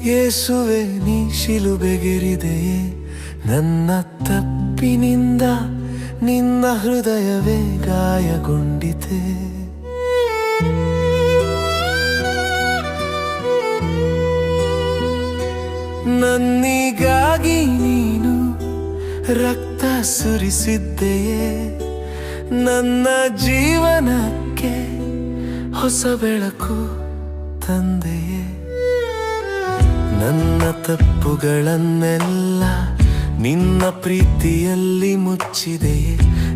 ಯೇಸುವೆ ನೀ ಶಿಲುಬೆಗೆರಿದೆಯೇ ನನ್ನ ತಪ್ಪಿನಿಂದ, ನಿನ್ನ ಹೃದಯವೇ ಗಾಯಗೊಂಡಿತೆ. ನನ್ನಿಗಾಗಿ ನೀನು ರಕ್ತ ಸುರಿಸಿದ್ದೆಯೇ, ನನ್ನ ಜೀವನಕ್ಕೆ ಹೊಸ ಬೆಳಕು ತಂದೆಯೇ. ನನ್ನ ತಪ್ಪುಗಳನ್ನೆಲ್ಲ ನಿನ್ನ ಪ್ರೀತಿಯಲ್ಲಿ ಮುಚ್ಚಿದೆಯೇ,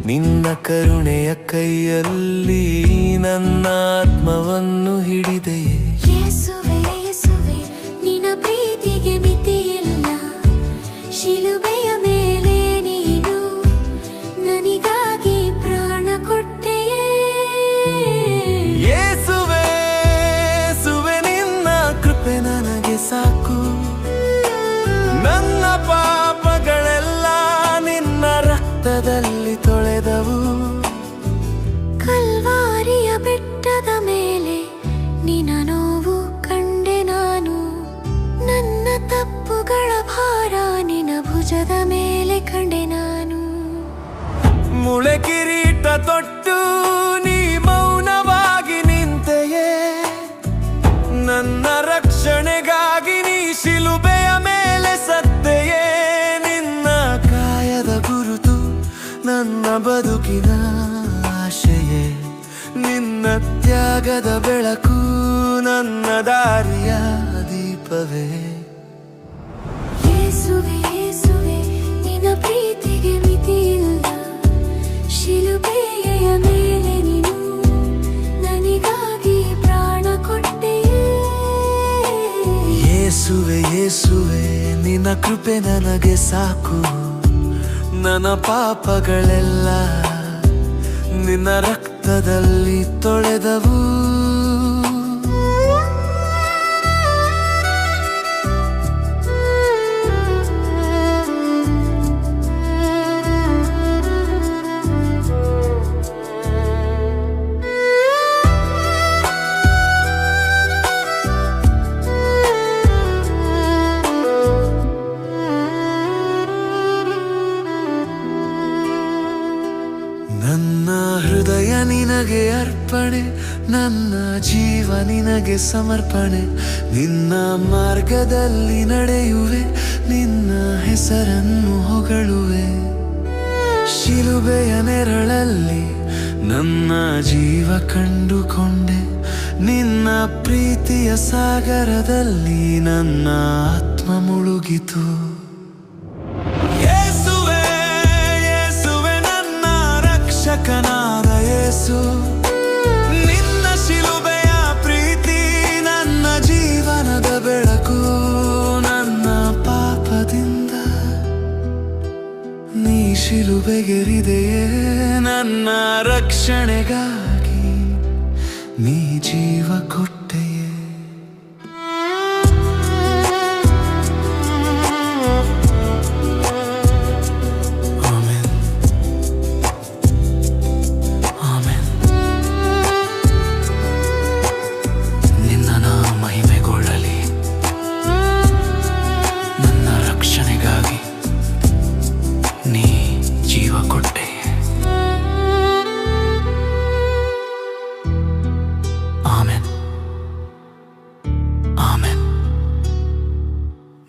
ನಿನ್ನ ಕರುಣೆಯ ಕೈಯಲ್ಲಿ ನನ್ನ ಆತ್ಮವನ್ನು ಹಿಡಿದೆಯೇ. ಯೇಸುವೆ ಯೇಸುವೆ ನಿನ್ನ ಪ್ರೀತಿಗೆ ಮಿತಿಯಿಲ್ಲ, ಶಿಲುಬೆಯ ಮೇಲೆ ನೀನು ನನಗಾಗಿ ಪ್ರಾಣ ಕೊಟ್ಟೆಯೇ. ಯೇಸುವೆ ಯೇಸುವೆ ನಿನ್ನ ಕೃಪೆ ನನಗೆ ಸಾಕು, ನನ್ನ ಪಾಪಗಳೆಲ್ಲ ನಿನ್ನ ರಕ್ತದಲ್ಲಿ ತೊಳೆದವು. ಕಲ್ವಾರಿಯ ಬೆಟ್ಟದ ಮೇಲೆ ನಿನ್ನ ನೋವು ಕಂಡೆ ನಾನು, ನನ್ನ ತಪ್ಪುಗಳ ಭಾರ ನಿನ್ನ ಭುಜದ ಮೇಲೆ ಕಂಡೆ ನಾನು. ಮುಳೆ ಕಿರೀಟ ತೊಟ್ಟು ನೀ ಮೌನವಾಗಿ ನಿಂತೆಯೇ, ನನ್ನ ರಕ್ಷಣೆಗಾಗಿ ನೀ ಶಿಲುಬೆಯ ಮೇಲೆ ಸತ್ತೆಯೇ. ನಿನ್ನ ಕಾಯದ ಗುರುತು ನನ್ನ ಬದುಕಿನ ಆಶೆಯೇ, ನಿನ್ನ ತ್ಯಾಗದ ಬೆಳಕು ನನ್ನ ದಾರಿಯ ದೀಪವೇ. ಯೇಸುವೆ ಯೇಸುವೆ ನಿನ್ನ ಪ್ರೀತಿಗೆ ಮಿತಿಯಿಲ್ಲ, ಶಿಲುಬೆಯ ಮೇಲೆ ನೀನು ನನಗಾಗಿ ಪ್ರಾಣ ಕೊಟ್ಟೆಯೇ. ಯೇಸುವೆ ಯೇಸುವೆ ನಿನ್ನ ಕೃಪೆ ನನಗೆ ಸಾಕು, ನನ್ನ ಪಾಪಗಳೆಲ್ಲ ನಿನ್ನ ರಕ್ತದಲ್ಲಿ ತೊಳೆದವು. ನನ್ನ ಹೃದಯ ನಿನಗೆ ಅರ್ಪಣೆ, ನನ್ನ ಜೀವ ನಿನಗೆ ಸಮರ್ಪಣೆ. ನಿನ್ನ ಮಾರ್ಗದಲ್ಲಿ ನಡೆಯುವೆ, ನಿನ್ನ ಹೆಸರನ್ನು ಹೊಗಳುವೆ. ಶಿಲುಬೆಯ ನೆರಳಲ್ಲಿ ನನ್ನ ಜೀವ ಕಂಡುಕೊಂಡೆ, ನಿನ್ನ ಪ್ರೀತಿಯ ಸಾಗರದಲ್ಲಿ ನನ್ನ ಆತ್ಮ ಮುಳುಗಿತು. ರಕ್ಷಕನಾದ ಯೇಸು, ನಿನ್ನ ಶಿಲುಬೆಯ ಪ್ರೀತಿ ನನ್ನ ಜೀವನದ ಬೆಳಕು. ನನ್ನ ಪಾಪದಿಂದ ನೀ ಶಿಲುಬೆಗೆರಿದೆಯೇ, ನನ್ನ ರಕ್ಷಣೆಗಾಗಿ ನೀ ಜೀವ ಕೊಟ್ಟೆಯೇ.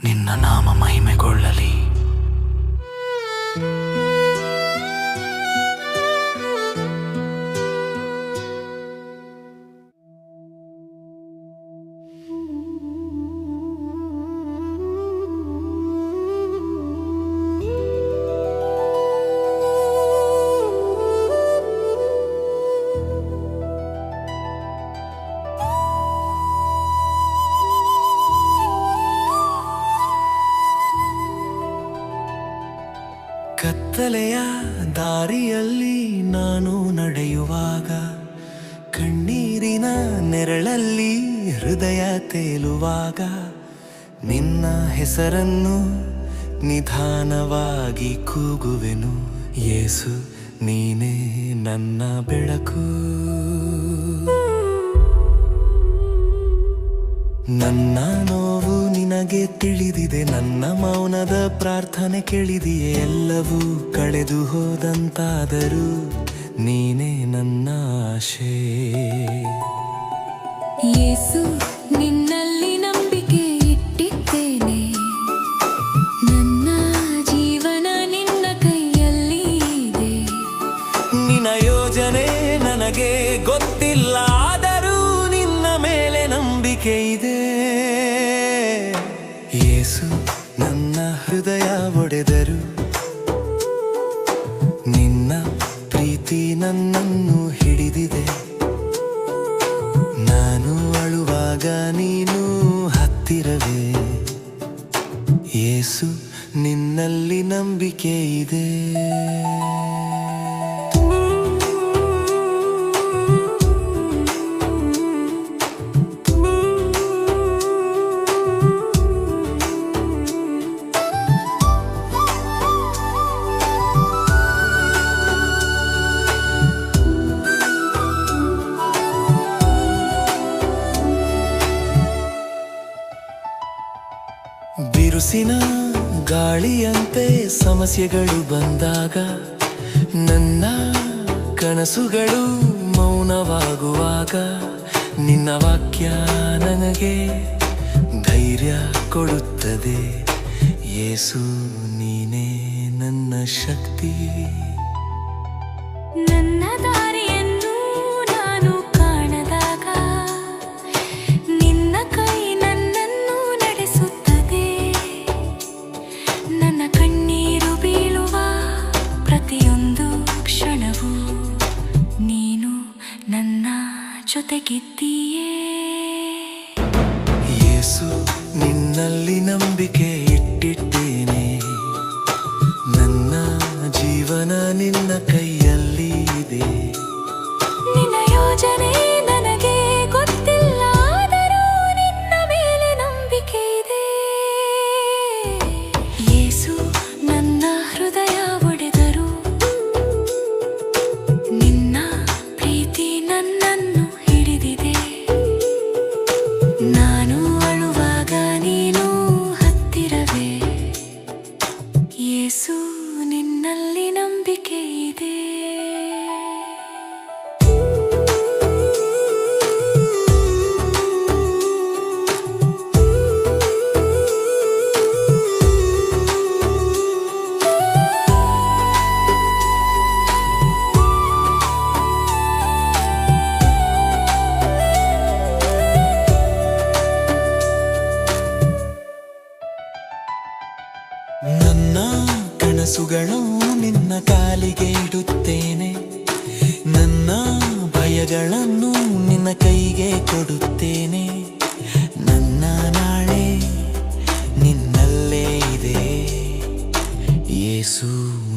ನಿನ್ನ ನಾಮ ಮಹಿಮೆಗೊಳ್ಳಲಿ. ಕತ್ತಲೆಯ ದಾರಿಯಲ್ಲಿ ನಾನು ನಡೆಯುವಾಗ, ಕಣ್ಣೀರಿನ ನೆರಳಲ್ಲಿ ಹೃದಯ ತೇಲುವಾಗ, ನಿನ್ನ ಹೆಸರನ್ನು ನಿಧಾನವಾಗಿ ಕೂಗುವೆನು. ಯೇಸು ನೀನೇ ನನ್ನ ಬೆಳಕು. ನನ್ನ ನೋವು ನಿನ ನಿನಗೆ ತಿಳಿದಿದೆ, ನನ್ನ ಮೌನದ ಪ್ರಾರ್ಥನೆ ಕೇಳಿದೆಯೇ. ಎಲ್ಲವೂ ಕಳೆದು ಹೋದಂತಾದರೂ ನೀನೇ ನನ್ನ ಆಶೆ. ಯೇಸು ನಿನ್ನಲ್ಲಿ ನಂಬಿಕೆ ಇಟ್ಟಿದ್ದೇನೆ, ನನ್ನ ಜೀವನ ನಿನ್ನ ಕೈಯಲ್ಲಿ ಇದೆ. ನಿನ್ನ ಯೋಜನೆ ನನಗೆ ಗೊತ್ತಿಲ್ಲ, ಆದರೂ ನಿನ್ನ ಮೇಲೆ ನಂಬಿಕೆ ಇದೆ. ಯೇಸು ನನ್ನ ಹೃದಯ ಒಡೆದರು, ನಿನ್ನ ಪ್ರೀತಿ ನನ್ನನ್ನು ಹಿಡಿದಿದೆ. ನಾನು ಅಳುವಾಗ ನೀನು ಹತ್ತಿರವೇ. ಯೇಸು ನಿನ್ನಲ್ಲಿ ನಂಬಿಕೆ ಇದೆ. ಬಿರುಸಿನ ಗಾಳಿಯಂತೆ ಸಮಸ್ಯೆಗಳು ಬಂದಾಗ, ನನ್ನ ಕನಸುಗಳು ಮೌನವಾಗುವಾಗ, ನಿನ್ನ ವಾಕ್ಯ ನನಗೆ ಧೈರ್ಯ ಕೊಡುತ್ತದೆ. ಯೇಸು ನೀನೇ ನನ್ನ ಶಕ್ತಿ. ನನ್ನ ದಾರಿಯನ್ನು ನಾನು ಕಾಣದಾಗ, ನಿನ್ನ ಕೈ ನನ್ನನ್ನು ನಡೆಸುತ್ತದೆ. ನನ್ನ ಕಣ್ಣೀರು ಬೀಳುವ ಪ್ರತಿಯೊಂದು ಕ್ಷಣವೂ ನೀನು ನನ್ನ ಜೊತೆಗಿದ್ದೀಯೇ. ಯೇಸು ನಿನ್ನಲ್ಲಿ ನಂಬಿಕೆ ಇಟ್ಟಿದ್ದೇನೆ, ನನ್ನ ಜೀವನ ನಿನ್ನ ಕೈಯಲ್ಲಿ ಇದೆ. ನಿನ್ನ ಯೋಜನೆ ನನಗೆ ಗೊತ್ತಿಲ್ಲ, ಆದರೂ ನಿನ್ನ ಮೇಲೆ ನಂಬಿಕೆ ಇದೆ. ಯೇಸು ನನ್ನ ಹೃದಯ ಒಡೆದರು, ನಿನ್ನ ಪ್ರೀತಿ ನನ್ನನ್ನು ಹಿಡಿದಿದೆ. ನಾನು ಅಳುವಾಗ ನೀನು ಹತ್ತಿರವೇ. ಯೇಸು ನಿನ್ನಲ್ಲಿ ನಂಬಿಕೆ ಇದೆ. ನನ್ನ ಕನಸುಗಳು ನಿನ್ನ ಕಾಲಿಗೆ ಇಡುತ್ತೇನೆ, ನನ್ನ ಭಯಗಳನ್ನು ನಿನ್ನ ಕೈಗೆ ಕೊಡುತ್ತೇನೆ. ನನ್ನ ನಾಳೆ ನಿನ್ನಲ್ಲೇ ಇದೆ. ಯೇಸು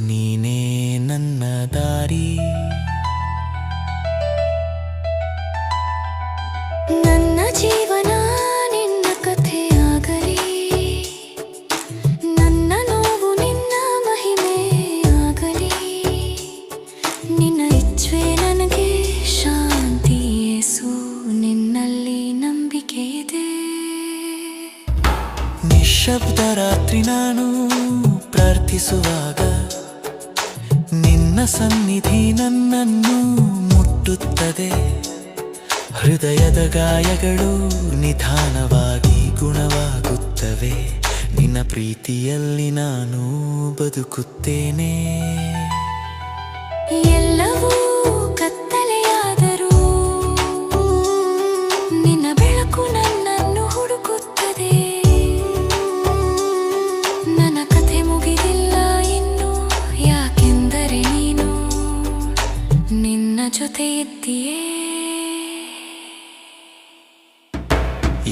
ನೀನೇ ನನ್ನ ದಾರಿ. ನನ್ನ ಜೀವನ ನಿನ್ನ ಕಥೆಯಾಗಲಿ, ನನ್ನ ನೋವು ನಿನ್ನ ಮಹಿಮೆಯಾಗಲಿ. ನಿನ್ನ ಇಚ್ಛೆ ನನಗೆ ಶಾಂತಿ. ಯೇಸು ನಿನ್ನಲ್ಲಿ ನಂಬಿಕೆ ಇದೆ. ನಿಶ್ಶಬ್ದ ರಾತ್ರಿ ನಾನು ಪ್ರಾರ್ಥಿಸುವಾಗ, ನಿನ್ನ ಸನ್ನಿಧಿ ನನ್ನನ್ನು ಮುಟ್ಟುತ್ತದೆ. ಹೃದಯದ ಗಾಯಗಳು ನಿಧಾನವಾಗಿ ಗುಣವಾಗುತ್ತವೆ. ನಿನ್ನ ಪ್ರೀತಿಯಲ್ಲಿ ನಾನು ಬದುಕುತ್ತೇನೆ. ಎಲ್ಲವೂ ಕತ್ತಲೆಯಾದರೂ ನಿನ್ನ ಬೆಳಕು ನನ್ನನ್ನು ಹುಡುಕುತ್ತದೆ. ನನ್ನ ಕಥೆ ಮುಗಿದಿಲ್ಲ ಇನ್ನು, ಯಾಕೆಂದರೆ ನೀನು ನಿನ್ನ ಜೊತೆ ಇದ್ದೀಯೇ.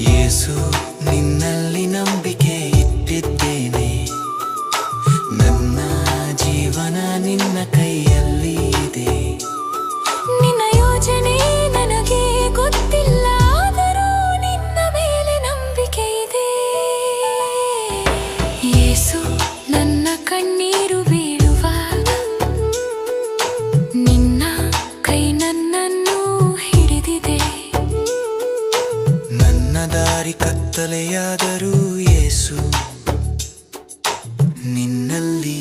ಯೇಸು ನಿನ್ನಲ್ಲಿ ನಂಬಿಕೆ ಇಟ್ಟಿದ್ದೇನೆ, ನನ್ನ ಜೀವನ ನಿನ್ನ ಕೈಯಲ್ಲಿ ಇದೆ. ನಿನ್ನ ಯೋಜನೆ ನನಗೆ ಗೊತ್ತಿಲ್ಲ, ಆದರೂ ನಿನ್ನ ಮೇಲೆ ನಂಬಿಕೆ ಇದೆ. ಯೇಸು ನನ್ನ ಕಣ್ಣೀರು ಬೀಳುವಾಗ, ನಿನ್ನ ಕೈ ನನ್ನನ್ನು ಆದರೂ ಯೇಸು ನಿನ್ನಲ್ಲಿ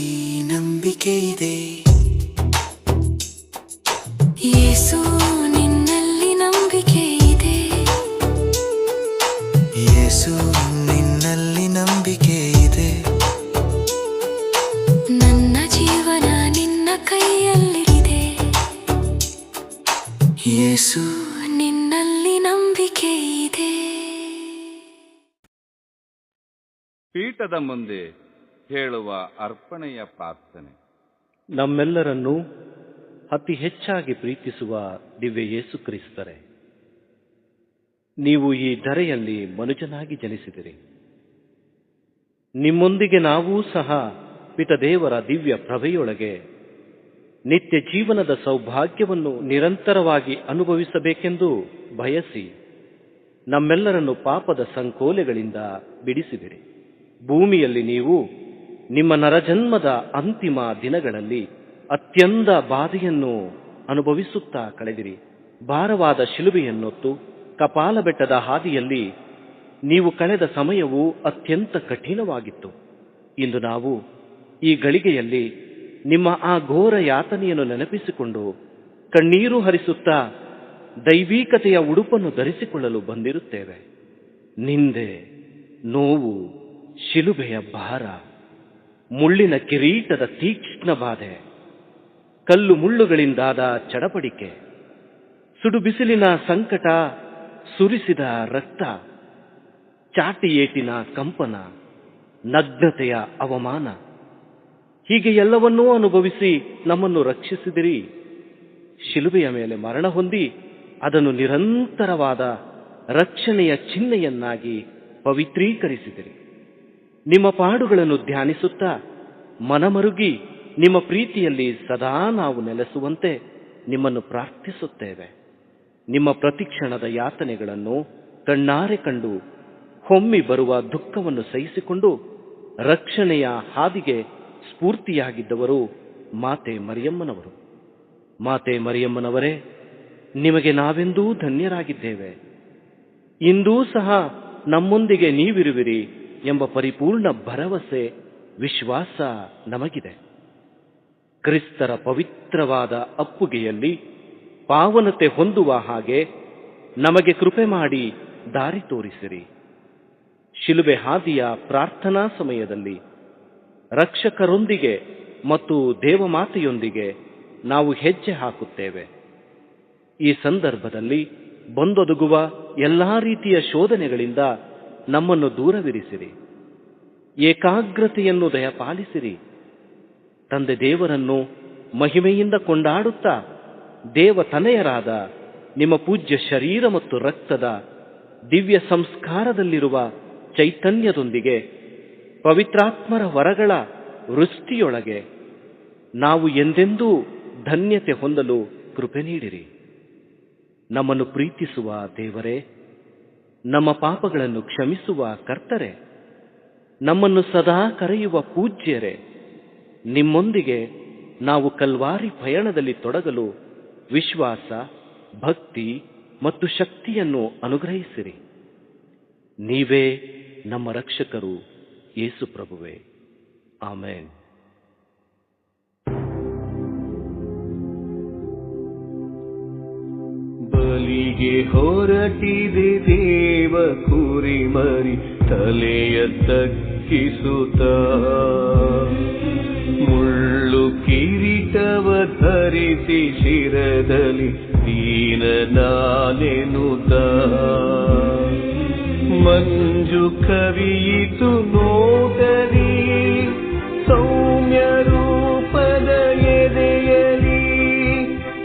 ನಂಬಿಕೆ ಇದೆ. ಯೇಸು ನಿನ್ನಲ್ಲಿ ನಂಬಿಕೆ ಇದೆ. ಯೇಸು ನಿನ್ನಲ್ಲಿ ನಂಬಿಕೆ ಇದೆ. ನನ್ನ ಜೀವನ ನಿನ್ನ ಕೈಯಲ್ಲಿದೆ. ಯೇಸು ನಿನ್ನಲ್ಲಿ ನಂಬಿಕೆ ಇದೆ. ಪೀಠದ ಮುಂದೆ ಹೇಳುವ ಅರ್ಪಣೆಯ ಪ್ರಾರ್ಥನೆ. ನಮ್ಮೆಲ್ಲರನ್ನೂ ಅತಿ ಹೆಚ್ಚಾಗಿ ಪ್ರೀತಿಸುವ ದಿವ್ಯ ಯೇಸು ಕ್ರಿಸ್ತರೇ, ನೀವು ಈ ಧರೆಯಲ್ಲಿ ಮನುಜನಾಗಿ ಜನಿಸಿದಿರಿ. ನಿಮ್ಮೊಂದಿಗೆ ನಾವೂ ಸಹ ಪಿತದೇವರ ದಿವ್ಯ ಪ್ರಭೆಯೊಳಗೆ ನಿತ್ಯ ಜೀವನದ ಸೌಭಾಗ್ಯವನ್ನು ನಿರಂತರವಾಗಿ ಅನುಭವಿಸಬೇಕೆಂದು ಬಯಸಿ ನಮ್ಮೆಲ್ಲರನ್ನು ಪಾಪದ ಸಂಕೋಲೆಗಳಿಂದ ಬಿಡಿಸಿದಿರಿ. ಭೂಮಿಯಲ್ಲಿ ನೀವು ನಿಮ್ಮ ನರಜನ್ಮದ ಅಂತಿಮ ದಿನಗಳಲ್ಲಿ ಅತ್ಯಂತ ಬಾಧೆಯನ್ನು ಅನುಭವಿಸುತ್ತಾ ಕಳೆದಿರಿ. ಭಾರವಾದ ಶಿಲುಬೆಯನ್ನೊತ್ತು ಕಪಾಲ ಬೆಟ್ಟದ ಹಾದಿಯಲ್ಲಿ ನೀವು ಕಳೆದ ಸಮಯವು ಅತ್ಯಂತ ಕಠಿಣವಾಗಿತ್ತು. ಇಂದು ನಾವು ಈ ಗಳಿಗೆಯಲ್ಲಿ ನಿಮ್ಮ ಆ ಘೋರ ಯಾತನೆಯನ್ನು ನೆನಪಿಸಿಕೊಂಡು ಕಣ್ಣೀರು ಹರಿಸುತ್ತಾ ದೈವಿಕತೆಯ ಉಡುಪನ್ನು ಧರಿಸಿಕೊಳ್ಳಲು ಬಂದಿರುತ್ತೇವೆ. ನಿಂದೆ, ನೋವು, ಶಿಲುಬೆಯ ಭಾರ, ಮುಳ್ಳಿನ ಕಿರೀಟದ ತೀಕ್ಷ್ಣ ಬಾಧೆ, ಕಲ್ಲು ಮುಳ್ಳುಗಳಿಂದಾದ ಚಡಪಡಿಕೆ, ಸುಡು ಬಿಸಿಲಿನ ಸಂಕಟ, ಸುರಿಸಿದ ರಕ್ತ, ಚಾಟಿ ಏಟಿನ ಕಂಪನ, ನಗ್ನತೆಯ ಅವಮಾನ, ಹೀಗೆ ಎಲ್ಲವನ್ನೂ ಅನುಭವಿಸಿ ನಮ್ಮನ್ನು ರಕ್ಷಿಸಿದಿರಿ. ಶಿಲುಬೆಯ ಮೇಲೆ ಮರಣ ಹೊಂದಿ ಅದನ್ನು ನಿರಂತರವಾದ ರಕ್ಷಣೆಯ ಚಿಹ್ನೆಯನ್ನಾಗಿ ಪವಿತ್ರೀಕರಿಸಿದಿರಿ. ನಿಮ್ಮ ಪಾಡುಗಳನ್ನು ಧ್ಯಾನಿಸುತ್ತಾ ಮನಮರುಗಿ ನಿಮ್ಮ ಪ್ರೀತಿಯಲ್ಲಿ ಸದಾ ನಾವು ನೆಲೆಸುವಂತೆ ನಿಮ್ಮನ್ನು ಪ್ರಾರ್ಥಿಸುತ್ತೇವೆ. ನಿಮ್ಮ ಪ್ರತಿಕ್ಷಣದ ಯಾತನೆಗಳನ್ನು ಕಣ್ಣಾರೆ ಕಂಡು ಹೊಮ್ಮಿ ಬರುವ ದುಃಖವನ್ನು ಸಹಿಸಿಕೊಂಡು ರಕ್ಷಣೆಯ ಹಾದಿಗೆ ಸ್ಫೂರ್ತಿಯಾಗಿದ್ದವರು ಮಾತೆ ಮರಿಯಮ್ಮನವರು. ಮಾತೆ ಮರಿಯಮ್ಮನವರೇ, ನಿಮಗೆ ನಾವೆಂದೂ ಧನ್ಯರಾಗಿದ್ದೇವೆ. ಇಂದೂ ಸಹ ನಮ್ಮೊಂದಿಗೆ ನೀವಿರುವಿರಿ ಎಂಬ ಪರಿಪೂರ್ಣ ಭರವಸೆ, ವಿಶ್ವಾಸ ನಮಗಿದೆ. ಕ್ರಿಸ್ತರ ಪವಿತ್ರವಾದ ಅಪ್ಪುಗೆಯಲ್ಲಿ ಪಾವನತೆ ಹೊಂದುವ ಹಾಗೆ ನಮಗೆ ಕೃಪೆ ಮಾಡಿ ದಾರಿ ತೋರಿಸಿರಿ. ಶಿಲುಬೆ ಹಾದಿಯ ಪ್ರಾರ್ಥನಾ ಸಮಯದಲ್ಲಿ ರಕ್ಷಕರೊಂದಿಗೆ ಮತ್ತು ದೇವಮಾತೆಯೊಂದಿಗೆ ನಾವು ಹೆಜ್ಜೆ ಹಾಕುತ್ತೇವೆ. ಈ ಸಂದರ್ಭದಲ್ಲಿ ಬಂದೊದಗುವ ಎಲ್ಲಾ ರೀತಿಯ ಶೋಧನೆಗಳಿಂದ ನಮ್ಮನ್ನು ದೂರವಿರಿಸಿರಿ. ಏಕಾಗ್ರತೆಯನ್ನು ದಯಪಾಲಿಸಿರಿ. ತಂದೆ ದೇವರನ್ನು ಮಹಿಮೆಯಿಂದ ಕೊಂಡಾಡುತ್ತಾ ದೇವತನಯರಾದ ನಿಮ್ಮ ಪೂಜ್ಯ ಶರೀರ ಮತ್ತು ರಕ್ತದ ದಿವ್ಯ ಸಂಸ್ಕಾರದಲ್ಲಿರುವ ಚೈತನ್ಯದೊಂದಿಗೆ ಪವಿತ್ರಾತ್ಮರ ವರಗಳ ವೃಷ್ಟಿಯೊಳಗೆ ನಾವು ಎಂದೆಂದೂ ಧನ್ಯತೆ ಹೊಂದಲು ಕೃಪೆ ನೀಡಿರಿ. ನಮ್ಮನ್ನು ಪ್ರೀತಿಸುವ ದೇವರೇ, ನಮ್ಮ ಪಾಪಗಳನ್ನು ಕ್ಷಮಿಸುವ ಕರ್ತರೆ, ನಮ್ಮನ್ನು ಸದಾ ಕರೆಯುವ ಪೂಜ್ಯರೇ, ನಿಮ್ಮೊಂದಿಗೆ ನಾವು ಕಲ್ವಾರಿ ಪಯಣದಲ್ಲಿ ತೊಡಗಲು ವಿಶ್ವಾಸ, ಭಕ್ತಿ ಮತ್ತು ಶಕ್ತಿಯನ್ನು ಅನುಗ್ರಹಿಸಿರಿ. ನೀವೇ ನಮ್ಮ ರಕ್ಷಕರು ಯೇಸು ಪ್ರಭುವೇ. ಆಮೆನ್. ಬಲಿಗೆ ಹೊರಟಿದೆ ದೇವ ಕುರಿಮರಿ ತಲೆಯ ತಗ್ಗಿಸುತ್ತ, ಮುಳ್ಳು ಕಿರೀಟವ ಧರಿಸಿ ಶಿರದಲ್ಲಿ ದೀನನಾನೆನುತ, ಮಂಜು ಕವಿಯಿತು ನೋಟಲಿ ಸೌಮ್ಯ ರೂಪದ ಎದೆಯಲಿ,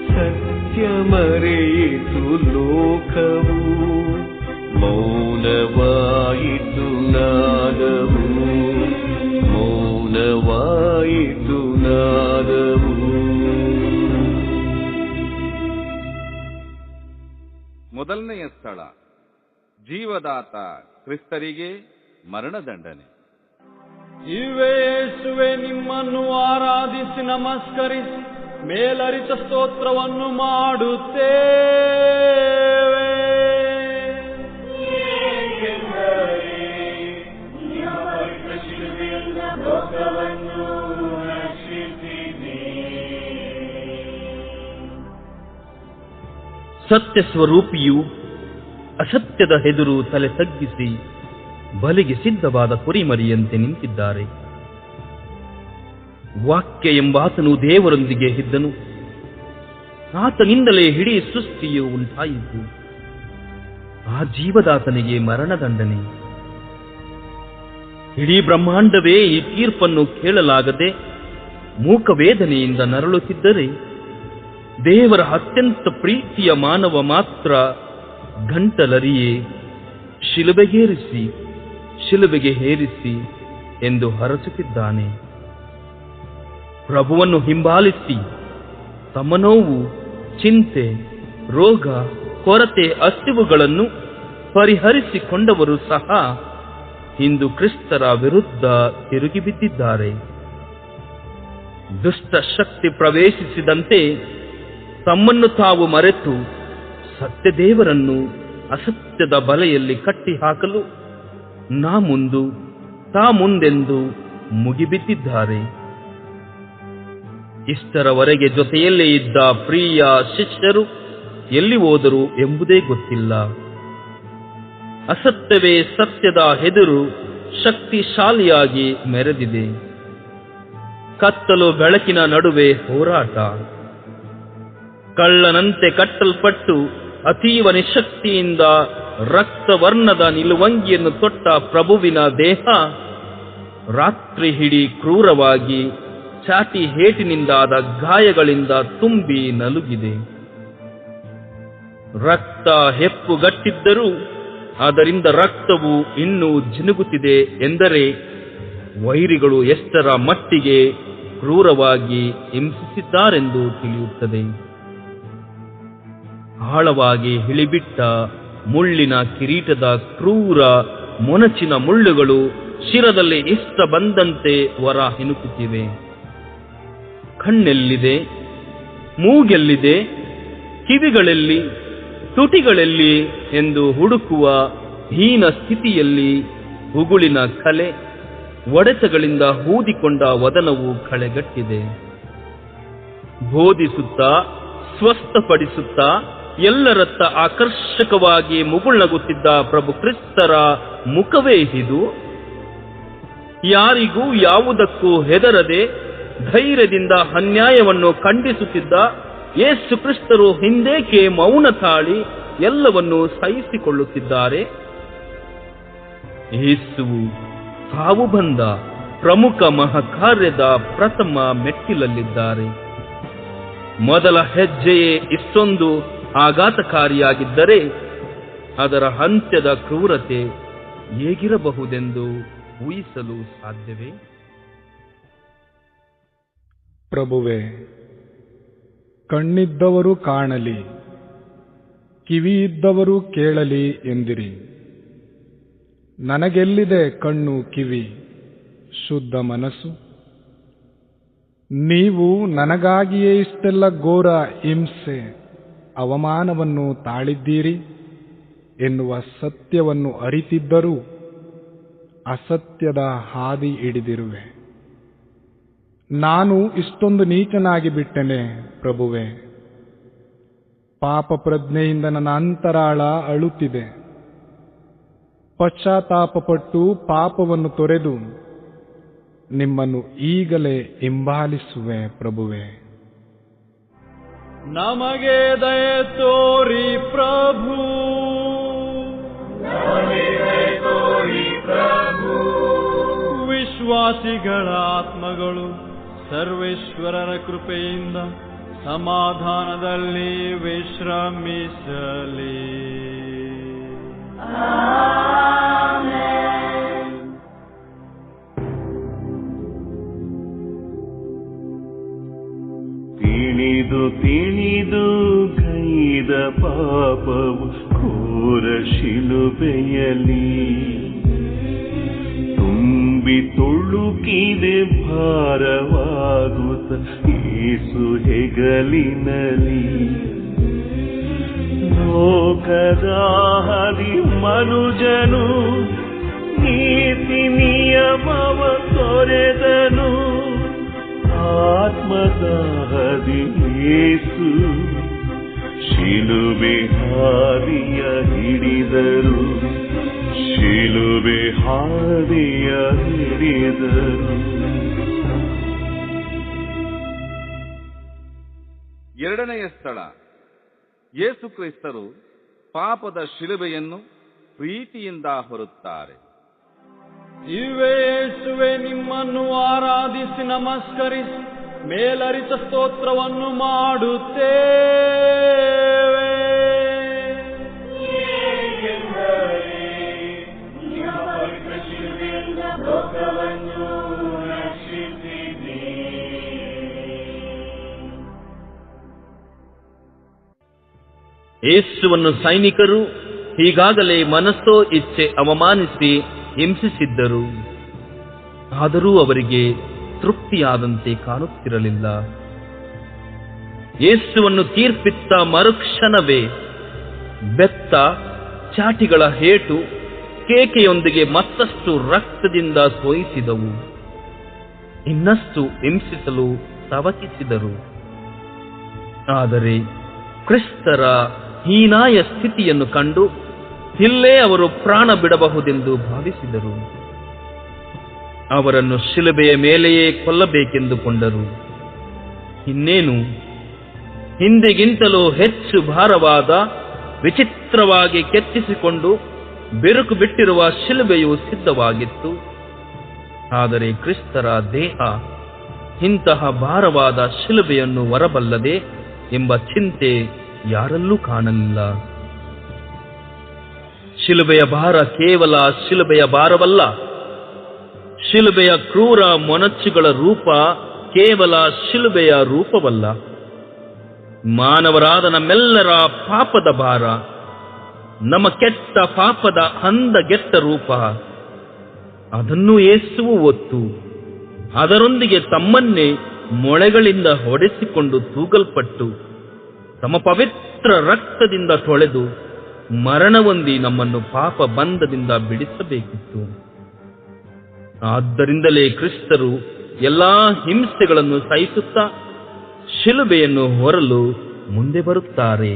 ಸತ್ಯ ಮರೆಯಿತು ಲೋಕವು, ಮೌನವಾಯಿತು ನಾದವು, ಮೌನವಾಯಿತು ನಾದವು. ಮೊದಲನೆಯ ಸ್ಥಳ, ಜೀವದಾತ ಕ್ರಿಸ್ತರಿಗೆ ಮರಣದಂಡನೆ. ಯೇಸುವೆ, ನಿಮ್ಮನ್ನು ಆರಾಧಿಸಿ ನಮಸ್ಕರಿಸಿ ಮೇಲರಿತ ಸ್ತೋತ್ರವನ್ನು ಮಾಡುತ್ತೇವೆ. ಸತ್ಯ ಸ್ವರೂಪಿಯು ಅಸತ್ಯದ ಎದುರು ತಲೆ ತಗ್ಗಿಸಿ ಬಲಿಗೆ ಸಿದ್ಧವಾದ ಕುರಿಮರಿಯಂತೆ ನಿಂತಿದ್ದಾರೆ. ವಾಕ್ಯ ಎಂಬಾತನು ದೇವರೊಂದಿಗೆ ಇದ್ದನು. ಆತನಿಂದಲೇ ಇಡೀ ಸೃಷ್ಟಿಯು ಉಂಟಾಯಿತು. ಆ ಜೀವದಾತನಿಗೆ ಮರಣದಂಡನೆ. ಇಡೀ ಬ್ರಹ್ಮಾಂಡವೇ ಈ ತೀರ್ಪನ್ನು ಕೇಳಲಾಗದೆ ಮೂಕವೇದನೆಯಿಂದ ನರಳುತ್ತಿದ್ದರೆ, ದೇವರ ಅತ್ಯಂತ ಪ್ರೀತಿಯ ಮಾನವ ಮಾತ್ರ ಗಂಟಲರಿಯೇ ಶಿಲುಬೆಗೆ ಹೇರಿಸಿ ಎಂದು ಹರಚುತ್ತಿದ್ದಾನೆ. ಪ್ರಭುವನ್ನು ಹಿಂಬಾಲಿಸಿ ತಮ್ಮ ನೋವು, ಚಿಂತೆ, ರೋಗ, ಕೊರತೆ, ಹಸಿವುಗಳನ್ನು ಪರಿಹರಿಸಿಕೊಂಡವರು ಸಹ ಇಂದು ಕ್ರಿಸ್ತರ ವಿರುದ್ಧ ತಿರುಗಿ ಬಿದ್ದಿದ್ದಾರೆ. ದುಷ್ಟ ಶಕ್ತಿ ಪ್ರವೇಶಿಸಿದಂತೆ ತಮ್ಮನ್ನು ತಾವು ಮರೆತು ಸತ್ಯದೇವರನ್ನು ಅಸತ್ಯದ ಬಲೆಯಲ್ಲಿ ಕಟ್ಟಿ ಹಾಕಲು ತಾ ಮುಂದೆಂದು ಮುಗಿಬಿದ್ದಿದ್ದಾರೆ. ಇಷ್ಟರವರೆಗೆ ಜೊತೆಯಲ್ಲೇ ಇದ್ದ ಪ್ರಿಯ ಶಿಷ್ಯರು ಎಲ್ಲಿ ಹೋದರು ಎಂಬುದೇ ಗೊತ್ತಿಲ್ಲ. ಅಸತ್ಯವೇ ಸತ್ಯದ ಎದುರು ಶಕ್ತಿಶಾಲಿಯಾಗಿ ಮೆರೆದಿದೆ. ಕತ್ತಲು ಬೆಳಕಿನ ನಡುವೆ ಹೋರಾಟ. ಕಳ್ಳನಂತೆ ಕಟ್ಟಲ್ಪಟ್ಟು ಅತೀವ ನಿಶಕ್ತಿಯಿಂದ ರಕ್ತವರ್ಣದ ನಿಲುವಂಗಿಯನ್ನು ತೊಟ್ಟ ಪ್ರಭುವಿನ ದೇಹ ರಾತ್ರಿ ಹಿಡಿ ಕ್ರೂರವಾಗಿ ಚಾಟಿ ಹೇಟಿನಿಂದಾದ ಗಾಯಗಳಿಂದ ತುಂಬಿ ನಲುಗಿದೆ. ರಕ್ತ ಹೆಪ್ಪುಗಟ್ಟಿದ್ದರೂ ಅದರಿಂದ ರಕ್ತವು ಇನ್ನೂ ಜಿನುಗುತ್ತಿದೆ ಎಂದರೆ ವೈರಿಗಳು ಎಷ್ಟರ ಮಟ್ಟಿಗೆ ಕ್ರೂರವಾಗಿ ಹಿಂಸಿಸಿದ್ದಾರೆಂದು ತಿಳಿಯುತ್ತದೆ. ಆಳವಾಗಿ ಇಳಿಬಿಟ್ಟ ಮುಳ್ಳಿನ ಕಿರೀಟದ ಕ್ರೂರ ಮೊನಚಿನ ಮುಳ್ಳುಗಳು ಶಿರದಲ್ಲಿ ಇಷ್ಟ ಬಂದಂತೆ ಹೊರ ಹಿನುಕುತ್ತಿವೆ. ಕಣ್ಣೆಲ್ಲಿದೆ, ಮೂಗೆಲ್ಲಿದೆ, ಕಿವಿಗಳೆಲ್ಲಿ, ತುಟಿಗಳೆಲ್ಲಿ ಎಂದು ಹುಡುಕುವ ಹೀನ ಸ್ಥಿತಿಯಲ್ಲಿ ಉಗುಳಿನ ಕಲೆ, ಒಡೆತಗಳಿಂದ ಊದಿಕೊಂಡ ವದನವು ಕಳೆಗಟ್ಟಿದೆ. ಬೋಧಿಸುತ್ತಾ, ಸ್ವಸ್ಥಪಡಿಸುತ್ತಾ, ಎಲ್ಲರತ್ತ ಆಕರ್ಷಕವಾಗಿ ಮುಗುಳ್ನಗುತ್ತಿದ್ದ ಪ್ರಭು ಕ್ರಿಸ್ತರ ಮುಖವೇ ಇದು. ಯಾರಿಗೂ ಯಾವುದಕ್ಕೂ ಹೆದರದೆ ಧೈರ್ಯದಿಂದ ಅನ್ಯಾಯವನ್ನು ಖಂಡಿಸುತ್ತಿದ್ದ ಯೇಸು ಕ್ರಿಸ್ತರು ಹಿಂದೇಕೆ ಮೌನ ತಾಳಿ ಎಲ್ಲವನ್ನೂ ಸಹಿಸಿಕೊಳ್ಳುತ್ತಿದ್ದಾರೆ? ಯೇಸುವು ತಾವು ಬಂದ ಪ್ರಮುಖ ಮಹಾಕಾರ್ಯದ ಪ್ರಥಮ ಮೆಟ್ಟಿಲಲ್ಲಿದ್ದಾರೆ. ಮೊದಲ ಹೆಜ್ಜೆಯೇ ಇಷ್ಟೊಂದು ಆಘಾತಕಾರಿಯಾಗಿದ್ದರೆ ಅದರ ಅಂತ್ಯದ ಕ್ರೂರತೆ ಹೇಗಿರಬಹುದೆಂದು ಊಹಿಸಲು ಸಾಧ್ಯವೇ? ಪ್ರಭುವೇ, ಕಣ್ಣಿದ್ದವರು ಕಾಣಲಿ, ಕಿವಿಯಿದ್ದವರು ಕೇಳಲಿ ಎಂದಿರಿ. ನನಗೆಲ್ಲಿದೆ ಕಣ್ಣು, ಕಿವಿ, ಶುದ್ಧ ಮನಸ್ಸು? ನೀವು ನನಗಾಗಿಯೇ ಇಷ್ಟೆಲ್ಲ ಘೋರ ಹಿಂಸೆ, ಅವಮಾನವನ್ನು ತಾಳಿದ್ದೀರಿ ಎನ್ನುವ ಸತ್ಯವನ್ನು ಅರಿತಿದ್ದರೂ ಅಸತ್ಯದ ಹಾದಿ ಹಿಡಿದಿರುವೆ. ನಾನು ಇಷ್ಟೊಂದು ನೀಚನಾಗಿ ಬಿಟ್ಟೆನೆ ಪ್ರಭುವೆ. ಪಾಪ ಪ್ರಜ್ಞೆಯಿಂದ ನನ್ನ ಅಂತರಾಳ ಅಳುತ್ತಿದೆ. ಪಶ್ಚಾತ್ತಾಪಪಟ್ಟು ಪಾಪವನ್ನು ತೊರೆದು ನಿಮ್ಮನ್ನು ಈಗಲೇ ಹಿಂಬಾಲಿಸುವೆ ಪ್ರಭುವೆ. ನಮಗೆ ದಯೆ ತೋರಿ ಪ್ರಭು, ವಿಶ್ವಾಸಿಗಳ ಆತ್ಮಗಳು ಸರ್ವೇಶ್ವರರ ಕೃಪೆಯಿಂದ ಸಮಾಧಾನದಲ್ಲಿ ವಿಶ್ರಮಿಸಲಿ. ತಿಳಿದು ತಿಳಿದು ಕೈದ ಪಾಪವು ಘೋರ ಶಿಲುಬೆಯಲಿ ತುಂಬಿ ತುಳುಕಿದೆ ಭಾರವಾಗುತ್ತ ಯೇಸು ಹೆಗಲಿನಲಿ. ಲೋಕದ ಹರಿ ಮನುಜನು ನೀತಿ ನಿಯಮವ ತೊರೆದನು. ಆತ್ಮದ ಹರಿ ಯೇಸು ಶಿಲುಬೆ ಹಾದಿಯ ಹಿಡಿದರು, ಶಿಲುಬೆ ಹಾದಿಯ ಹಿಡಿದರು. ಎರಡನೆಯ ಸ್ಥಳ, ಯೇಸು ಕ್ರಿಸ್ತರು ಪಾಪದ ಶಿಲುಬೆಯನ್ನು ಪ್ರೀತಿಯಿಂದ ಹೊರುತ್ತಾರೆ. ಇವೆ ಯೇಸುವೆ, ನಿಮ್ಮನ್ನು ಆರಾಧಿಸಿ ನಮಸ್ಕರಿಸಿ ಮೇಲರಿತ ಸ್ತೋತ್ರವನ್ನು ಮಾಡುತ್ತೇವೆ. ಯೇಸುವನ್ನು ಸೈನಿಕರು ಈಗಾಗಲೇ ಮನಸ್ಸೋ ಇಚ್ಛೆ ಅವಮಾನಿಸಿ ಹಿಂಸಿಸಿದ್ದರು. ಆದರೂ ಅವರಿಗೆ ತೃಪ್ತಿಯಾದಂತೆ ಕಾಣುತ್ತಿರಲಿಲ್ಲ. ಯೇಸುವನ್ನು ತೀರ್ಪಿತ್ತ ಮರುಕ್ಷಣವೇ ಬೆತ್ತ, ಚಾಟಿಗಳ ಹೇಟು, ಕೇಕೆಯೊಂದಿಗೆ ಮತ್ತಷ್ಟು ರಕ್ತದಿಂದ ಸೋಯಿಸಿದವು. ಇನ್ನಷ್ಟು ಹಿಂಸಿಸಲು ತವಕಿಸಿದರು. ಆದರೆ ಕ್ರಿಸ್ತರ ಹೀನಾಯ ಸ್ಥಿತಿಯನ್ನು ಕಂಡು ಇಲ್ಲೇ ಅವರು ಪ್ರಾಣ ಬಿಡಬಹುದೆಂದು ಭಾವಿಸಿದರು. ಅವರನ್ನು ಶಿಲುಬೆಯ ಮೇಲೆಯೇ ಕೊಲ್ಲಬೇಕೆಂದುಕೊಂಡರು. ಇನ್ನೇನು, ಹಿಂದೆಗಿಂತಲೂ ಹೆಚ್ಚು ಭಾರವಾದ, ವಿಚಿತ್ರವಾಗಿ ಕೆತ್ತಿಸಿಕೊಂಡು ಬಿರುಕು ಬಿಟ್ಟಿರುವ ಶಿಲುಬೆಯು ಸಿದ್ಧವಾಗಿತ್ತು. ಆದರೆ ಕ್ರಿಸ್ತರ ದೇಹ ಇಂತಹ ಭಾರವಾದ ಶಿಲುಬೆಯನ್ನು ಹೊರಬಲ್ಲದೆ ಎಂಬ ಚಿಂತೆ ಯಾರಲ್ಲೂ ಕಾಣಲಿಲ್ಲ. ಶಿಲುಬೆಯ ಭಾರ ಕೇವಲ ಶಿಲುಬೆಯ ಭಾರವಲ್ಲ. ಶಿಲುಬೆಯ ಕ್ರೂರ ಮೊನಚುಗಳ ರೂಪ ಕೇವಲ ಶಿಲುಬೆಯ ರೂಪವಲ್ಲ. ಮಾನವರಾದ ನಮ್ಮೆಲ್ಲರ ಪಾಪದ ಭಾರ, ನಮ್ಮ ಕೆಟ್ಟ ಪಾಪದ ಅಂದಗೆಟ್ಟ ರೂಪ, ಅದನ್ನು ಯೇಸುವು ಹೊತ್ತು ಅದರೊಂದಿಗೆ ತಮ್ಮನ್ನೇ ಮೊಳೆಗಳಿಂದ ಹೊಡೆಸಿಕೊಂಡು ತೂಗಲ್ಪಟ್ಟು ತಮ್ಮ ಪವಿತ್ರ ರಕ್ತದಿಂದ ತೊಳೆದು ಮರಣ ಹೊಂದಿ ನಮ್ಮನ್ನು ಪಾಪ ಬಂಧದಿಂದ ಬಿಡಿಸಬೇಕಿತ್ತು. ಆದ್ದರಿಂದಲೇ ಕ್ರಿಸ್ತರು ಎಲ್ಲಾ ಹಿಂಸೆಗಳನ್ನು ಸಹಿಸುತ್ತಾ ಶಿಲುಬೆಯನ್ನು ಹೊರಲು ಮುಂದೆ ಬರುತ್ತಾರೆ.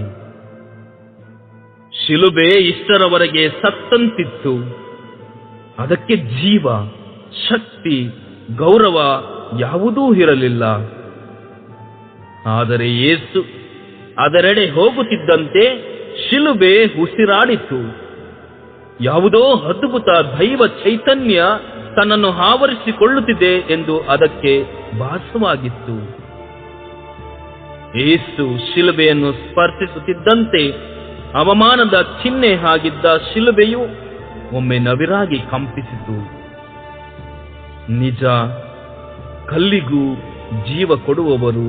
ಶಿಲುಬೆ ಇಷ್ಟರವರೆಗೆ ಸತ್ತಂತಿತ್ತು. ಅದಕ್ಕೆ ಜೀವ, ಶಕ್ತಿ, ಗೌರವ ಯಾವುದೂ ಇರಲಿಲ್ಲ. ಆದರೆ ಯೇಸು ಅದರೆಡೆ ಹೋಗುತ್ತಿದ್ದಂತೆ ಶಿಲುಬೆ ಉಸಿರಾಡಿತು. ಯಾವುದೋ ಅದ್ಭುತ ದೈವ ಚೈತನ್ಯ ತನ್ನನ್ನು ಆವರಿಸಿಕೊಳ್ಳುತ್ತಿದೆ ಎಂದು ಅದಕ್ಕೆ ಭಾಸವಾಗಿತ್ತು. ಯೇಸು ಶಿಲುಬೆಯನ್ನು ಸ್ಪರ್ಶಿಸುತ್ತಿದ್ದಂತೆ ಅವಮಾನದ ಚಿಹ್ನೆ ಆಗಿದ್ದ ಶಿಲುಬೆಯು ಒಮ್ಮೆ ನವಿರಾಗಿ ಕಂಪಿಸಿತು. ನಿಜ, ಕಲ್ಲಿಗೂ ಜೀವ ಕೊಡುವವರು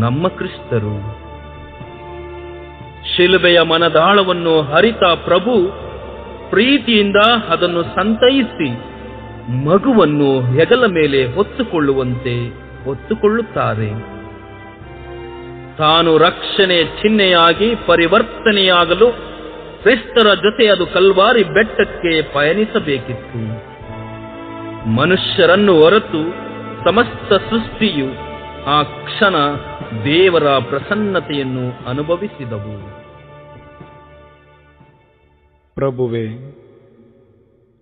ನಮ್ಮ ಕ್ರಿಸ್ತರು. ಶಿಲುಬೆಯ ಮನದಾಳವನ್ನು ಹರಿತ ಪ್ರಭು ಪ್ರೀತಿಯಿಂದ ಅದನ್ನು ಸಂತೈಸಿ ಮಗುವನ್ನು ಹೆಗಲ ಮೇಲೆ ಹೊತ್ತುಕೊಳ್ಳುವಂತೆ ಹೊತ್ತುಕೊಳ್ಳುತ್ತಾರೆ. ತಾನು ರಕ್ಷಣೆ ಚಿಹ್ನೆಯಾಗಿ ಪರಿವರ್ತನೆಯಾಗಲು ಕ್ರಿಸ್ತರ ಜೊತೆ ಅದು ಕಲ್ವಾರಿ ಬೆಟ್ಟಕ್ಕೆ ಪಯಣಿಸಬೇಕಿತ್ತು. ಮನುಷ್ಯರನ್ನು ಹೊರತು ಸಮಸ್ತ ಸೃಷ್ಟಿಯು ಆ ಕ್ಷಣ ದೇವರ ಪ್ರಸನ್ನತೆಯನ್ನು ಅನುಭವಿಸಿದವು. ಪ್ರಭುವೇ,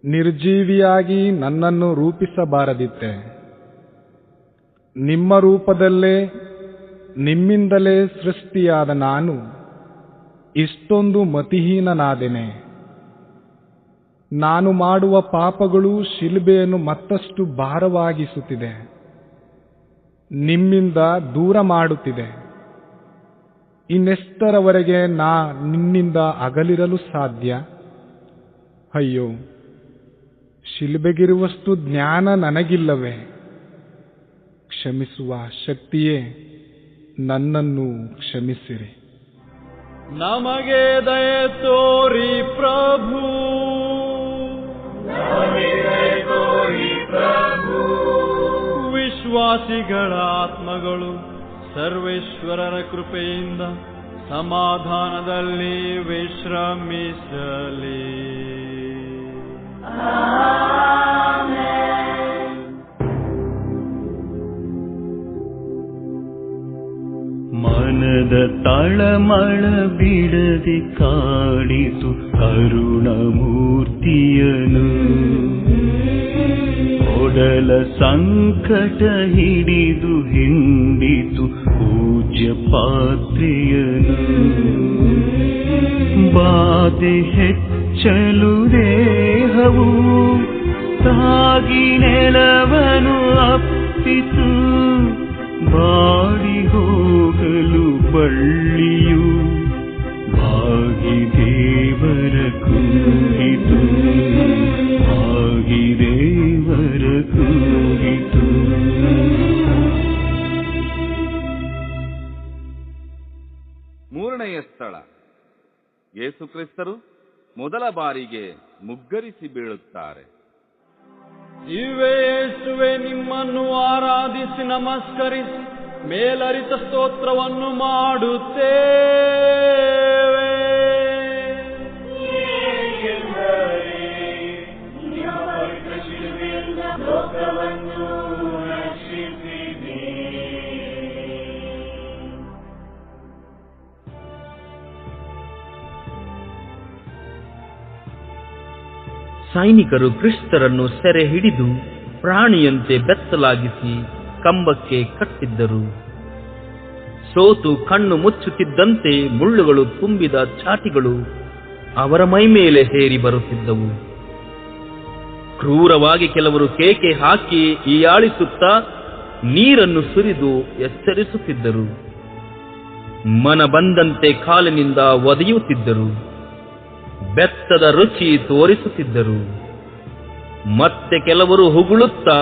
ನಿರ್ಜೀವಿಯಾಗಿ ನನ್ನನ್ನು ರೂಪಿಸಬಾರದಿತ್ತೆ. ನಿಮ್ಮ ರೂಪದಲ್ಲೇ ನಿಮ್ಮಿಂದಲೇ ಸೃಷ್ಟಿಯಾದ ನಾನು ಇಷ್ಟೊಂದು ಮತಿಹೀನನಾದೆನೆ. ನಾನು ಮಾಡುವ ಪಾಪಗಳು ಶಿಲುಬೆಯನ್ನು ಮತ್ತಷ್ಟು ಭಾರವಾಗಿಸುತ್ತಿದೆ, ನಿಮ್ಮಿಂದ ದೂರ ಮಾಡುತ್ತಿದೆ. ಇನ್ನೆಷ್ಟರವರೆಗೆ ನಿನ್ನಿಂದ ಅಗಲಿರಲು ಸಾಧ್ಯ? ಅಯ್ಯೋ, ಶಿಲುಬೆಗಿರುವಷ್ಟು ಜ್ಞಾನ ನನಗಿಲ್ಲವೇ? ಕ್ಷಮಿಸುವ ಶಕ್ತಿಯೇ ನನ್ನನ್ನು ಕ್ಷಮಿಸಿರಿ. ನಮಗೆ ದಯೆ ತೋರಿ ಪ್ರಭು, ವಿಶ್ವಾಸಿಗಳ ಆತ್ಮಗಳು ಸರ್ವೇಶ್ವರರ ಕೃಪೆಯಿಂದ ಸಮಾಧಾನದಲ್ಲಿ ವಿಶ್ರಮಿಸಲಿ. ಮನದ ತಳಮಳ ಬಿಡದೆ ಕಾಡಿತು ಕರುಣಮೂರ್ತಿಯನು. ಒಡಲ ಸಂಕಟ ಹಿಡಿದು ಹಿಂಡಿತು ಪೂಜ್ಯ ಪಾತ್ರೆಯನು. ಬಾಧೆ ಹೆಚ್ಚಲು ದೇಹವು ತಾಗಿ ನೆಲವನು ಅಪ್ಪಿತು. ಬಾಡಿ ಹೋಗಲು ಬಳ್ಳಿಯು ಬಾಗಿ ದೇವರ ಕೂಗಿತು. ಬಾಗಿ ದೇವರ ಕೂಗಿತು. ಮೂರನೆಯ ಸ್ಥಳ, ಯೇಸು ಕ್ರಿಸ್ತರು ಮೊದಲ ಬಾರಿಗೆ ಮುಗ್ಗರಿಸಿ ಬೀಳುತ್ತಾರೆ. ಇವೆ ಯೇಸುವೆ, ನಿಮ್ಮನ್ನು ಆರಾಧಿಸಿ ನಮಸ್ಕರಿಸಿ ಮೇಲರಿತ ಸ್ತೋತ್ರವನ್ನು ಮಾಡುತ್ತೇವೆ. ಸೈನಿಕರು ಕ್ರಿಸ್ತರನ್ನು ಸೆರೆ ಹಿಡಿದು ಪ್ರಾಣಿಯಂತೆ ಬೆತ್ತಲಾಗಿಸಿ ಕಂಬಕ್ಕೆ ಕಟ್ಟಿದ್ದರು. ಸೋತು ಕಣ್ಣು ಮುಚ್ಚುತ್ತಿದ್ದಂತೆ ಮುಳ್ಳುಗಳು ತುಂಬಿದ ಚಾಟಿಗಳು ಅವರ ಮೈ ಮೇಲೆ ಹೇರಿ ಬರುತ್ತಿದ್ದವು. ಕ್ರೂರವಾಗಿ ಕೆಲವರು ಕೇಕೆ ಹಾಕಿ ಹೀಯಾಳಿಸುತ್ತಾ ನೀರನ್ನು ಸುರಿದು ಎಚ್ಚರಿಸುತ್ತಿದ್ದರು. ಮನ ಬಂದಂತೆ ಕಾಲಿನಿಂದ ಒದೆಯುತ್ತಿದ್ದರು. ಬೆತ್ತದ ರುಚಿ ತೋರಿಸುತ್ತಿದ್ದರು. ಮತ್ತೆ ಕೆಲವರು ಹುಗುಳುತ್ತಾ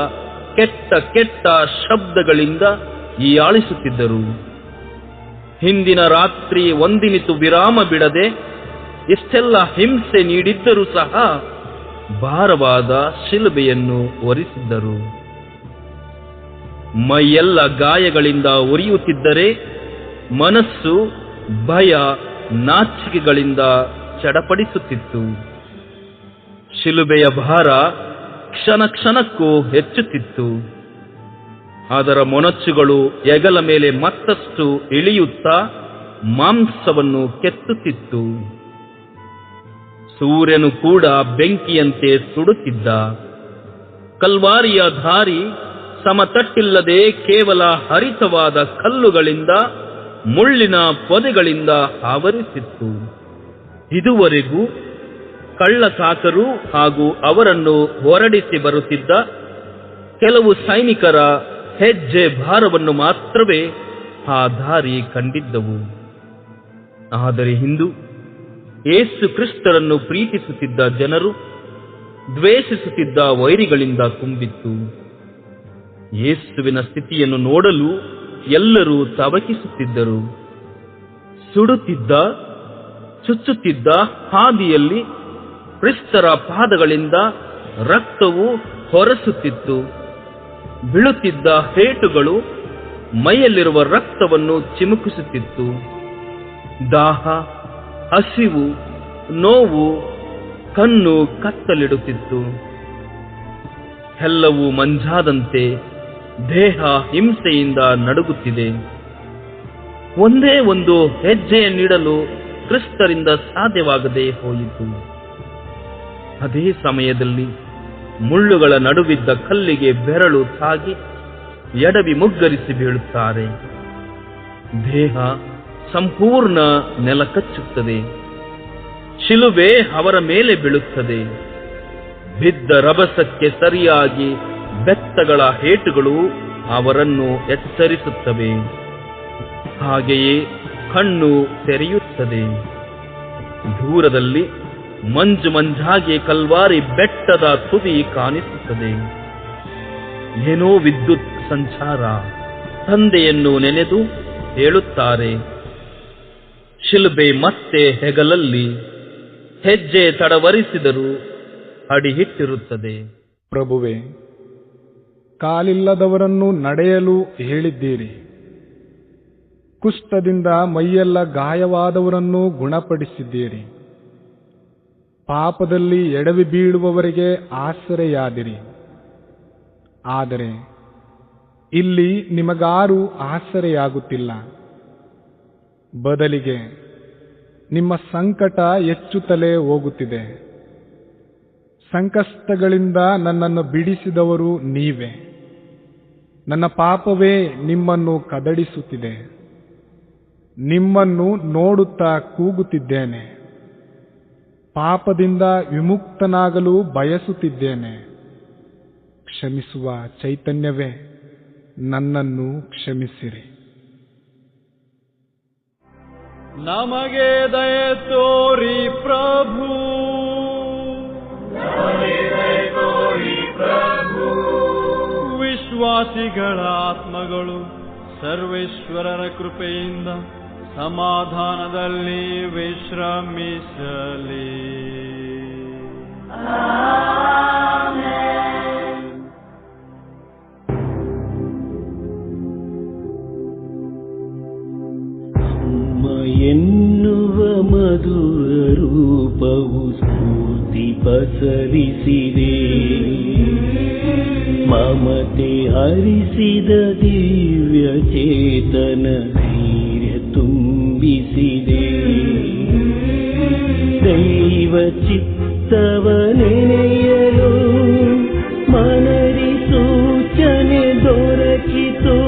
ಕೆಟ್ಟ ಕೆಟ್ಟ ಶಬ್ದಗಳಿಂದ ಹೀಯಾಳಿಸುತ್ತಿದ್ದರು. ಹಿಂದಿನ ರಾತ್ರಿ ಒಂದಿನಿತು ವಿರಾಮ ಬಿಡದೆ ಇಷ್ಟೆಲ್ಲ ಹಿಂಸೆ ನೀಡಿದ್ದರೂ ಸಹ ಭಾರವಾದ ಶಿಲುಬೆಯನ್ನು ಹೊರಿಸಿದ್ದರು. ಮೈಯೆಲ್ಲ ಗಾಯಗಳಿಂದ ಉರಿಯುತ್ತಿದ್ದರೆ ಮನಸ್ಸು ಭಯ ನಾಚಿಕೆಗಳಿಂದ ಚಡಪಡಿಸುತ್ತಿತ್ತು. ಶಿಲುಬೆಯ ಭಾರ ಕ್ಷಣ ಕ್ಷಣಕ್ಕೂ ಹೆಚ್ಚುತ್ತಿತ್ತು. ಅದರ ಮೊನಚುಗಳು ಹೆಗಲ ಮೇಲೆ ಮತ್ತಷ್ಟು ಇಳಿಯುತ್ತಾ ಮಾಂಸವನ್ನು ಕೆತ್ತುತ್ತಿತ್ತು. ಸೂರ್ಯನು ಕೂಡ ಬೆಂಕಿಯಂತೆ ಸುಡುತ್ತಿದ್ದ. ಕಲ್ವಾರಿಯ ದಾರಿ ಸಮತಟ್ಟಿಲ್ಲದೆ ಕೇವಲ ಹರಿತವಾದ ಕಲ್ಲುಗಳಿಂದ ಮುಳ್ಳಿನ ಪೊದೆಗಳಿಂದ ಆವರಿಸಿತ್ತು. ಇದುವರೆಗೂ ಕಳ್ಳಕಾಕರು ಹಾಗೂ ಅವರನ್ನು ಹೊರಡಿಸಿ ಬರುತ್ತಿದ್ದ ಕೆಲವು ಸೈನಿಕರ ಹೆಜ್ಜೆ ಭಾರವನ್ನು ಮಾತ್ರವೇ ಆ ದಾರಿ ಕಂಡಿದ್ದವು. ಆದರೆ ಇಂದು ಯೇಸು ಕ್ರಿಸ್ತರನ್ನು ಪ್ರೀತಿಸುತ್ತಿದ್ದ ಜನರು ದ್ವೇಷಿಸುತ್ತಿದ್ದ ವೈರಿಗಳಿಂದ ತುಂಬಿತ್ತು. ಯೇಸುವಿನ ಸ್ಥಿತಿಯನ್ನು ನೋಡಲು ಎಲ್ಲರೂ ತವಕಿಸುತ್ತಿದ್ದರು. ಸುಡುತ್ತಿದ್ದ ಚುಚ್ಚುತ್ತಿದ್ದ ಹಾದಿಯಲ್ಲಿ ಕ್ರಿಸ್ತರ ಪಾದಗಳಿಂದ ರಕ್ತವು ಹೊರಸುತ್ತಿತ್ತು. ಬೀಳುತ್ತಿದ್ದ ಹೇಟುಗಳು ಮೈಯಲ್ಲಿರುವ ರಕ್ತವನ್ನು ಚಿಮುಕಿಸುತ್ತಿತ್ತು. ದಾಹ, ಹಸಿವು, ನೋವು ಕಣ್ಣು ಕತ್ತಲಿಡುತ್ತಿತ್ತು. ಎಲ್ಲವೂ ಮಂಜಾದಂತೆ ದೇಹ ಹಿಂಸೆಯಿಂದ ನಡುಗುತ್ತಿದೆ. ಒಂದೇ ಒಂದು ಹೆಜ್ಜೆಯನ್ನಿಡಲು ಕ್ರಿಸ್ತರಿಂದ ಸಾಧ್ಯವಾಗದೆ ಹೋಯಿತು. ಅದೇ ಸಮಯದಲ್ಲಿ ಮುಳ್ಳುಗಳ ನಡುವಿದ್ದ ಕಲ್ಲಿಗೆ ಬೆರಳು ತಾಗಿ ಎಡವಿ ಮುಗ್ಗರಿಸಿ ಬೀಳುತ್ತಾರೆ. ದೇಹ ಸಂಪೂರ್ಣ ನೆಲ ಕಚ್ಚುತ್ತದೆ. ಶಿಲುಬೆ ಅವರ ಮೇಲೆ ಬೀಳುತ್ತದೆ. ಬಿದ್ದ ರಭಸಕ್ಕೆ ಸರಿಯಾಗಿ ಬೆತ್ತಗಳ ಹೇಟುಗಳು ಅವರನ್ನು ಎಚ್ಚರಿಸುತ್ತವೆ. ಹಾಗೆಯೇ ಕಣ್ಣು ತೆರೆಯುತ್ತದೆ. ದೂರದಲ್ಲಿ ಮಂಜು ಮಂಜಾಗಿ ಕಲ್ವಾರಿ ಬೆಟ್ಟದ ತುದಿ ಕಾಣಿಸುತ್ತದೆ. ಏನೋ ವಿದ್ಯುತ್ ಸಂಚಾರ. ತಂದೆಯನ್ನು ನೆನೆದು ಹೇಳುತ್ತಾರೆ. ಶಿಲುಬೆ ಮತ್ತೆ ಹೆಗಲಲ್ಲಿ ಹೆಜ್ಜೆ ತಡವರಿಸಿದರೂ ಅಡಿಹಿಟ್ಟಿರುತ್ತದೆ. ಪ್ರಭುವೆ, ಕಾಲಿಲ್ಲದವರನ್ನು ನಡೆಯಲು ಹೇಳಿದ್ದೀರಿ. ಕುಷ್ಠದಿಂದ ಮೈಯೆಲ್ಲ ಗಾಯವಾದವರನ್ನು ಗುಣಪಡಿಸಿದ್ದೀರಿ. ಪಾಪದಲ್ಲಿ ಎಡವಿ ಬೀಳುವವರಿಗೆ ಆಸರೆಯಾದಿರಿ. ಆದರೆ ಇಲ್ಲಿ ನಿಮಗಾರೂ ಆಸರೆಯಾಗುತ್ತಿಲ್ಲ. ಬದಲಿಗೆ ನಿಮ್ಮ ಸಂಕಟ ಹೆಚ್ಚುತ್ತಲೇ ಹೋಗುತ್ತಿದೆ. ಸಂಕಷ್ಟಗಳಿಂದ ನನ್ನನ್ನು ಬಿಡಿಸಿದವರು ನೀವೇ. ನನ್ನ ಪಾಪವೇ ನಿಮ್ಮನ್ನು ಕದಡಿಸುತ್ತಿದೆ. ನಿಮ್ಮನ್ನು ನೋಡುತ್ತಾ ಕೂಗುತ್ತಿದ್ದೇನೆ. ಪಾಪದಿಂದ ವಿಮುಕ್ತನಾಗಲು ಬಯಸುತ್ತಿದ್ದೇನೆ. ಕ್ಷಮಿಸುವ ಚೈತನ್ಯವೇ, ನನ್ನನ್ನು ಕ್ಷಮಿಸಿರಿ. ನಮಗೆ ದಯೆ ತೋರಿ ಪ್ರಭು, ವಿಶ್ವಾಸಿಗಳ ಆತ್ಮಗಳು ಸರ್ವೇಶ್ವರರ ಕೃಪೆಯಿಂದ ಸಮಾಧಾನದಲ್ಲಿ ವಿಶ್ರಮಿಸಲಿ. ಎನ್ನುವ ಮಧುರ ರೂಪವು ಸ್ಫೂರ್ತಿ ಪಸರಿಸಿದೆ. ಮಮತೆ ಹರಿಸಿದ ದಿವ್ಯ ಚೇತನ ಧೈರ್ಯ ತುಂಬಿಸಿದೆ. ದೈವ ಚಿತ್ತವ ನೆನೆಯಲು ಮನರಿ ಸೂಚನೆ ದೊರಕಿತು.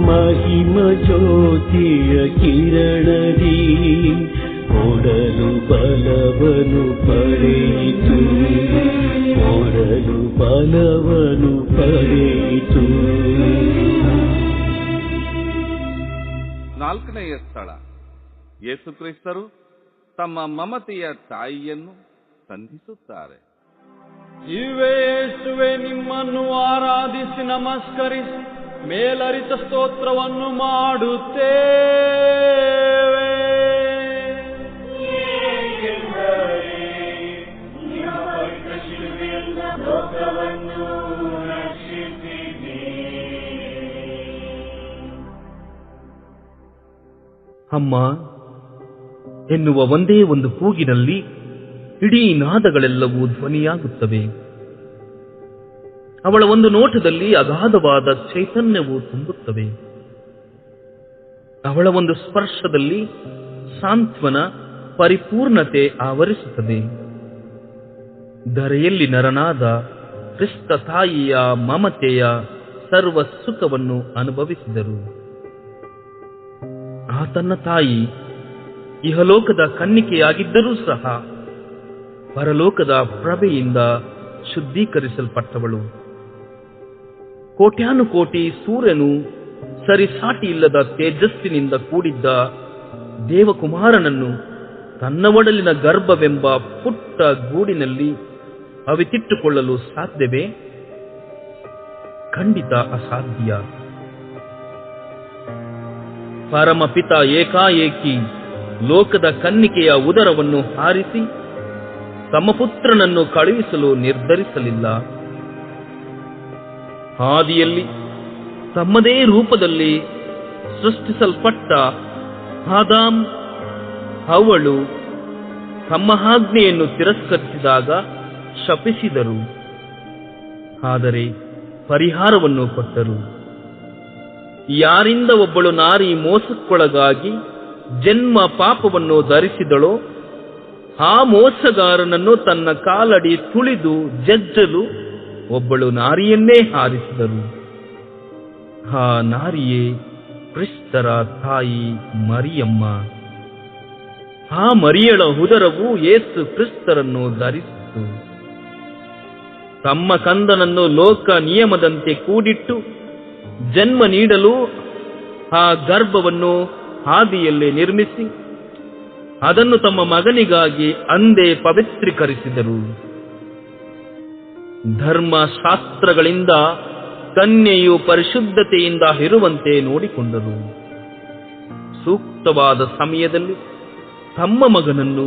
ಮಹಿಮ ಜ್ಯೋತಿಯ ಕಿರಣದಿ ಓಡಲು ಬಲವನು ಪಡೆಯಿತು. ಓಡಲು ಬಲವನು ಪಡೆಯಿತು. 4ನೆಯ ಸ್ಥಳ, ಯೇಸುಕ್ರಿಸ್ತರು ತಮ್ಮ ಮಮತೆಯ ತಾಯಿಯನ್ನು ಸಂಧಿಸುತ್ತಾರೆ. ಯೇಸುವೆ, ನಿಮ್ಮನ್ನು ಆರಾಧಿಸಿ ನಮಸ್ಕರಿಸಿ ಮೇಲರಿತ ಸ್ತೋತ್ರವನ್ನು ಮಾಡುತ್ತೇವೆ. ಅಮ್ಮ ಎನ್ನುವ ಒಂದೇ ಒಂದು ಕೂಗಿನಲ್ಲಿ ಇಡೀ ನಾದಗಳೆಲ್ಲವೂ ಧ್ವನಿಯಾಗುತ್ತವೆ. ಅವಳ ಒಂದು ನೋಟದಲ್ಲಿ ಅಗಾಧವಾದ ಚೈತನ್ಯವು ತುಂಬುತ್ತವೆ. ಅವಳ ಒಂದು ಸ್ಪರ್ಶದಲ್ಲಿ ಸಾಂತ್ವನ ಪರಿಪೂರ್ಣತೆ ಆವರಿಸುತ್ತದೆ. ಧರೆಯಲ್ಲಿ ನರನಾದ ಕ್ರಿಸ್ತ ತಾಯಿಯ ಮಮತೆಯ ಸರ್ವ ಸುಖವನ್ನು ಅನುಭವಿಸಿದರು. ಆತನ ತಾಯಿ ಇಹಲೋಕದ ಕನ್ನಿಕೆಯಾಗಿದ್ದರೂ ಸಹ ಪರಲೋಕದ ಪ್ರಭೆಯಿಂದ ಶುದ್ಧೀಕರಿಸಲ್ಪಟ್ಟವಳು. ಕೋಟ್ಯಾನುಕೋಟಿ ಸೂರ್ಯನು ಸರಿಸಾಟಿ ಇಲ್ಲದ ತೇಜಸ್ಸಿನಿಂದ ಕೂಡಿದ್ದ ದೇವಕುಮಾರನನ್ನು ತನ್ನ ಒಡಲಿನ ಗರ್ಭವೆಂಬ ಪುಟ್ಟ ಗೂಡಿನಲ್ಲಿ ಅವಿತಿಟ್ಟುಕೊಳ್ಳಲು ಸಾಧ್ಯವೇ? ಖಂಡಿತ ಅಸಾಧ್ಯ. ಪರಮಪಿತ ಏಕಾಏಕಿ ಲೋಕದ ಕನ್ನಿಕೆಯ ಉದರವನ್ನು ಹಾರಿಸಿ ತಮ್ಮ ಪುತ್ರನನ್ನು ಕಳುಹಿಸಲು ನಿರ್ಧರಿಸಲಿಲ್ಲ. ಆದಿಯಲ್ಲಿ ತಮ್ಮದೇ ರೂಪದಲ್ಲಿ ಸೃಷ್ಟಿಸಲ್ಪಟ್ಟ ಆದಾಮ್ ಹವ್ವಳು ತಮ್ಮ ಆಜ್ಞೆಯನ್ನು ತಿರಸ್ಕರಿಸಿದಾಗ ಶಪಿಸಿದರು. ಆದರೆ ಪರಿಹಾರವನ್ನು ಕೊಟ್ಟರು. ಯಾರಿಂದ ಒಬ್ಬಳು ನಾರಿ ಮೋಸಕ್ಕೊಳಗಾಗಿ ಜನ್ಮ ಪಾಪವನ್ನು ಧರಿಸಿದಳೋ ಆ ಮೋಸಗಾರನನ್ನು ತನ್ನ ಕಾಲಡಿ ತುಳಿದು ಜಜ್ಜಲು ಒಬ್ಬಳು ನಾರಿಯನ್ನೇ ಹಾರಿಸಿದರು. ಆ ನಾರಿಯೇ ಕ್ರಿಸ್ತರ ತಾಯಿ ಮರಿಯಮ್ಮ. ಆ ಮರಿಯಳ ಉದರವು ಯೇಸು ಕ್ರಿಸ್ತರನ್ನು ಧರಿಸಿತು. ತಮ್ಮ ಕಂದನನ್ನು ಲೋಕ ನಿಯಮದಂತೆ ಕೂಡಿಟ್ಟು ಜನ್ಮ ನೀಡಲು ಆ ಗರ್ಭವನ್ನು ಆದಿಯಲ್ಲೇ ನಿರ್ಮಿಸಿ ಅದನ್ನು ತಮ್ಮ ಮಗನಿಗಾಗಿ ಅಂದೇ ಪವಿತ್ರೀಕರಿಸಿದರು. ಧರ್ಮಶಾಸ್ತ್ರಗಳಿಂದ ಕನ್ಯೆಯು ಪರಿಶುದ್ಧತೆಯಿಂದ ಇರುವಂತೆ ನೋಡಿಕೊಂಡರು. ಸೂಕ್ತವಾದ ಸಮಯದಲ್ಲಿ ತಮ್ಮ ಮಗನನ್ನು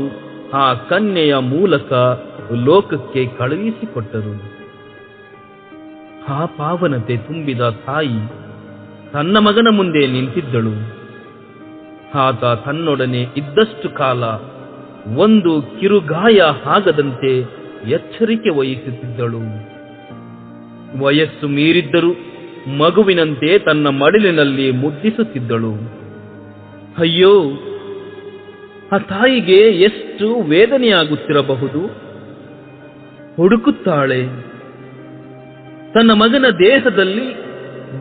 ಆ ಕನ್ಯೆಯ ಮೂಲಕ ಲೋಕಕ್ಕೆ ಕಳುಹಿಸಿಕೊಟ್ಟರು. ಆ ಪಾವನತೆ ತುಂಬಿದ ತಾಯಿ ತನ್ನ ಮಗನ ಮುಂದೆ ನಿಂತಿದ್ದಳು. ಆತ ತನ್ನೊಡನೆ ಇದ್ದಷ್ಟು ಕಾಲ ಒಂದು ಕಿರುಗಾಯ ಆಗದಂತೆ ಎಚ್ಚರಿಕೆ ವಹಿಸುತ್ತಿದ್ದಳು. ವಯಸ್ಸು ಮೀರಿದ್ದರೂ ಮಗುವಿನಂತೆ ತನ್ನ ಮಡಿಲಿನಲ್ಲಿ ಮುದ್ದಿಸುತ್ತಿದ್ದಳು. ಅಯ್ಯೋ, ಆ ತಾಯಿಗೆ ಎಷ್ಟು ವೇದನೆಯಾಗುತ್ತಿರಬಹುದು. ಹುಡುಕುತ್ತಾಳೆ, ತನ್ನ ಮಗನ ದೇಹದಲ್ಲಿ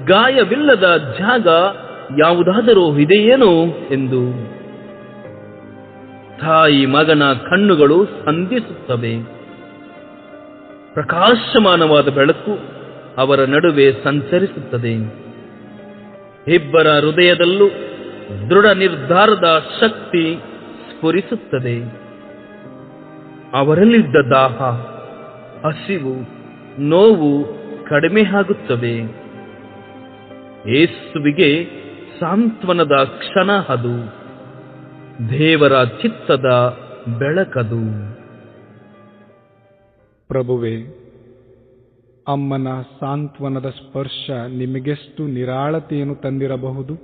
ಗಾಯವಿಲ್ಲದ ಜಾಗ ಯಾವುದಾದರೂ ಇದೆಯೇನೋ ಎಂದು. ತಾಯಿ ಮಗನ ಕಣ್ಣುಗಳು ಸಂಧಿಸುತ್ತವೆ. ಪ್ರಕಾಶಮಾನವಾದ ಬೆಳಕು ಅವರ ನಡುವೆ ಸಂಚರಿಸುತ್ತದೆ. ಇಬ್ಬರ ಹೃದಯದಲ್ಲೂ ದೃಢ ನಿರ್ಧಾರದ ಶಕ್ತಿ ಸ್ಫುರಿಸುತ್ತದೆ. ಅವರಲ್ಲಿದ್ದ ದಾಹ, ಹಸಿವು, ನೋವು ಕಡಿಮೆ ಆಗುತ್ತವೆ. ಯೇಸುವಿಗೆ ಸಾಂತ್ವನದ ಕ್ಷಣ ಅದು. ದೇವರ ಚಿತ್ತದ ಬೆಳಕದು. ಪ್ರಭುವೇ, ಅಮ್ಮನ ಸಾಂತ್ವನದ ಸ್ಪರ್ಶ ನಿಮಗೆಷ್ಟು ನಿರಾಳತೆಯನ್ನು ತಂದಿರಬಹುದು.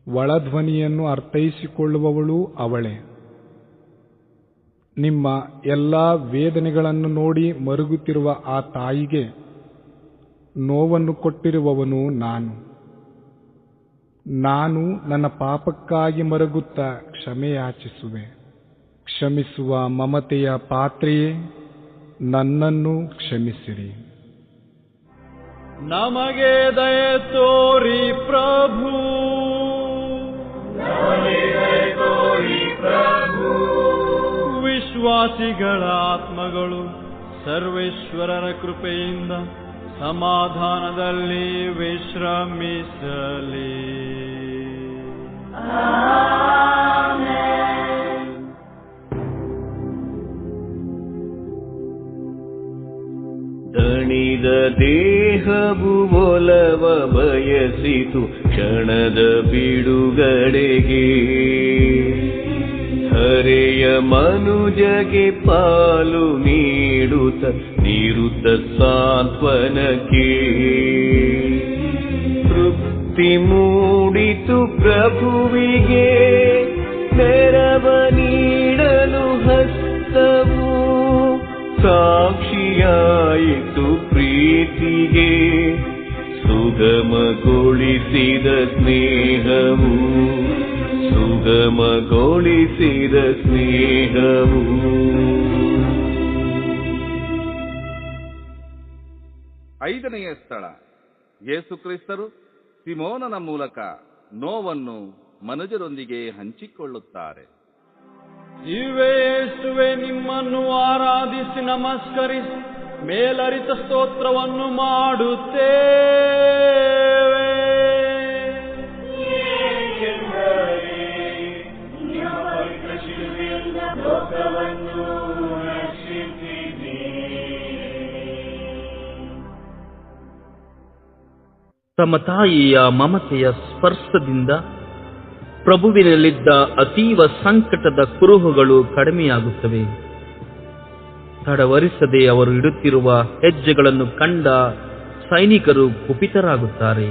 ಒಳಧ್ವನಿಯನ್ನು ಅರ್ಥೈಸಿಕೊಳ್ಳುವವಳು ಅವಳೇ. ನಿಮ್ಮ ಎಲ್ಲ ವೇದನೆಗಳನ್ನು ನೋಡಿ ಮರುಗುತ್ತಿರುವ ಆ ತಾಯಿಗೆ ನೋವನ್ನು ಕೊಟ್ಟಿರುವವನು ನಾನು ನನ್ನ ಪಾಪಕ್ಕಾಗಿ ಮರುಗುತ್ತಾ ಕ್ಷಮೆಯಾಚಿಸುವೆ. ಕ್ಷಮಿಸುವ ಮಮತೆಯ ಪಾತ್ರೆಯೇ, ನನ್ನನ್ನು ಕ್ಷಮಿಸಿರಿ. ನಮಗೆ ದಯೆ ತೋರಿ ಪ್ರಭು, ವಿಶ್ವಾಸಿಗಳ ಆತ್ಮಗಳು ಸರ್ವೇಶ್ವರರ ಕೃಪೆಯಿಂದ ಸಮಾಧಾನದಲ್ಲಿ ವಿಶ್ರಮಿಸಲಿ. ದಣಿದ ದೇಹವು ಒಲವ ಬಯಸಿತು ಕ್ಷಣದ ಬಿಡುಗಡೆಗೆ. ಹರೆಯ ಮನುಜಗೆ ಪಾಲು ನೀಡುತ್ತ ನಿರುತ ಸಾಂತ್ವನಕ್ಕೆ. ತೃಪ್ತಿ ಮೂಡಿತು ಪ್ರಭುವಿಗೆ ನೆರವ ನೀಡಲು ಹಸ್ತವು. ಸಾಕ್ಷಿಯಾಯಿತು ಪ್ರೀತಿಗೆ ಸುಗಮಗೊಳಿಸಿದ ಸ್ನೇಹವು. ಸುಗಮಗೊಳಿಸಿದ ಸ್ನೇಹವು. ಐದನೆಯ ಸ್ಥಳ, ಯೇಸು ಕ್ರಿಸ್ತರು ಸಿಮೋನನ ಮೂಲಕ ನೋವನ್ನು ಮನುಜರೊಂದಿಗೆ ಹಂಚಿಕೊಳ್ಳುತ್ತಾರೆ. ಯೇಸುವೆ, ನಿಮ್ಮನ್ನು ಆರಾಧಿಸಿ ನಮಸ್ಕರಿಸಿ ಮೇಲರಿತ ಸ್ತೋತ್ರವನ್ನು ಮಾಡುತ್ತೇವೆ. ತಮ್ಮ ತಾಯಿಯ ಮಮತೆಯ ಸ್ಪರ್ಶದಿಂದ ಪ್ರಭುವಿನಲ್ಲಿದ್ದ ಅತೀವ ಸಂಕಟದ ಕುರುಹುಗಳು ಕಡಿಮೆಯಾಗುತ್ತವೆ. ತಡವರಿಸದೆ ಅವರು ಇಡುತ್ತಿರುವ ಹೆಜ್ಜೆಗಳನ್ನು ಕಂಡ ಸೈನಿಕರು ಕುಪಿತರಾಗುತ್ತಾರೆ.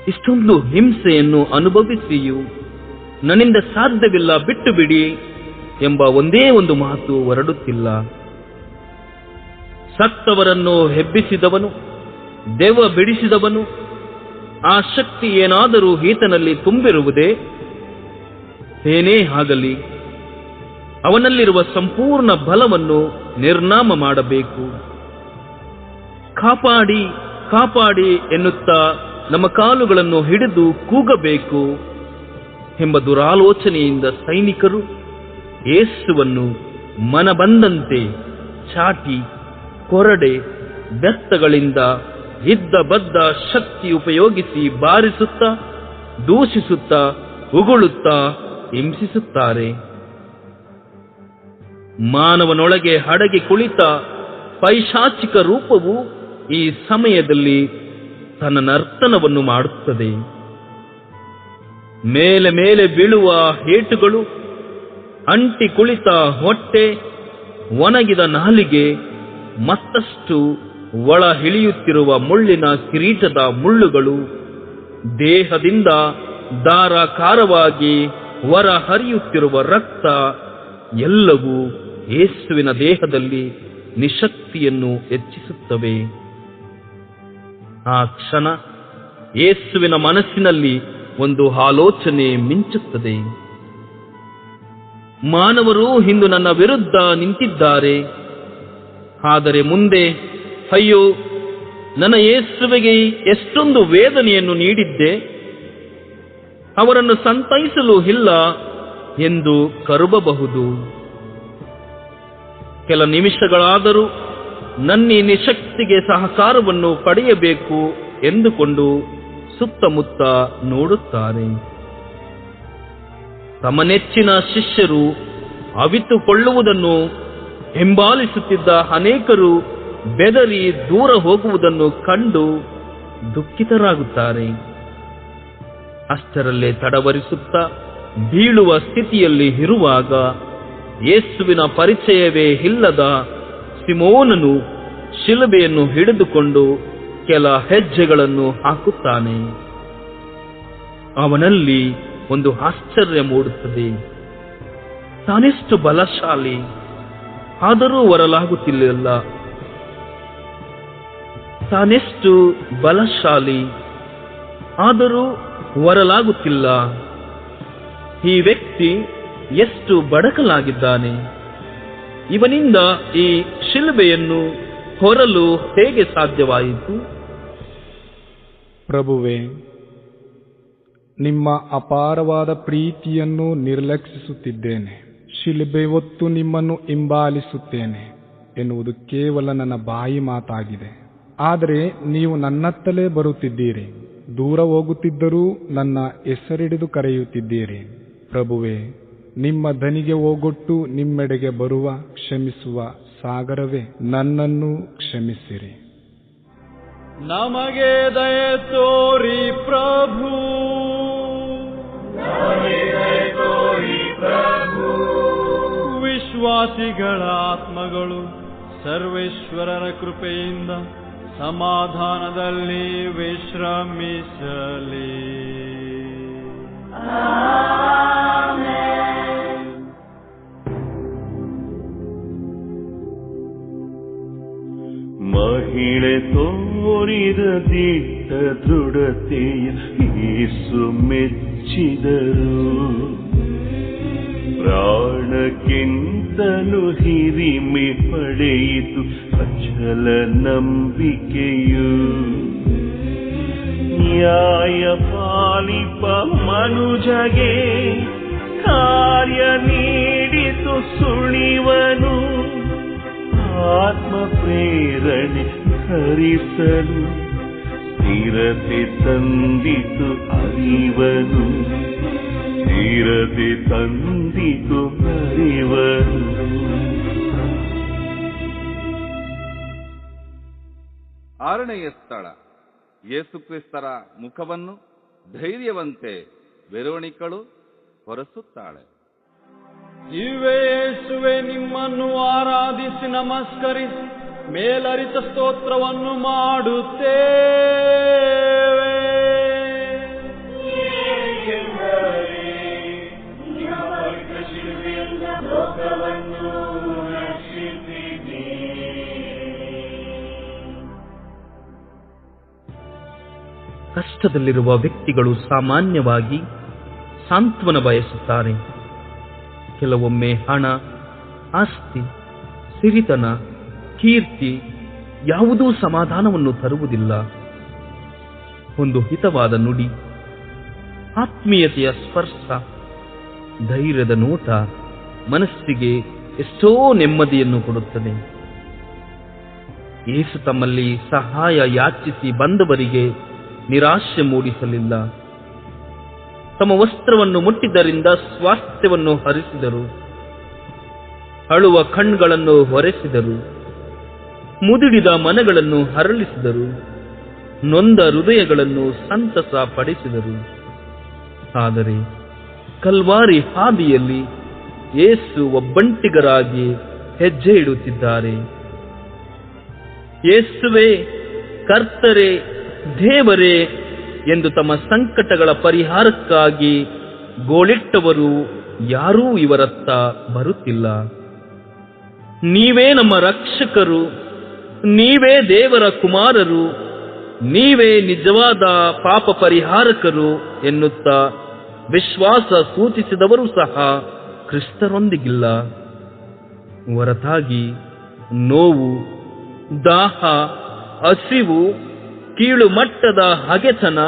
ಇಷ್ಟೊಂದು ಹಿಂಸೆಯನ್ನು ಅನುಭವಿಸಿಯೂ ನನ್ನಿಂದ ಸಾಧ್ಯವಿಲ್ಲ, ಬಿಟ್ಟು ಬಿಡಿ ಎಂಬ ಒಂದೇ ಒಂದು ಮಾತು ಹೊರಡುತ್ತಿಲ್ಲ. ಸತ್ತವರನ್ನು ಹೆಬ್ಬಿಸಿದವನು, ದೆವ್ವ ಬಿಡಿಸಿದವನು, ಆ ಶಕ್ತಿ ಏನಾದರೂ ಈತನಲ್ಲಿ ತುಂಬಿರುವುದೇ? ಏನೇ ಆಗಲಿ, ಅವನಲ್ಲಿರುವ ಸಂಪೂರ್ಣ ಬಲವನ್ನು ನಿರ್ನಾಮ ಮಾಡಬೇಕು. ಕಾಪಾಡಿ ಕಾಪಾಡಿ ಎನ್ನುತ್ತಾ ನಮ್ಮ ಕಾಲುಗಳನ್ನು ಹಿಡಿದು ಕೂಗಬೇಕು ಎಂಬ ದುರಾಲೋಚನೆಯಿಂದ ಸೈನಿಕರು ಯೇಸುವನ್ನು ಮನಬಂದಂತೆ ಚಾಟಿ, ಕೊರಡೆ, ಬೆತ್ತಗಳಿಂದ ಇದ್ದ ಬದ್ದ ಶಕ್ತಿ ಉಪಯೋಗಿಸಿ ಬಾರಿಸುತ್ತಾ, ದೂಷಿಸುತ್ತಾ, ಉಗುಳುತ್ತಾ ಹಿಂಸಿಸುತ್ತಾರೆ. ಮಾನವನೊಳಗೆ ಅಡಗಿ ಕುಳಿತ ಪೈಶಾಚಿಕ ರೂಪವು ಈ ಸಮಯದಲ್ಲಿ ತನ್ನ ನರ್ತನವನ್ನು ಮಾಡುತ್ತದೆ. ಮೇಲೆ ಮೇಲೆ ಬೀಳುವ ಏಟುಗಳು, ಅಂಟಿ ಕುಳಿತ ಹೊಟ್ಟೆ, ಒಣಗಿದ ನಾಲಿಗೆ, ಮತ್ತಷ್ಟು ಒಳ ಇಳಿಯುತ್ತಿರುವ ಮುಳ್ಳಿನ ಕಿರೀಟದ ಮುಳ್ಳುಗಳು, ದೇಹದಿಂದ ಧಾರಾಕಾರವಾಗಿ ಹೊರ ಹರಿಯುತ್ತಿರುವ ರಕ್ತ ಎಲ್ಲವೂ ಯೇಸುವಿನ ದೇಹದಲ್ಲಿ ನಿಶಕ್ತಿಯನ್ನು ಹೆಚ್ಚಿಸುತ್ತವೆ. ಆ ಕ್ಷಣ ಯೇಸುವಿನ ಮನಸ್ಸಿನಲ್ಲಿ ಒಂದು ಆಲೋಚನೆ ಮಿಂಚುತ್ತದೆ. ಮಾನವರು ಇಂದು ನನ್ನ ವಿರುದ್ಧ ನಿಂತಿದ್ದಾರೆ, ಆದರೆ ಮುಂದೆ ಅಯ್ಯೋ, ನನ್ನ ಯೇಸುವಿಗೆ ಎಷ್ಟೊಂದು ವೇದನೆಯನ್ನು ನೀಡಿದ್ದೆ, ಅವರನ್ನು ಸಂತೈಸಲು ಇಲ್ಲ ಎಂದು ಕರುಬಬಹುದು. ಕೆಲ ನಿಮಿಷಗಳಾದರೂ ನನ್ನ ನಿಶಕ್ತಿಗೆ ಸಹಕಾರವನ್ನು ಪಡೆಯಬೇಕು ಎಂದುಕೊಂಡು ಸುತ್ತಮುತ್ತ ನೋಡುತ್ತಾರೆ. ತಮ್ಮ ನೆಚ್ಚಿನ ಶಿಷ್ಯರು ಅವಿತುಕೊಳ್ಳುವುದನ್ನು ಹಿಂಬಾಲಿಸುತ್ತಿದ್ದ ಅನೇಕರು ಬೆದರಿ ದೂರ ಹೋಗುವುದನ್ನು ಕಂಡು ದುಃಖಿತರಾಗುತ್ತಾರೆ. ಅಷ್ಟರಲ್ಲೇ ತಡವರಿಸುತ್ತಾ ಬೀಳುವ ಸ್ಥಿತಿಯಲ್ಲಿ ಇರುವಾಗ ಯೇಸುವಿನ ಪರಿಚಯವೇ ಇಲ್ಲದ ಸಿಮೋನನು ಶಿಲುಬೆಯನ್ನು ಹಿಡಿದುಕೊಂಡು ಕೆಲ ಹೆಜ್ಜೆಗಳನ್ನು ಹಾಕುತ್ತಾನೆ. ಅವನಲ್ಲಿ ಒಂದು ಆಶ್ಚರ್ಯ ಮೂಡುತ್ತದೆ. ತಾನೆಷ್ಟು ಬಲಶಾಲಿ, ಆದರೂ ಹೊರಲಾಗುತ್ತಿಲ್ಲ. ತಾನೆಷ್ಟು ಬಲಶಾಲಿ, ಆದರೂ ಹೊರಲಾಗುತ್ತಿಲ್ಲ. ಈ ವ್ಯಕ್ತಿ ಎಷ್ಟು ಬಡಕಲಾಗಿದ್ದಾನೆ. ಇವನಿಂದ ಈ ಶಿಲುಬೆಯನ್ನು ಹೊರಲು ಹೇಗೆ ಸಾಧ್ಯವಾಯಿತು? ಪ್ರಭುವೇ, ನಿಮ್ಮ ಅಪಾರವಾದ ಪ್ರೀತಿಯನ್ನು ನಿರ್ಲಕ್ಷಿಸುತ್ತಿದ್ದೇನೆ. ಶಿಲುಬೆ ಹೊತ್ತು ನಿಮ್ಮನ್ನು ಹಿಂಬಾಲಿಸುತ್ತೇನೆ ಎನ್ನುವುದು ಕೇವಲ ನನ್ನ ಬಾಯಿ ಮಾತಾಗಿದೆ. ಆದರೆ ನೀವು ನನ್ನತ್ತಲೇ ಬರುತ್ತಿದ್ದೀರಿ, ದೂರ ಹೋಗುತ್ತಿದ್ದರೂ ನನ್ನ ಹೆಸರಿಡಿದು ಕರೆಯುತ್ತಿದ್ದೀರಿ. ಪ್ರಭುವೇ, ನಿಮ್ಮ ದನಿಗೆ ಹೋಗೊಟ್ಟು ನಿಮ್ಮೆಡೆಗೆ ಬರುವ ಕ್ಷಮಿಸುವ ಸಾಗರವೇ, ನನ್ನನ್ನು ಕ್ಷಮಿಸಿರಿ. ನಮಗೆ ದಯೆ ತೋರಿ ಪ್ರಭು, ವಿಶ್ವಾಸಿಗಳ ಆತ್ಮಗಳು ಸರ್ವೇಶ್ವರರ ಕೃಪೆಯಿಂದ ಸಮಾಧಾನದಲ್ಲಿ ವಿಶ್ರಮಿಸಲಿ. ಮಹಿಳೆ ತೋರಿದ ದಿಟ್ಟ ದೃಢತೆಯ ಯೇಸು ಮೆಚ್ಚಿದರು. ಪ್ರಾಣಕ್ಕಿಂತಲೂ ಹಿರಿಮೆ ಪಡೆಯಿತು ಅಚಲ ನಂಬಿಕೆಯು. ನ್ಯಾಯ ಪಾಲಿಪ ಮನುಜಗೆ ಕಾರ್ಯ ನೀಡಿತು ಸುಳಿವನು. ಆತ್ಮ ಪ್ರೇರಣೆ ಧರಿಸಲು ಸ್ಥಿರತೆ ತಂದಿತು ಅರಿವನು. ಸ್ಥಿರತೆ ತಂದಿತು ಅರಿವನು. ಆರನೆಯ ಸ್ಥಳ, ಯೇಸುಕ್ರಿಸ್ತರ ಮುಖವನ್ನು ಧೈರ್ಯವಂತೆ ವೆರೋಣಿಕಳು ಹೊರಸುತ್ತಾಳೆ. ಇವೇ ಯೇಸುವೆ, ನಿಮ್ಮನ್ನು ಆರಾಧಿಸಿ ನಮಸ್ಕರಿಸಿ ಮೇಲರಿತ ಸ್ತೋತ್ರವನ್ನು ಮಾಡುತ್ತೇವೆ. ಕಷ್ಟದಲ್ಲಿರುವ ವ್ಯಕ್ತಿಗಳು ಸಾಮಾನ್ಯವಾಗಿ ಸಾಂತ್ವನ ಬಯಸುತ್ತಾರೆ. ಕೆಲವೊಮ್ಮೆ ಹಣ, ಆಸ್ತಿ, ಸಿರಿತನ, ಕೀರ್ತಿ ಯಾವುದೂ ಸಮಾಧಾನವನ್ನು ತರುವುದಿಲ್ಲ. ಒಂದು ಹಿತವಾದ ನುಡಿ, ಆತ್ಮೀಯತೆಯ ಸ್ಪರ್ಶ, ಧೈರ್ಯದ ನೋಟ ಮನಸ್ಸಿಗೆ ಎಷ್ಟೋ ನೆಮ್ಮದಿಯನ್ನು ಕೊಡುತ್ತದೆ. ಯೇಸು ತಮ್ಮಲ್ಲಿ ಸಹಾಯ ಯಾಚಿಸಿ ಬಂದವರಿಗೆ ನಿರಾಶೆ ಮೂಡಿಸಲಿಲ್ಲ. ತಮ್ಮ ವಸ್ತ್ರವನ್ನು ಮುಟ್ಟಿದ್ದರಿಂದ ಸ್ವಾಸ್ಥ್ಯವನ್ನು ಹರಿಸಿದರು. ಅಳುವ ಕಣ್ಗಳನ್ನು ಹೊರೆಸಿದರು. ಮುದುಡಿದ ಮನಗಳನ್ನು ಹರಳಿಸಿದರು. ನೊಂದ ಹೃದಯಗಳನ್ನು ಸಂತಸ ಪಡಿಸಿದರು. ಆದರೆ ಕಲ್ವಾರಿ ಹಾದಿಯಲ್ಲಿ ಯೇಸು ಒಬ್ಬಂಟಿಗರಾಗಿ ಹೆಜ್ಜೆ ಇಡುತ್ತಿದ್ದಾರೆ. ಯೇಸುವೇ, ಕರ್ತರೇ, ದೇವರೇ ಎಂದು ತಮ್ಮ ಸಂಕಟಗಳ ಪರಿಹಾರಕ್ಕಾಗಿ ಗೋಳಿಟ್ಟವರು ಯಾರೂ ಇವರತ್ತ ಬರುತ್ತಿಲ್ಲ. ನೀವೇ ನಮ್ಮ ರಕ್ಷಕರು, ನೀವೇ ದೇವರ ಕುಮಾರರು, ನೀವೇ ನಿಜವಾದ ಪಾಪ ಪರಿಹಾರಕರು ಎನ್ನುತ್ತಾ ವಿಶ್ವಾಸ ಸೂಚಿಸಿದವರು ಸಹ ಕ್ರಿಸ್ತರೊಂದಿಗಿಲ್ಲ. ಹೊರತಾಗಿ ನೋವು, ದಾಹ, ಹಸಿವು, ಕೀಳು ಮಟ್ಟದ ಹಗೆತನ,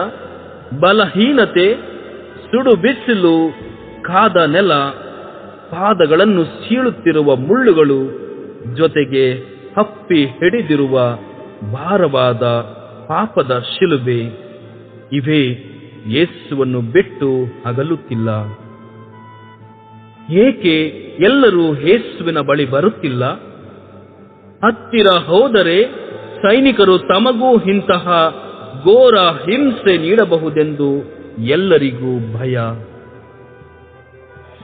ಬಲಹೀನತೆ, ಸುಡು ಬಿಸಿಲು, ಕಾದ ನೆಲ, ಪಾದಗಳನ್ನು ಸೀಳುತ್ತಿರುವ ಮುಳ್ಳುಗಳು, ಜೊತೆಗೆ ಹಪ್ಪಿ ಹಿಡಿದಿರುವ ಭಾರವಾದ ಪಾಪದ ಶಿಲುಬೆ, ಇವೇ ಯೇಸುವನ್ನು ಬಿಟ್ಟು ಅಗಲುತ್ತಿಲ್ಲ. ಏಕೆ ಎಲ್ಲರೂ ಯೇಸುವಿನ ಬಳಿ ಬರುತ್ತಿಲ್ಲ? ಹತ್ತಿರ ಹೋದರೆ ಸೈನಿಕರು ತಮಗೂ ಇಂತಹ ಘೋರ ಹಿಂಸೆ ನೀಡಬಹುದೆಂದು ಎಲ್ಲರಿಗೂ ಭಯ.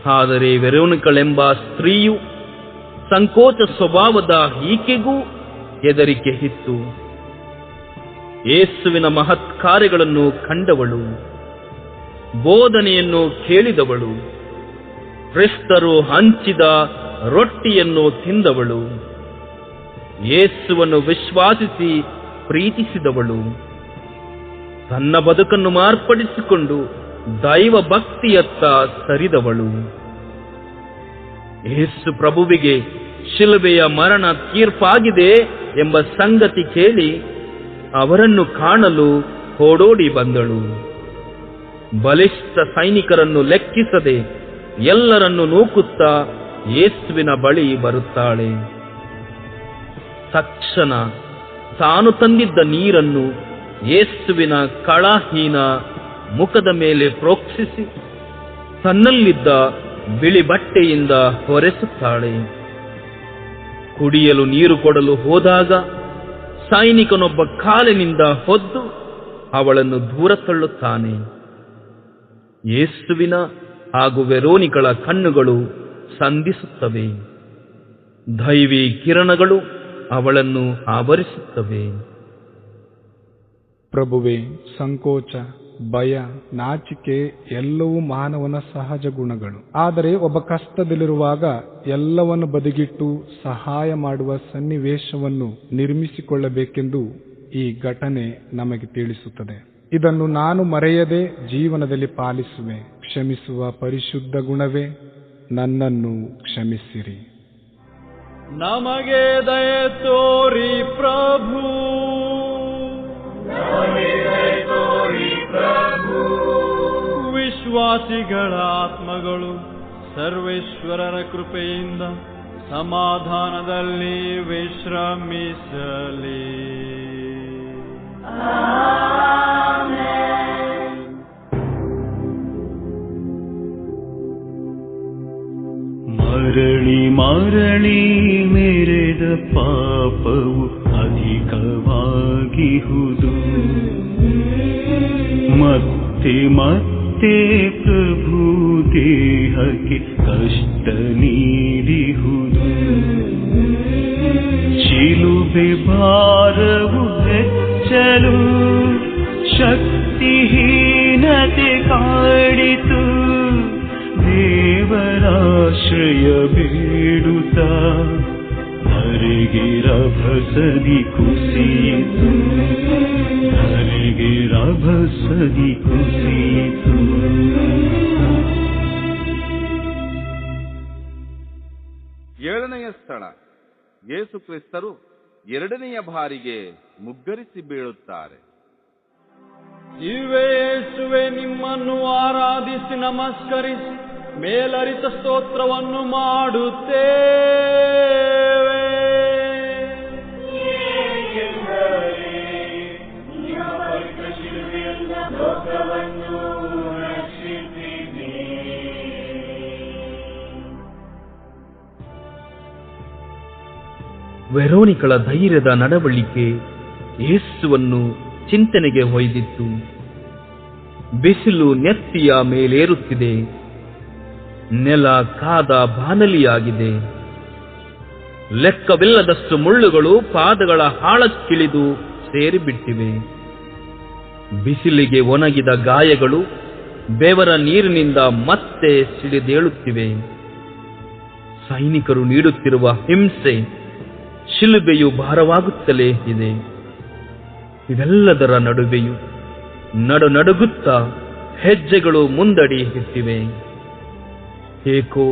ಆದರೆ ವೆರೋನಿಕಳೆಂಬ ಸ್ತ್ರೀಯು ಸಂಕೋಚ ಸ್ವಭಾವದ ಈಕೆಗೂ ಹೆದರಿಕೆ ಇತ್ತು. ಯೇಸುವಿನ ಮಹತ್ ಕಾರ್ಯಗಳನ್ನು ಕಂಡವಳು, ಬೋಧನೆಯನ್ನು ಕೇಳಿದವಳು, ಕ್ರಿಸ್ತರು ಹಂಚಿದ ರೊಟ್ಟಿಯನ್ನು ತಿಂದವಳು, ಯೇಸುವನ್ನು ವಿಶ್ವಾಸಿಸಿ ಪ್ರೀತಿಸಿದವಳು, ತನ್ನ ಬದುಕನ್ನು ಮಾರ್ಪಡಿಸಿಕೊಂಡು ದೈವ ಭಕ್ತಿಯತ್ತ ಸರಿದವಳು. ಯೇಸು ಪ್ರಭುವಿಗೆ ಶಿಲುಬೆಯ ಮರಣ ತೀರ್ಪಾಗಿದೆ ಎಂಬ ಸಂಗತಿ ಕೇಳಿ ಅವರನ್ನು ಕಾಣಲು ಓಡೋಡಿ ಬಂದಳು. ಬಲಿಷ್ಠ ಸೈನಿಕರನ್ನು ಲೆಕ್ಕಿಸದೆ ಎಲ್ಲರನ್ನು ನೂಕುತ್ತಾ ಯೇಸುವಿನ ಬಳಿ ಬರುತ್ತಾಳೆ. ತಕ್ಷಣ ತಾನು ತಂದಿದ್ದ ನೀರನ್ನು ಯೇಸುವಿನ ಕಳಹೀನ ಮುಖದ ಮೇಲೆ ಪ್ರೋಕ್ಷಿಸಿ ತನ್ನಲ್ಲಿದ್ದ ಬಿಳಿ ಬಟ್ಟೆಯಿಂದ ಹೊರೆಸುತ್ತಾಳೆ. ಕುಡಿಯಲು ನೀರು ಕೊಡಲು ಹೋದಾಗ ಸೈನಿಕನೊಬ್ಬ ಕಾಲಿನಿಂದ ಹೊದ್ದು ಅವಳನ್ನು ದೂರ ತಳ್ಳುತ್ತಾನೆ. ಯೇಸುವಿನ ಹಾಗೂ ವೆರೋನಿಕಳ ಕಣ್ಣುಗಳು ಸಂಧಿಸುತ್ತವೆ. ದೈವಿ ಕಿರಣಗಳು ಅವಳನ್ನು ಆವರಿಸುತ್ತವೆ. ಪ್ರಭುವೇ, ಸಂಕೋಚ, ಭಯ, ನಾಚಿಕೆ ಎಲ್ಲವೂ ಮಾನವನ ಸಹಜ ಗುಣಗಳು. ಆದರೆ ಒಬ್ಬ ಕಷ್ಟದಲ್ಲಿರುವಾಗ ಎಲ್ಲವನ್ನು ಬದಿಗಿಟ್ಟು ಸಹಾಯ ಮಾಡುವ ಸನ್ನಿವೇಶವನ್ನು ನಿರ್ಮಿಸಿಕೊಳ್ಳಬೇಕೆಂದು ಈ ಘಟನೆ ನಮಗೆ ತಿಳಿಸುತ್ತದೆ. ಇದನ್ನು ನಾನು ಮರೆಯದೆ ಜೀವನದಲ್ಲಿ ಪಾಲಿಸುವೆ. ಕ್ಷಮಿಸುವ ಪರಿಶುದ್ಧ ಗುಣವೇ, ನನ್ನನ್ನು ಕ್ಷಮಿಸಿರಿ. ನಮಗೆ ದಯೆ ತೋರಿ ಪ್ರಭು, ವಿಶ್ವಾಸಿಗಳ ಆತ್ಮಗಳು ಸರ್ವೇಶ್ವರರ ಕೃಪೆಯಿಂದ ಸಮಾಧಾನದಲ್ಲಿ ವಿಶ್ರಮಿಸಲಿ. ಮರಳಿ ಮರಳಿ ಮೇರೆದ ಪಾಪವು ಅಧಿಕವಾಗಿಹುದು. ಮತ್ತೆ ಮತ್ತೆ ಪ್ರಭು ದೇಹಕ್ಕೆ ಕಷ್ಟ ನೀಡಿಹುದು. ಶಿಲುಬೆ ಭಾರವು ಹೆಚ್ಚಲು ಶಕ್ತಿಹೀನತೆ ಕಾಡಿತು. ದೇವರಾಶ್ರಯ ಬೇಡುತ್ತ ಧರೆಗೆ ರಭಸದಿ ಕುಸಿಯಿತು. ಧರೆಗೆ ರಭಸದಿ ಕುಸಿಯಿತು. ಏಳನೆಯ ಸ್ಥಳ, ಯೇಸು ಕ್ರಿಸ್ತರು ಎರಡನೆಯ ಬಾರಿಗೆ ಮುಗ್ಗರಿಸಿ ಬೀಳುತ್ತಾರೆ. ಇವೇ ಯೇಸುವೆ, ನಿಮ್ಮನ್ನು ಆರಾಧಿಸಿ ನಮಸ್ಕರಿಸಿ ಮೇಲರಿತ ಸ್ತೋತ್ರವನ್ನು ಮಾಡುತ್ತೇವೆ. ವೆರೋನಿಕಳ ಧೈರ್ಯದ ನಡವಳಿಕೆ ಯೇಸುವನ್ನು ಚಿಂತನೆಗೆ ಒಯ್ದಿತ್ತು. ಬಿಸಿಲು ನೆತ್ತಿಯ ಮೇಲೇರುತ್ತಿದೆ. ನೆಲ ಕಾದ ಬಾನಲಿಯಾಗಿದೆ. ಲೆಕ್ಕವಿಲ್ಲದಷ್ಟು ಮುಳ್ಳುಗಳು ಪಾದಗಳ ಆಳಕ್ಕಿಳಿದು ಸೇರಿಬಿಟ್ಟಿವೆ. ಬಿಸಿಲಿಗೆ ಒಣಗಿದ ಗಾಯಗಳು ಬೆವರ ನೀರಿನಿಂದ ಮತ್ತೆ ಸಿಡಿದೇಳುತ್ತಿವೆ. ಸೈನಿಕರು ನೀಡುತ್ತಿರುವ ಹಿಂಸೆ ಶಿಲುಬೆಯು ಭಾರವಾಗುತ್ತಲೇ ಇದೆ. ಇವೆಲ್ಲದರ ನಡುವೆಯೂ ನಡುಗುತ್ತಾ ಹೆಜ್ಜೆಗಳು ಮುಂದಡಿ ಇಟ್ಟಿವೆ. ಏಕೋ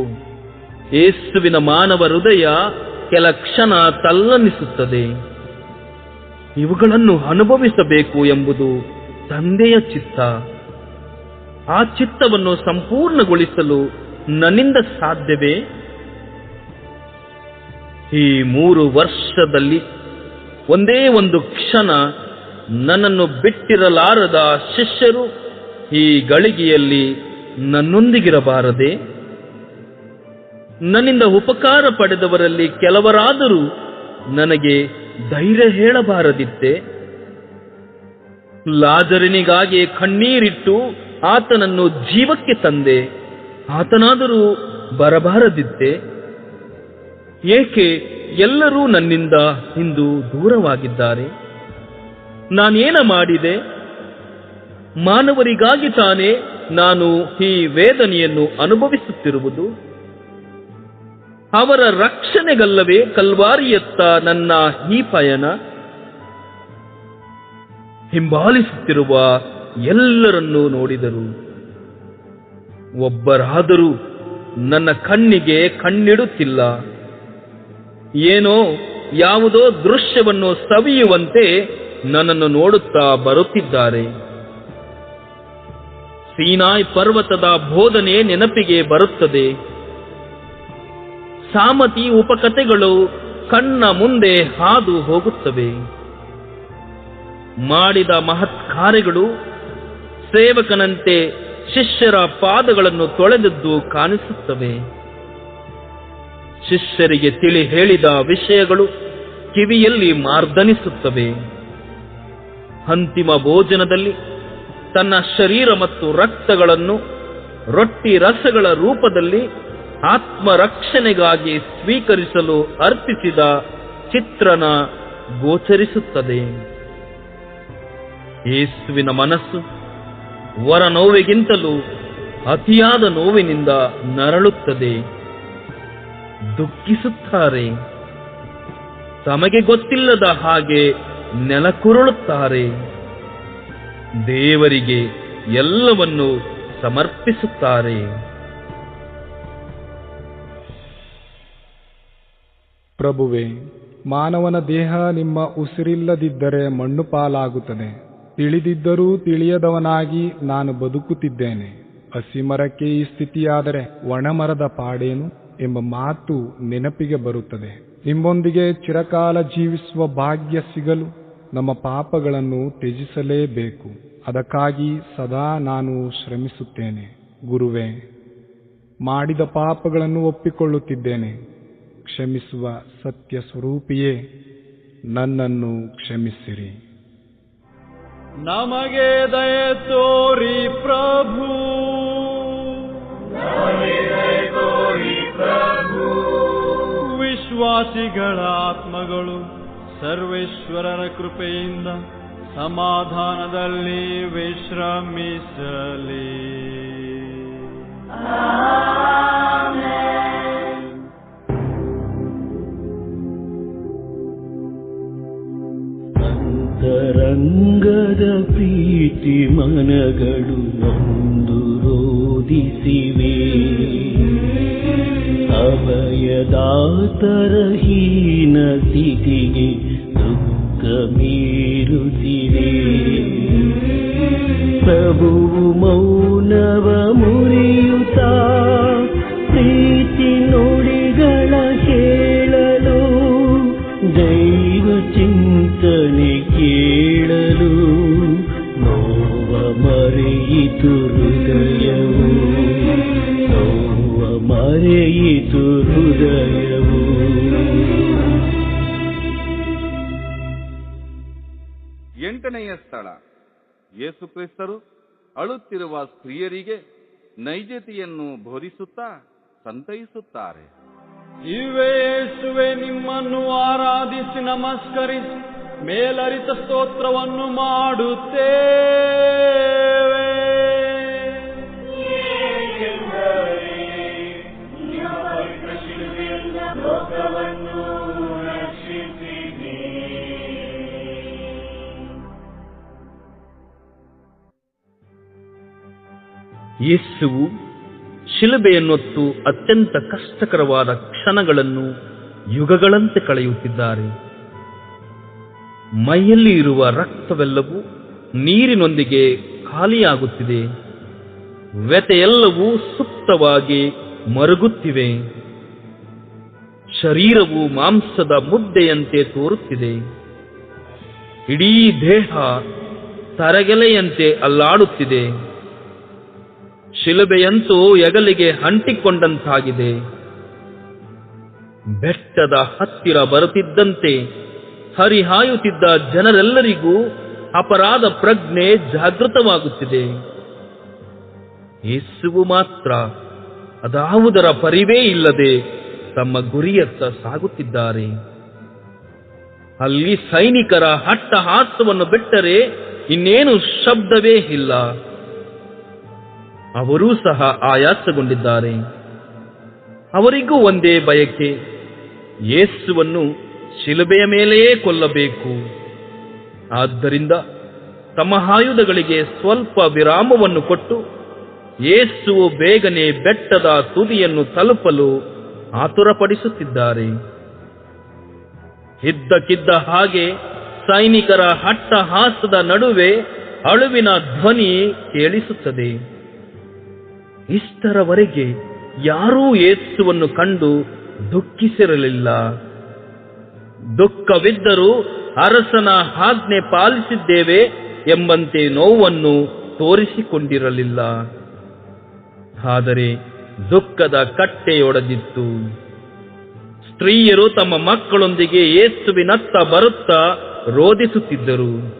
ಯೇಸುವಿನ ಮಾನವ ಹೃದಯ ಕೆಲ ಕ್ಷಣ ತಲ್ಲಣಿಸುತ್ತದೆ. ಇವುಗಳನ್ನು ಅನುಭವಿಸಬೇಕು ಎಂಬುದು ತಂದೆಯ ಚಿತ್ತ. ಆ ಚಿತ್ತವನ್ನು ಸಂಪೂರ್ಣಗೊಳಿಸಲು ನನ್ನಿಂದ ಸಾಧ್ಯವೇ? ಈ 3 ವರ್ಷದಲ್ಲಿ ಒಂದೇ ಒಂದು ಕ್ಷಣ ನನ್ನನ್ನು ಬಿಟ್ಟಿರಲಾರದ ಶಿಷ್ಯರು ಈ ಗಳಿಗೆಯಲ್ಲಿ ನನ್ನೊಂದಿಗಿರಬಾರದೆ? ನನ್ನಿಂದ ಉಪಕಾರ ಪಡೆದವರಲ್ಲಿ ಕೆಲವರಾದರೂ ನನಗೆ ಧೈರ್ಯ ಹೇಳಬಾರದಿತ್ತೆ? ಲಾಜರನಿಗಾಗಿ ಕಣ್ಣೀರಿಟ್ಟು ಆತನನ್ನು ಜೀವಕ್ಕೆ ತಂದೆ, ಆತನಾದರೂ ಬರಬಾರದಿತ್ತೆ? ಏಕೆ ಎಲ್ಲರೂ ನನ್ನಿಂದ ಇಂದು ದೂರವಾಗಿದ್ದಾರೆ? ನಾನೇನ ಮಾಡಿದೆ? ಮಾನವರಿಗಾಗಿ ತಾನೇ ನಾನು ಈ ವೇದನೆಯನ್ನು ಅನುಭವಿಸುತ್ತಿರುವುದು. ಅವರ ರಕ್ಷಣೆಗಲ್ಲವೇ ಕಲ್ವಾರಿಯತ್ತ ನನ್ನ ಈ ಪಯಣ. ಹಿಂಬಾಲಿಸುತ್ತಿರುವ ಎಲ್ಲರನ್ನೂ ನೋಡಿದರು, ಒಬ್ಬರಾದರೂ ನನ್ನ ಕಣ್ಣಿಗೆ ಕಣ್ಣಿಡುತ್ತಿಲ್ಲ. ಏನೋ ಯಾವುದೋ ದೃಶ್ಯವನ್ನು ಸವಿಯುವಂತೆ ನನ್ನನ್ನು ನೋಡುತ್ತಾ ಬರುತ್ತಿದ್ದಾರೆ. ಸೀನಾಯ್ ಪರ್ವತದ ಬೋಧನೆ ನೆನಪಿಗೆ ಬರುತ್ತದೆ. ಸಾಮತಿ ಉಪಕಥೆಗಳು ಕಣ್ಣ ಮುಂದೆ ಹಾದು ಹೋಗುತ್ತವೆ. ಮಾಡಿದ ಮಹತ್ ಕಾರ್ಯಗಳು ಸೇವಕನಂತೆ ಶಿಷ್ಯರ ಪಾದಗಳನ್ನು ತೊಳೆದದ್ದು ಕಾಣಿಸುತ್ತವೆ. ಶಿಷ್ಯರಿಗೆ ತಿಳಿ ಹೇಳಿದ ವಿಷಯಗಳು ಕಿವಿಯಲ್ಲಿ ಮಾರ್ದನಿಸುತ್ತವೆ. ಅಂತಿಮ ಭೋಜನದಲ್ಲಿ ತನ್ನ ಶರೀರ ಮತ್ತು ರಕ್ತಗಳನ್ನು ರೊಟ್ಟಿ ರಸಗಳ ರೂಪದಲ್ಲಿ ಆತ್ಮರಕ್ಷಣೆಗಾಗಿ ಸ್ವೀಕರಿಸಲು ಅರ್ಪಿಸಿದ ಚಿತ್ರಣ ಗೋಚರಿಸುತ್ತದೆ. ಯೇಸುವಿನ ಮನಸ್ಸು ವರ ನೋವಿಗಿಂತಲೂ ಅತಿಯಾದ ನೋವಿನಿಂದ ನರಳುತ್ತದೆ. ದುಃಖಿಸುತ್ತಾರೆ. ತಮಗೆ ಗೊತ್ತಿಲ್ಲದ ಹಾಗೆ ನೆಲಕುರುಳುತ್ತಾರೆ. ದೇವರಿಗೆ ಎಲ್ಲವನ್ನು ಸಮರ್ಪಿಸುತ್ತಾರೆ. ಪ್ರಭುವೇ, ಮಾನವನ ದೇಹ ನಿಮ್ಮ ಉಸಿರಿಲ್ಲದಿದ್ದರೆ ಮಣ್ಣು ಪಾಲಾಗುತ್ತದೆ. ತಿಳಿದಿದ್ದರೂ ತಿಳಿಯದವನಾಗಿ ನಾನು ಬದುಕುತ್ತಿದ್ದೇನೆ. ಹಸಿಮರಕ್ಕೆ ಈ ಸ್ಥಿತಿಯಾದರೆ ಒಣಮರದ ಪಾಡೇನು ಎಂಬ ಮಾತು ನೆನಪಿಗೆ ಬರುತ್ತದೆ. ನಿಮ್ಮೊಂದಿಗೆ ಚಿರಕಾಲ ಜೀವಿಸುವ ಭಾಗ್ಯ ಸಿಗಲು ನಮ್ಮ ಪಾಪಗಳನ್ನು ತ್ಯಜಿಸಲೇಬೇಕು. ಅದಕ್ಕಾಗಿ ಸದಾ ನಾನು ಶ್ರಮಿಸುತ್ತೇನೆ. ಗುರುವೇ, ಮಾಡಿದ ಪಾಪಗಳನ್ನು ಒಪ್ಪಿಕೊಳ್ಳುತ್ತಿದ್ದೇನೆ. ಕ್ಷಮಿಸುವ ಸತ್ಯ ಸ್ವರೂಪಿಯೇ, ನನ್ನನ್ನು ಕ್ಷಮಿಸಿರಿ. ನಮಗೆ ದಯೆ ತೋರಿ ಪ್ರಭು, ವಿಶ್ವಾಸಿಗಳ ಆತ್ಮಗಳು ಸರ್ವೇಶ್ವರರ ಕೃಪೆಯಿಂದ ಸಮಾಧಾನದಲ್ಲಿ ವಿಶ್ರಮಿಸಲಿ. ಅಂತರಂಗದ ಪ್ರೀತಿ ಮನಗಳು ನೊಂದು ರೋದಿಸಿವೆ. ಅಭಯದಾತರ ಹೀನ ಸ್ಥಿತಿಗೆ ದುಃಖ ಮೀರುತ್ತಿದೆ. ಪ್ರಭುವು ಮೌನವ ಮುರಿಯುತ್ತಾ ಪ್ರೀತಿ ನುಡಿಗಳ ಹೇಳಲು, ದೈವ ಚಿಂತನೆ ಕೇಳಲು ನೋವ ಮರೆಯಿತು ಹೃದಯವು, ನೋವ ಮರೆಯಿತು ಹೃದಯವು. ಎಂಟನೆಯ ಸ್ಥಳ, ಯೇಸು ಕ್ರಿಸ್ತರು ಅಳುತ್ತಿರುವ ಸ್ತ್ರೀಯರಿಗೆ ನೈಜತೆಯನ್ನು ಬೋಧಿಸುತ್ತಾ ಸಂತೈಸುತ್ತಾರೆ. ಇವೆ ಯೇಸುವೆ, ನಿಮ್ಮನ್ನು ಆರಾಧಿಸಿ ನಮಸ್ಕರಿಸಿ ಮೇಲರಿತ ಸ್ತೋತ್ರವನ್ನು ಮಾಡುತ್ತೇವೆ. ಯೇಸುವು ಶಿಲುಬೆಯನ್ನೊತ್ತು ಅತ್ಯಂತ ಕಷ್ಟಕರವಾದ ಕ್ಷಣಗಳನ್ನು ಯುಗಗಳಂತೆ ಕಳೆಯುತ್ತಿದ್ದಾರೆ. ಮೈಯಲ್ಲಿ ಇರುವ ರಕ್ತವೆಲ್ಲವೂ ನೀರಿನೊಂದಿಗೆ ಖಾಲಿಯಾಗುತ್ತಿದೆ. ವ್ಯಥೆಯೆಲ್ಲವೂ ಸುಪ್ತವಾಗಿ ಮರುಗುತ್ತಿವೆ. ಶರೀರವು ಮಾಂಸದ ಮುದ್ದೆಯಂತೆ ತೋರುತ್ತಿದೆ. ಇಡೀ ದೇಹ ತರಗೆಲೆಯಂತೆ ಅಲ್ಲಾಡುತ್ತಿದೆ. ಶಿಲುಬೆಯಂತೂ ಹೆಗಲಿಗೆ ಅಂಟಿಕೊಂಡಂತಾಗಿದೆ. ಬೆಟ್ಟದ ಹತ್ತಿರ ಬರುತ್ತಿದ್ದಂತೆ ಹರಿಹಾಯುತ್ತಿದ್ದ ಜನರೆಲ್ಲರಿಗೂ ಅಪರಾಧ ಪ್ರಜ್ಞೆ ಜಾಗೃತವಾಗುತ್ತಿದೆ. ಯೇಸುವು ಮಾತ್ರ ಅದಾವುದರ ಪರಿವೇ ಇಲ್ಲದೆ ತಮ್ಮ ಗುರಿಯತ್ತ ಸಾಗುತ್ತಿದ್ದಾರೆ. ಅಲ್ಲಿ ಸೈನಿಕರ ಅಟ್ಟಹಾಸವನ್ನು ಬಿಟ್ಟರೆ ಇನ್ನೇನು ಶಬ್ದವೇ ಇಲ್ಲ. ಅವರೂ ಸಹ ಆಯಾಸಗೊಂಡಿದ್ದಾರೆ. ಅವರಿಗೂ ಒಂದೇ ಬಯಕೆ, ಯೇಸುವನ್ನು ಶಿಲುಬೆಯ ಮೇಲೆಯೇ ಕೊಲ್ಲಬೇಕು. ಆದ್ದರಿಂದ ತಮ್ಮ ಆಯುಧಗಳಿಗೆ ಸ್ವಲ್ಪ ವಿರಾಮವನ್ನು ಕೊಟ್ಟು ಯೇಸುವು ಬೇಗನೆ ಬೆಟ್ಟದ ತುದಿಯನ್ನು ತಲುಪಲು ಆತುರಪಡಿಸುತ್ತಿದ್ದಾರೆ. ಇದ್ದಕ್ಕಿದ್ದ ಹಾಗೆ ಸೈನಿಕರ ಅಟ್ಟಹಾಸದ ನಡುವೆ ಅಳುವಿನ ಧ್ವನಿ ಕೇಳಿಸುತ್ತದೆ. ಇಷ್ಟರವರೆಗೆ ಯಾರೂ ಯೇಸುವನ್ನು ಕಂಡು ದುಃಖಿಸಿರಲಿಲ್ಲ. ದುಃಖವಿದ್ದರೂ ಅರಸನ ಆಜ್ಞೆ ಪಾಲಿಸಿದ್ದೇವೆ ಎಂಬಂತೆ ನೋವನ್ನು ತೋರಿಸಿಕೊಂಡಿರಲಿಲ್ಲ. ಆದರೆ ದುಃಖದ ಕಟ್ಟೆಯೊಡೆದಿತ್ತು. ಸ್ತ್ರೀಯರು ತಮ್ಮ ಮಕ್ಕಳೊಂದಿಗೆ ಯೇಸುವಿನತ್ತ ಬರುತ್ತಾ ರೋದಿಸುತ್ತಿದ್ದರು.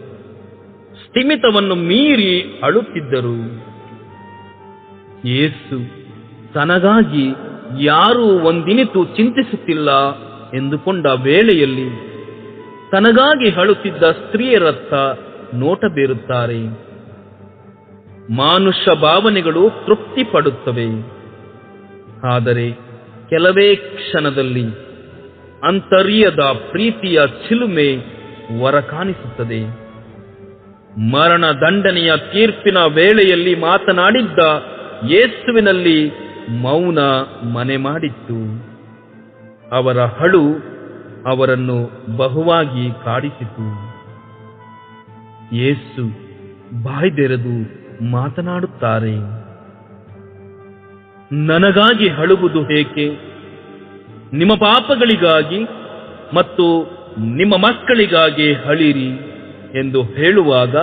ಸ್ಥಿಮಿತವನ್ನು ಮೀರಿ ಅಳುತ್ತಿದ್ದರು. ಯೇಸು ತನಗಾಗಿ ಯಾರೂ ಒಂದಿನಿತೂ ಚಿಂತಿಸುತ್ತಿಲ್ಲ ಎಂದುಕೊಂಡ ವೇಳೆಯಲ್ಲಿ ತನಗಾಗಿ ಅಳುತ್ತಿದ್ದ ಸ್ತ್ರೀಯರತ್ತ ನೋಟ ಬೀರುತ್ತಾರೆ. ಮಾನುಷ ಭಾವನೆಗಳು ತೃಪ್ತಿ ಪಡುತ್ತವೆ. ಆದರೆ ಕೆಲವೇ ಕ್ಷಣದಲ್ಲಿ ಅಂತರ್ಯದ ಪ್ರೀತಿಯ ಚಿಲುಮೆ ಹೊರ ಕಾಣಿಸುತ್ತದೆ. ಮರಣ ದಂಡನೆಯ ತೀರ್ಪಿನ ವೇಳೆಯಲ್ಲಿ ಮಾತನಾಡಿದ್ದ ಯೇಸುವಿನಲ್ಲಿ ಮೌನ ಮನೆ ಮಾಡಿತ್ತು. ಅವರ ಅಳು ಅವರನ್ನು ಬಹುವಾಗಿ ಕಾಡಿಸಿತು. ಯೇಸು ಬಾಯ್ದೆರೆದು ಮಾತನಾಡುತ್ತಾರೆ. ನನಗಾಗಿ ಅಳುವುದು ಏಕೆ? ನಿಮ್ಮ ಪಾಪಗಳಿಗಾಗಿ ಮತ್ತು ನಿಮ್ಮ ಮಕ್ಕಳಿಗಾಗಿ ಅಳಿರಿ ಎಂದು ಹೇಳುವಾಗ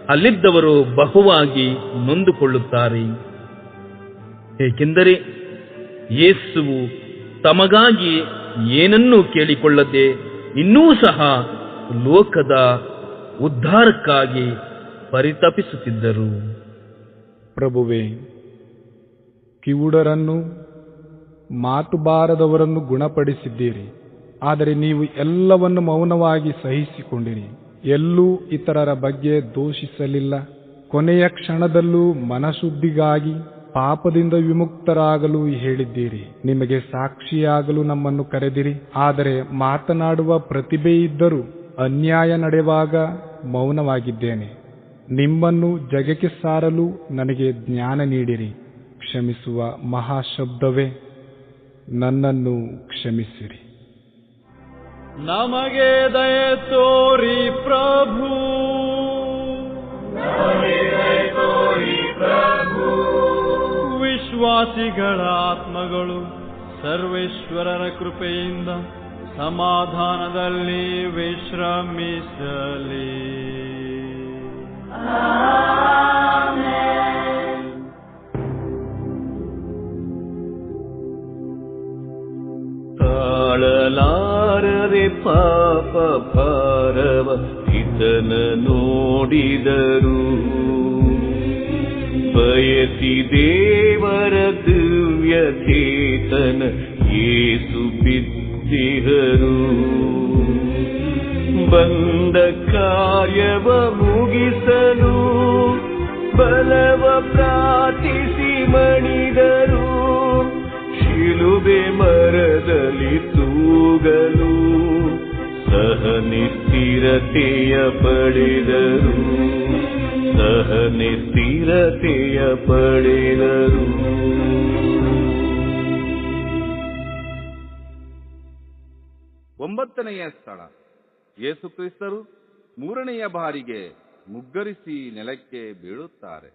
ಅಲ್ಲಿದ್ದವರು ಬಹುವಾಗಿ ನೊಂದುಕೊಳ್ಳುತ್ತಾರೆ. ಏಕೆಂದರೆ ಯೇಸುವು ತಮಗಾಗಿ ಏನನ್ನೂ ಕೇಳಿಕೊಳ್ಳದೆ ಇನ್ನೂ ಸಹ ಲೋಕದ ಉದ್ಧಾರಕ್ಕಾಗಿ ಪರಿತಪಿಸುತ್ತಿದ್ದರು. ಪ್ರಭುವೇ, ಕಿವುಡರನ್ನು ಮಾತು ಬಾರದವರನ್ನು ಗುಣಪಡಿಸಿದ್ದೀರಿ. ಆದರೆ ನೀವು ಎಲ್ಲವನ್ನು ಮೌನವಾಗಿ ಸಹಿಸಿಕೊಂಡಿರಿ. ಎಲ್ಲೂ ಇತರರ ಬಗ್ಗೆ ದೂಷಿಸಲಿಲ್ಲ. ಕೊನೆಯ ಕ್ಷಣದಲ್ಲೂ ಮನಶುದ್ಧಿಗಾಗಿ ಪಾಪದಿಂದ ವಿಮುಕ್ತರಾಗಲು ಹೇಳಿದ್ದೀರಿ. ನಿಮಗೆ ಸಾಕ್ಷಿಯಾಗಲು ನಮ್ಮನ್ನು ಕರೆದಿರಿ. ಆದರೆ ಮಾತನಾಡುವ ಪ್ರತಿಭೆ ಇದ್ದರೂ ಅನ್ಯಾಯ ನಡೆಯುವಾಗ ಮೌನವಾಗಿದ್ದೇನೆ. ನಿಮ್ಮನ್ನು ಜಗಕ್ಕೆ ಸಾರಲು ನನಗೆ ಜ್ಞಾನ ನೀಡಿರಿ. ಕ್ಷಮಿಸುವ ಮಹಾಶಬ್ದವೇ, ನನ್ನನ್ನು ಕ್ಷಮಿಸಿರಿ. ನಮಗೆ ದಯೆ ತೋರಿ ಪ್ರಭು, ವಿಶ್ವಾಸಿಗಳ ಆತ್ಮಗಳು ಸರ್ವೇಶ್ವರರ ಕೃಪೆಯಿಂದ ಸಮಾಧಾನದಲ್ಲಿ ವಿಶ್ರಮಿಸಲಿ. ತಾಳಲಾರದೆ ಪಾಪ ಭಾರವ ಈತನ ನೋಡಿದರು. ಬಯಸಿ ದೇವರ ದಿವ್ಯ ಚೇತನ ಯೇಸು ಬಿದ್ದಿಹರು. ಬಂದ ಕಾರ್ಯವ ಮುಗಿಸಲು ಬಲವ ಪ್ರಾರ್ಥಿಸಿ ಮಣಿದರು. ಶಿಲುಬೆ ಮರದಲ್ಲಿ ತೂಗಲು ಸಹ ನಿಸ್ಥಿರತೆಯ ಪಡೆದರು. ಸಹನೆ ಸ್ಥಿರತೆಯ ಪಡೆದರು. ಒಂಬತ್ತನೆಯ ಸ್ಥಳ, ಯೇಸು ಕ್ರಿಸ್ತರು ಮೂರನೆಯ ಬಾರಿಗೆ ಮುಗ್ಗರಿಸಿ ನೆಲಕ್ಕೆ ಬೀಳುತ್ತಾರೆ.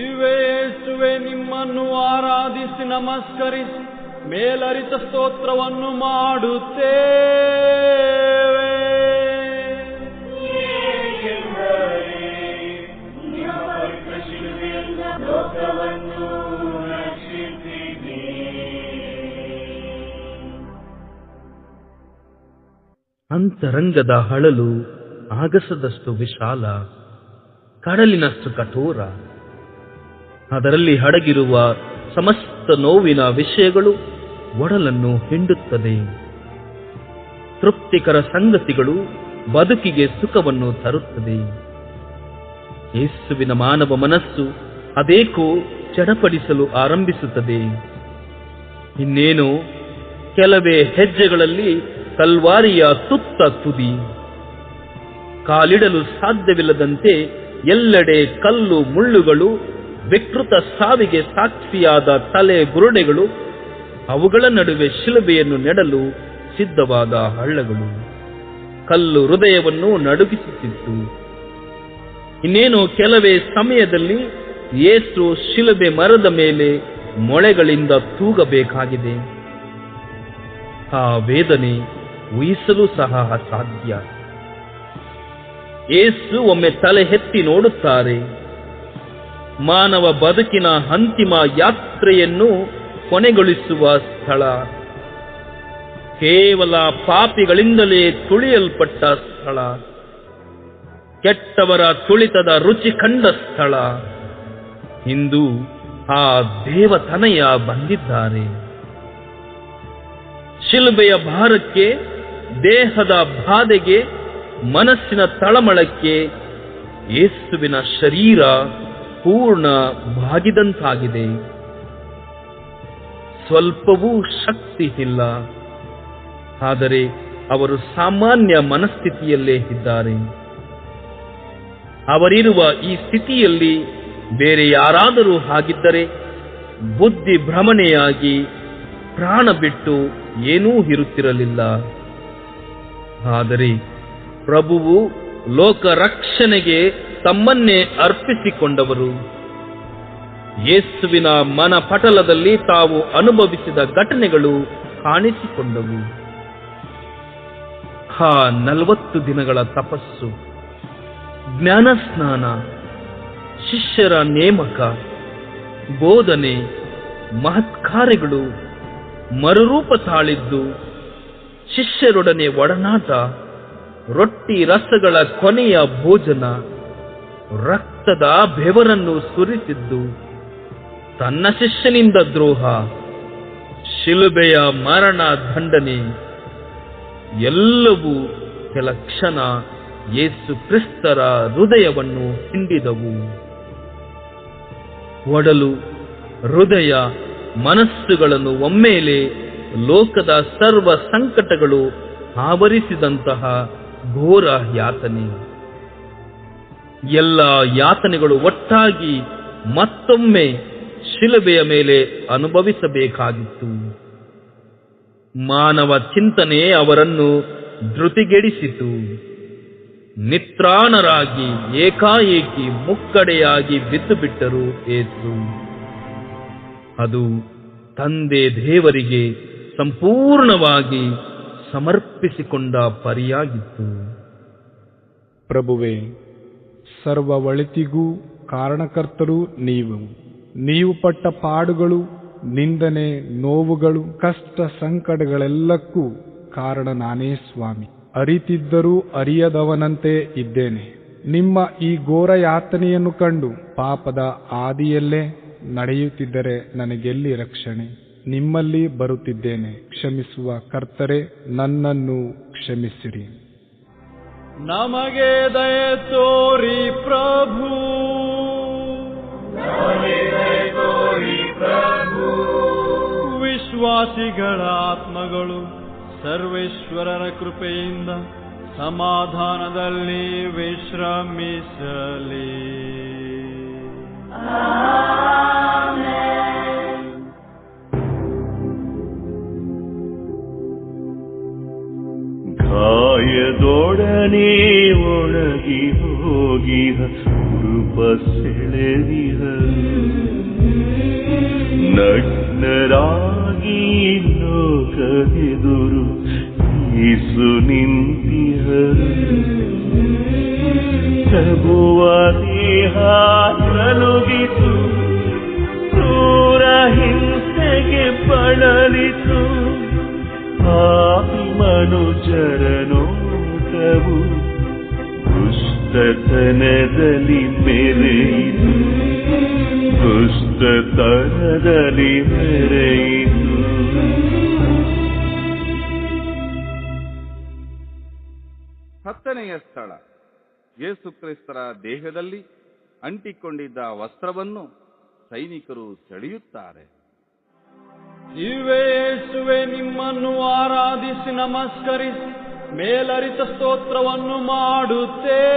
ಇವೆ ಯೇಸುವೆ, ನಿಮ್ಮನ್ನು ಆರಾಧಿಸಿ ನಮಸ್ಕರಿಸಿ ಮೇಲರಿತ ಸ್ತೋತ್ರವನ್ನು ಮಾಡುತ್ತೇವೆ. ಅಂತರಂಗದ ಹಳಲು ಆಗಸದಷ್ಟು ವಿಶಾಲ, ಕಡಲಿನಷ್ಟು ಕಠೋರ. ಅದರಲ್ಲಿ ಅಡಗಿರುವ ಸಮಸ್ತ ನೋವಿನ ವಿಷಯಗಳು ಒಡಲನ್ನು ಹಿಂಡುತ್ತದೆ. ತೃಪ್ತಿಕರ ಸಂಗತಿಗಳು ಬದುಕಿಗೆ ಸುಖವನ್ನು ತರುತ್ತದೆ. ಯೇಸುವಿನ ಮಾನವ ಮನಸ್ಸು ಅದೇಕೋ ಚಡಪಡಿಸಲು ಆರಂಭಿಸುತ್ತದೆ. ಇನ್ನೇನು ಕೆಲವೇ ಹೆಜ್ಜೆಗಳಲ್ಲಿ ಕಲ್ವಾರಿಯ ತುತ್ತ ತುದಿ. ಕಾಲಿಡಲು ಸಾಧ್ಯವಿಲ್ಲದಂತೆ ಎಲ್ಲೆಡೆ ಕಲ್ಲು ಮುಳ್ಳುಗಳು, ವಿಕೃತ ಸಾವಿಗೆ ಸಾಕ್ಷಿಯಾದ ತಲೆ ಬುರುಡೆಗಳು, ಅವುಗಳ ನಡುವೆ ಶಿಲುಬೆಯನ್ನು ನೆಡಲು ಸಿದ್ಧವಾದ ಹಳ್ಳಗಳು. ಕಲ್ಲು ಹೃದಯವನ್ನು ನಡುಗಿಸುತ್ತಿತ್ತು. ಇನ್ನೇನು ಕೆಲವೇ ಸಮಯದಲ್ಲಿ ಯೇಸು ಶಿಲುಬೆ ಮರದ ಮೇಲೆ ಮೊಳೆಗಳಿಂದ ತೂಗಬೇಕಾಗಿದೆ. ಆ ವೇದನೆ ಊಹಿಸಲು ಸಹ ಅಸಾಧ್ಯ. ಯೇಸು ಒಮ್ಮೆ ತಲೆ ಎತ್ತಿ ನೋಡುತ್ತಾರೆ. ಮಾನವ ಬದುಕಿನ ಅಂತಿಮ ಯಾತ್ರೆಯನ್ನು ಕೊನೆಗೊಳಿಸುವ ಸ್ಥಳ, ಕೇವಲ ಪಾಪಿಗಳಿಂದಲೇ ತುಳಿಯಲ್ಪಟ್ಟ ಸ್ಥಳ, ಕೆಟ್ಟವರ ತುಳಿತದ ರುಚಿ ಕಂಡ ಸ್ಥಳ. ಇಂದು ಆ ದೇವತನಯ ಬಂದಿದ್ದಾರೆ. ಶಿಲುಬೆಯ ಭಾರಕ್ಕೆ, ದೇಹದ ಬಾಧೆಗೆ, ಮನಸ್ಸಿನ ತಳಮಳಕ್ಕೆ ಯೇಸುವಿನ ಶರೀರ ಪೂರ್ಣ ಬಾಗಿದಂತಾಗಿದೆ. ಸ್ವಲ್ಪವೂ ಶಕ್ತಿ ಇಲ್ಲ. ಆದರೆ ಅವರು ಸಾಮಾನ್ಯ ಮನಸ್ಥಿತಿಯಲ್ಲೇ ಇದ್ದಾರೆ. ಅವರಿರುವ ಈ ಸ್ಥಿತಿಯಲ್ಲಿ ಬೇರೆ ಯಾರಾದರೂ ಆಗಿದ್ದರೆ ಬುದ್ಧಿ ಭ್ರಮಣೆಯಾಗಿ ಪ್ರಾಣ ಬಿಟ್ಟು ಏನೂ ಇರುತ್ತಿರಲಿಲ್ಲ. ಆದರೆ ಪ್ರಭುವು ಲೋಕ ರಕ್ಷಣೆಗೆ ತಮ್ಮನ್ನೇ ಅರ್ಪಿಸಿಕೊಂಡವರು. ಯೇಸುವಿನ ಮನಪಟಲದಲ್ಲಿ ತಾವು ಅನುಭವಿಸಿದ ಘಟನೆಗಳು ಕಾಣಿಸಿಕೊಂಡವು. 40 ದಿನಗಳ ತಪಸ್ಸು, ಜ್ಞಾನಸ್ನಾನ, ಶಿಷ್ಯರ ನೇಮಕ, ಬೋಧನೆ, ಮಹತ್ಕಾರ್ಯಗಳು, ಮರುರೂಪ ತಾಳಿದ್ದು, ಶಿಷ್ಯರೊಡನೆ ಒಡನಾಟ, ರೊಟ್ಟಿ ರಸಗಳ ಕೊನೆಯ ಭೋಜನ, ರಕ್ತದ ಬೆವರನ್ನು ಸುರಿಸಿದ್ದು, ತನ್ನ ಶಿಷ್ಯನಿಂದ ದ್ರೋಹ, ಶಿಲುಬೆಯ ಮರಣ ದಂಡನೆ, ಎಲ್ಲವೂ ಕೆಲ ಕ್ಷಣ ಯೇಸು ಕ್ರಿಸ್ತರ ಹೃದಯವನ್ನು ಹಿಂಡಿದವು. ಒಡಲು, ಹೃದಯ, ಮನಸ್ಸುಗಳನ್ನು ಒಮ್ಮೆಲೆ ಲೋಕದ ಸರ್ವ ಸಂಕಟಗಳು ಆವರಿಸಿದಂತಹ ಘೋರ ಯಾತನೆ. ಎಲ್ಲ ಯಾತನೆಗಳು ಒಟ್ಟಾಗಿ ಮತ್ತೊಮ್ಮೆ ಶಿಲುಬೆಯ ಮೇಲೆ ಅನುಭವಿಸಬೇಕಾಗಿತ್ತು. ಮಾನವ ಚಿಂತನೆ ಅವರನ್ನು ಧೃತಿಗೆಡಿಸಿತು. ನಿತ್ರಾಣರಾಗಿ ಏಕಾಏಕಿ ಮುಕ್ಕಡೆಯಾಗಿ ಬಿದ್ದು ಬಿಟ್ಟರು ಯೇಸು. ಅದು ತಂದೆ ದೇವರಿಗೆ ಸಂಪೂರ್ಣವಾಗಿ ಸಮರ್ಪಿಸಿಕೊಂಡ ಪರಿಯಾಗಿತ್ತು. ಪ್ರಭುವೇ, ಸರ್ವ ಒಳಿತಿಗೂ ಕಾರಣಕರ್ತರು ನೀವು ಪಟ್ಟ ಪಾಡುಗಳು, ನಿಂದನೆ, ನೋವುಗಳು, ಕಷ್ಟ ಸಂಕಟಗಳೆಲ್ಲಕ್ಕೂ ಕಾರಣ ನಾನೇ ಸ್ವಾಮಿ. ಅರಿತಿದ್ದರೂ ಅರಿಯದವನಂತೆ ಇದ್ದೇನೆ. ನಿಮ್ಮ ಈ ಘೋರ ಯಾತನೆಯನ್ನು ಕಂಡು ಪಾಪದ ಆದಿಯಲ್ಲೇ ನಡೆಯುತ್ತಿದ್ದರೆ ನನಗೆಲ್ಲಿ ರಕ್ಷಣೆ? ನಿಮ್ಮಲ್ಲಿ ಬರುತ್ತಿದ್ದೇನೆ. ಕ್ಷಮಿಸುವ ಕರ್ತರೇ, ನನ್ನನ್ನು ಕ್ಷಮಿಸಿರಿ. ನಮಗೆ ದಯೆ ತೋರಿ ಪ್ರಭು, ವಿಶ್ವಾಸಿಗಳ ಆತ್ಮಗಳು ಸರ್ವೇಶ್ವರನ ಕೃಪೆಯಿಂದ ಸಮಾಧಾನದಲ್ಲಿ ವಿಶ್ರಮಿಸಲಿ. ಗಾಯದೊಡನೆ ಒಣಗಿ ಹೋಗಿಹ ರೂಪ ಸೆಳೆದಿಹ ನಗ್ನರಾಗಿ ಲೋಕವೆದುರು ಯೇಸು ನಿಂತಿಹ ಪ್ರಭುವ ದೇಹ ನಲುಗಿತು ಕ್ರೂರ ಹಿಂಸೆಗೆ ಬಳಲಿತು ಪಾಪಿ ಮನುಜರ ನೋಟವು ದುಷ್ಟತನದಲ್ಲಿ ಮೆರೆಯಿತು ದುಷ್ಟತನದಲ್ಲಿ ಮೆರೆಯಿತು. ಹತ್ತನೆಯ ಸ್ಥಳ, ಯೇಸು ಕ್ರಿಸ್ತರ ದೇಹದಲ್ಲಿ ಅಂಟಿಕೊಂಡಿದ್ದ ವಸ್ತ್ರವನ್ನು ಸೈನಿಕರು ಸೆಳೆಯುತ್ತಾರೆ. ಇವೆ ಯೇಸುವೆ, ನಿಮ್ಮನ್ನು ಆರಾಧಿಸಿ ನಮಸ್ಕರಿಸಿ ಮೇಲರಿತ ಸ್ತೋತ್ರವನ್ನು ಮಾಡುತ್ತೇವೆ.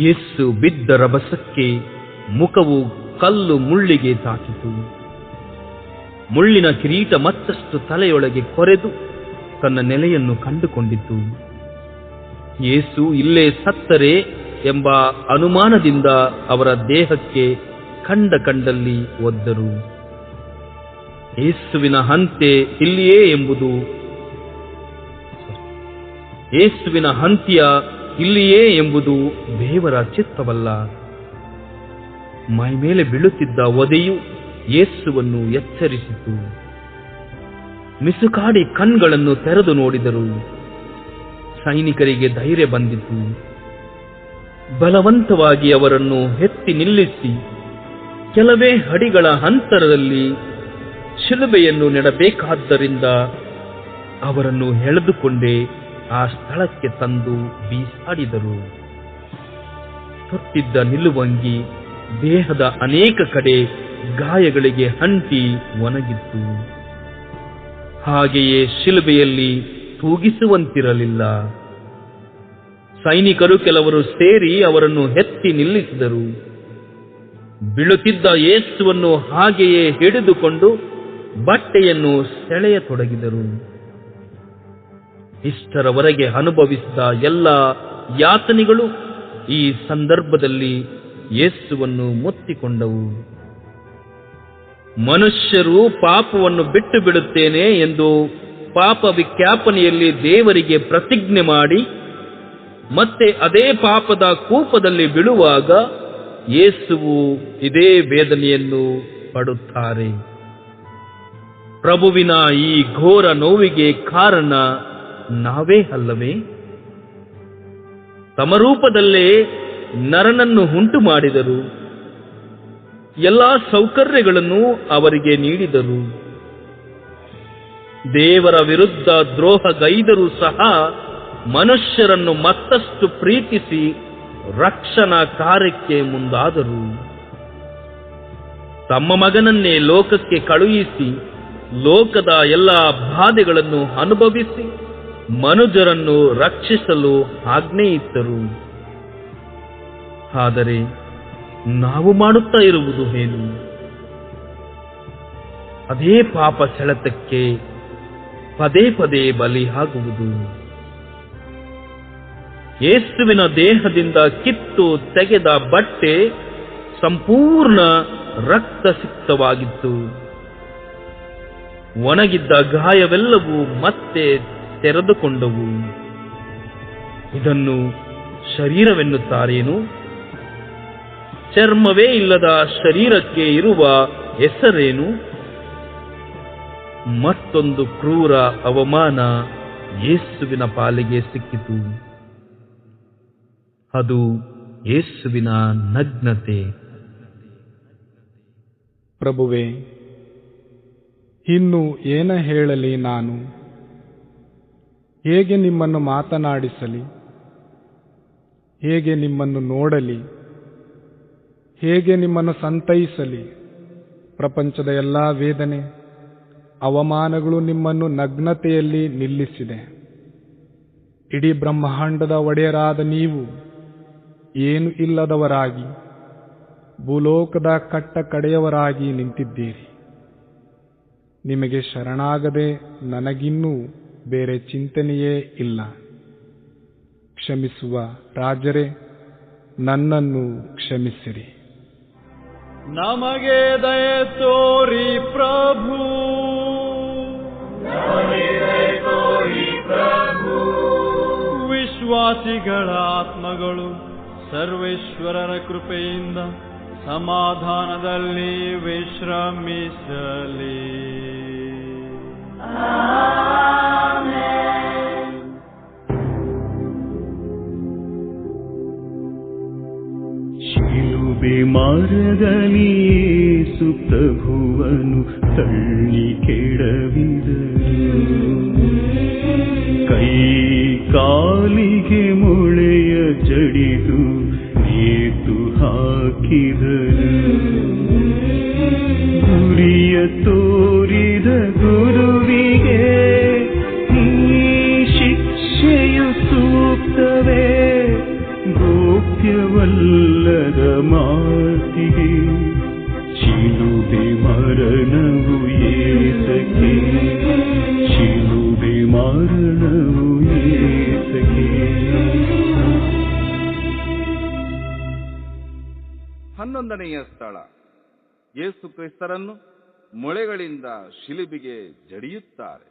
ಯೇಸು ಬಿದ್ದ ರಭಸಕ್ಕೆ ಮುಖವು ಕಲ್ಲು ಮುಳ್ಳಿಗೆ ತಾಕಿತು. ಮುಳ್ಳಿನ ಕಿರೀಟ ಮತ್ತಷ್ಟು ತಲೆಯೊಳಗೆ ಕೊರೆದು ತನ್ನ ನೆಲೆಯನ್ನು ಕಂಡುಕೊಂಡಿತು. ಯೇಸು ಇಲ್ಲೇ ಸತ್ತರೆ ಎಂಬ ಅನುಮಾನದಿಂದ ಅವರ ದೇಹಕ್ಕೆ ಕಂಡಲ್ಲಿ ಒದ್ದರು. ಯೇಸುವಿನ ಹಂತೆ ಇಲ್ಲಿಯೇ ಎಂಬುದು ಯೇಸುವಿನ ಹಂತ್ಯ ಇಲ್ಲಿಯೇ ಎಂಬುದು ದೇವರ ಚಿತ್ತವಲ್ಲ. ಮೈಮೇಲೆ ಬೀಳುತ್ತಿದ್ದ ಒದೆಯು ಯೇಸುವನ್ನು ಎಚ್ಚರಿಸಿತು. ಮಿಸುಕಾಡಿ ಕಣ್ಗಳನ್ನು ತೆರೆದು ನೋಡಿದರು. ಸೈನಿಕರಿಗೆ ಧೈರ್ಯ ಬಂದಿತು. ಬಲವಂತವಾಗಿ ಅವರನ್ನು ಎತ್ತಿ ನಿಲ್ಲಿಸಿ ಕೆಲವೇ ಅಡಿಗಳ ಅಂತರದಲ್ಲಿ ಶಿಲುಬೆಯನ್ನು ನೆಡಬೇಕಾದ್ದರಿಂದ ಅವರನ್ನು ಎಳೆದುಕೊಂಡೇ ಆ ಸ್ಥಳಕ್ಕೆ ತಂದು ಬೀಸಾಡಿದರು. ತೊಟ್ಟಿದ್ದ ನಿಲುವಂಗಿ ದೇಹದ ಅನೇಕ ಕಡೆ ಗಾಯಗಳಿಗೆ ಅಂಟಿ ಒಣಗಿತ್ತು. ಹಾಗೆಯೇ ಶಿಲುಬೆಯಲ್ಲಿ ತೂಗಿಸುವಂತಿರಲಿಲ್ಲ. ಸೈನಿಕರು ಕೆಲವರು ಸೇರಿ ಅವರನ್ನು ಎತ್ತಿ ನಿಲ್ಲಿಸಿದರು. ಬೀಳುತ್ತಿದ್ದ ಯೇಸುವನ್ನು ಹಾಗೆಯೇ ಹಿಡಿದುಕೊಂಡು ಬಟ್ಟೆಯನ್ನು ಸೆಳೆಯತೊಡಗಿದರು. ಇಷ್ಟರವರೆಗೆ ಅನುಭವಿಸಿದ ಎಲ್ಲ ಯಾತನೆಗಳು ಈ ಸಂದರ್ಭದಲ್ಲಿ ಯೇಸುವನ್ನು ಮುತ್ತಿಕೊಂಡವು. ಮನುಷ್ಯರು ಪಾಪವನ್ನು ಬಿಟ್ಟು ಬಿಡುತ್ತೇನೆ ಎಂದು ಪಾಪ ವಿಜ್ಞಾಪನೆಯಲ್ಲಿ ದೇವರಿಗೆ ಪ್ರತಿಜ್ಞೆ ಮಾಡಿ ಮತ್ತೆ ಅದೇ ಪಾಪದ ಕೂಪದಲ್ಲಿ ಬೀಳುವಾಗ ಯೇಸುವು ಇದೇ ವೇದನೆಯನ್ನು ಪಡುತ್ತಾರೆ. ಪ್ರಭುವಿನ ಈ ಘೋರ ನೋವಿಗೆ ಕಾರಣ ನಾವೇ ಅಲ್ಲವೇ? ತಮ್ಮ ರೂಪದಲ್ಲೇ ನರನನ್ನು ಉಂಟು ಮಾಡಿದರು. ಎಲ್ಲಾ ಸೌಕರ್ಯಗಳನ್ನು ಅವರಿಗೆ ನೀಡಿದರು. ದೇವರ ವಿರುದ್ಧ ದ್ರೋಹಗೈದರೂ ಸಹ ಮನುಷ್ಯರನ್ನು ಮತ್ತಷ್ಟು ಪ್ರೀತಿಸಿ ರಕ್ಷಣಾ ಕಾರ್ಯಕ್ಕೆ ಮುಂದಾದರು. ತಮ್ಮ ಮಗನನ್ನೇ ಲೋಕಕ್ಕೆ ಕಳುಹಿಸಿ ಲೋಕದ ಎಲ್ಲ ಬಾಧೆಗಳನ್ನು ಅನುಭವಿಸಿ ಮನುಜರನ್ನು ರಕ್ಷಿಸಲು ಆಜ್ಞೆಯಿತ್ತರು. ಆದರೆ ನಾವು ಮಾಡುತ್ತಾ ಇರುವುದು ಏನು? ಅದೇ ಪಾಪ ಸೆಳೆತಕ್ಕೆ ಪದೇ ಪದೇ ಬಲಿಯಾಗುವುದು. ಯೇಸುವಿನ ದೇಹದಿಂದ ಕಿತ್ತು ತೆಗೆದ ಬಟ್ಟೆ ಸಂಪೂರ್ಣ ರಕ್ತಸಿಕ್ತವಾಗಿತ್ತು. ಒಣಗಿದ್ದ ಗಾಯವೆಲ್ಲವೂ ಮತ್ತೆ ತೆರೆದುಕೊಂಡವು. ಇದನ್ನು ಶರೀರವೆನ್ನುತ್ತಾರೇನು? ಚರ್ಮವೇ ಇಲ್ಲದ ಶರೀರಕ್ಕೆ ಇರುವ ಹೆಸರೇನು? ಮತ್ತೊಂದು ಕ್ರೂರ ಅವಮಾನ ಯೇಸುವಿನ ಪಾಲಿಗೆ ಸಿಕ್ಕಿತು. ಅದು ಯೇಸುವಿನ ನಗ್ನತೆ. ಪ್ರಭುವೇ, ಇನ್ನು ಏನ ಹೇಳಲಿ ನಾನು? ಹೇಗೆ ನಿಮ್ಮನ್ನು ಮಾತನಾಡಿಸಲಿ? ಹೇಗೆ ನಿಮ್ಮನ್ನು ನೋಡಲಿ? ಹೇಗೆ ನಿಮ್ಮನ್ನು ಸಂತೈಸಲಿ? ಪ್ರಪಂಚದ ಎಲ್ಲ ವೇದನೆ, ಅವಮಾನಗಳು ನಿಮ್ಮನ್ನು ನಗ್ನತೆಯಲ್ಲಿ ನಿಲ್ಲಿಸಿದೆ. ಇಡೀ ಬ್ರಹ್ಮಾಂಡದ ಒಡೆಯರಾದ ನೀವು ಏನು ಇಲ್ಲದವರಾಗಿ ಭೂಲೋಕದ ಕಟ್ಟ ಕಡೆಯವರಾಗಿ ನಿಂತಿದ್ದೀರಿ. ನಿಮಗೆ ಶರಣಾಗದೆ ನನಗಿನ್ನೂ ಬೇರೆ ಚಿಂತನೆಯೇ ಇಲ್ಲ. ಕ್ಷಮಿಸುವ ರಾಜರೇ, ನನ್ನನ್ನು ಕ್ಷಮಿಸಿರಿ. ನಮಗೆ ದಯೆ ತೋರಿ ಪ್ರಭು, ವಿಶ್ವಾಸಿಗಳ ಆತ್ಮಗಳು ಸರ್ವೇಶ್ವರರ ಕೃಪೆಯಿಂದ ಸಮಾಧಾನದಲ್ಲಿ ವಿಶ್ರಮಿಸಲಿ. ಶಿಲುಬೆ ಮಾರ್ಗದಲ್ಲಿ ಯೇಸು ಪ್ರಭುವನು ತಳ್ಳಿ ಕೆಡವಿದರು. ಕೈ ಕಾಲಿಗೆ ಮೊಳೆಯ ಜಡಿದು ನೇತು ಹಾಕಿದರು. ಗುರಿಯ ತೋರಿದ ಗುರುವಿಗೆ ಈ ಶಿಕ್ಷೆಯು ಸೂಕ್ತವೇ? ಗೋಪ್ಯವಲ್ಲದ ಮಾತಿಗೆ ಶಿಲುಬೆ ಮರಣವು ಏತಕ್ಕೆ? ಶಿಲುಬೆ ಮರಣವು ಏತಕ್ಕೆ? 11ನೆಯ ಸ್ಥಳ, ಯೇಸು ಕ್ರಿಸ್ತರನ್ನು ಮೊಳೆಗಳಿಂದ ಶಿಲುಬೆಗೆ ಜಡಿಯುತ್ತಾರೆ.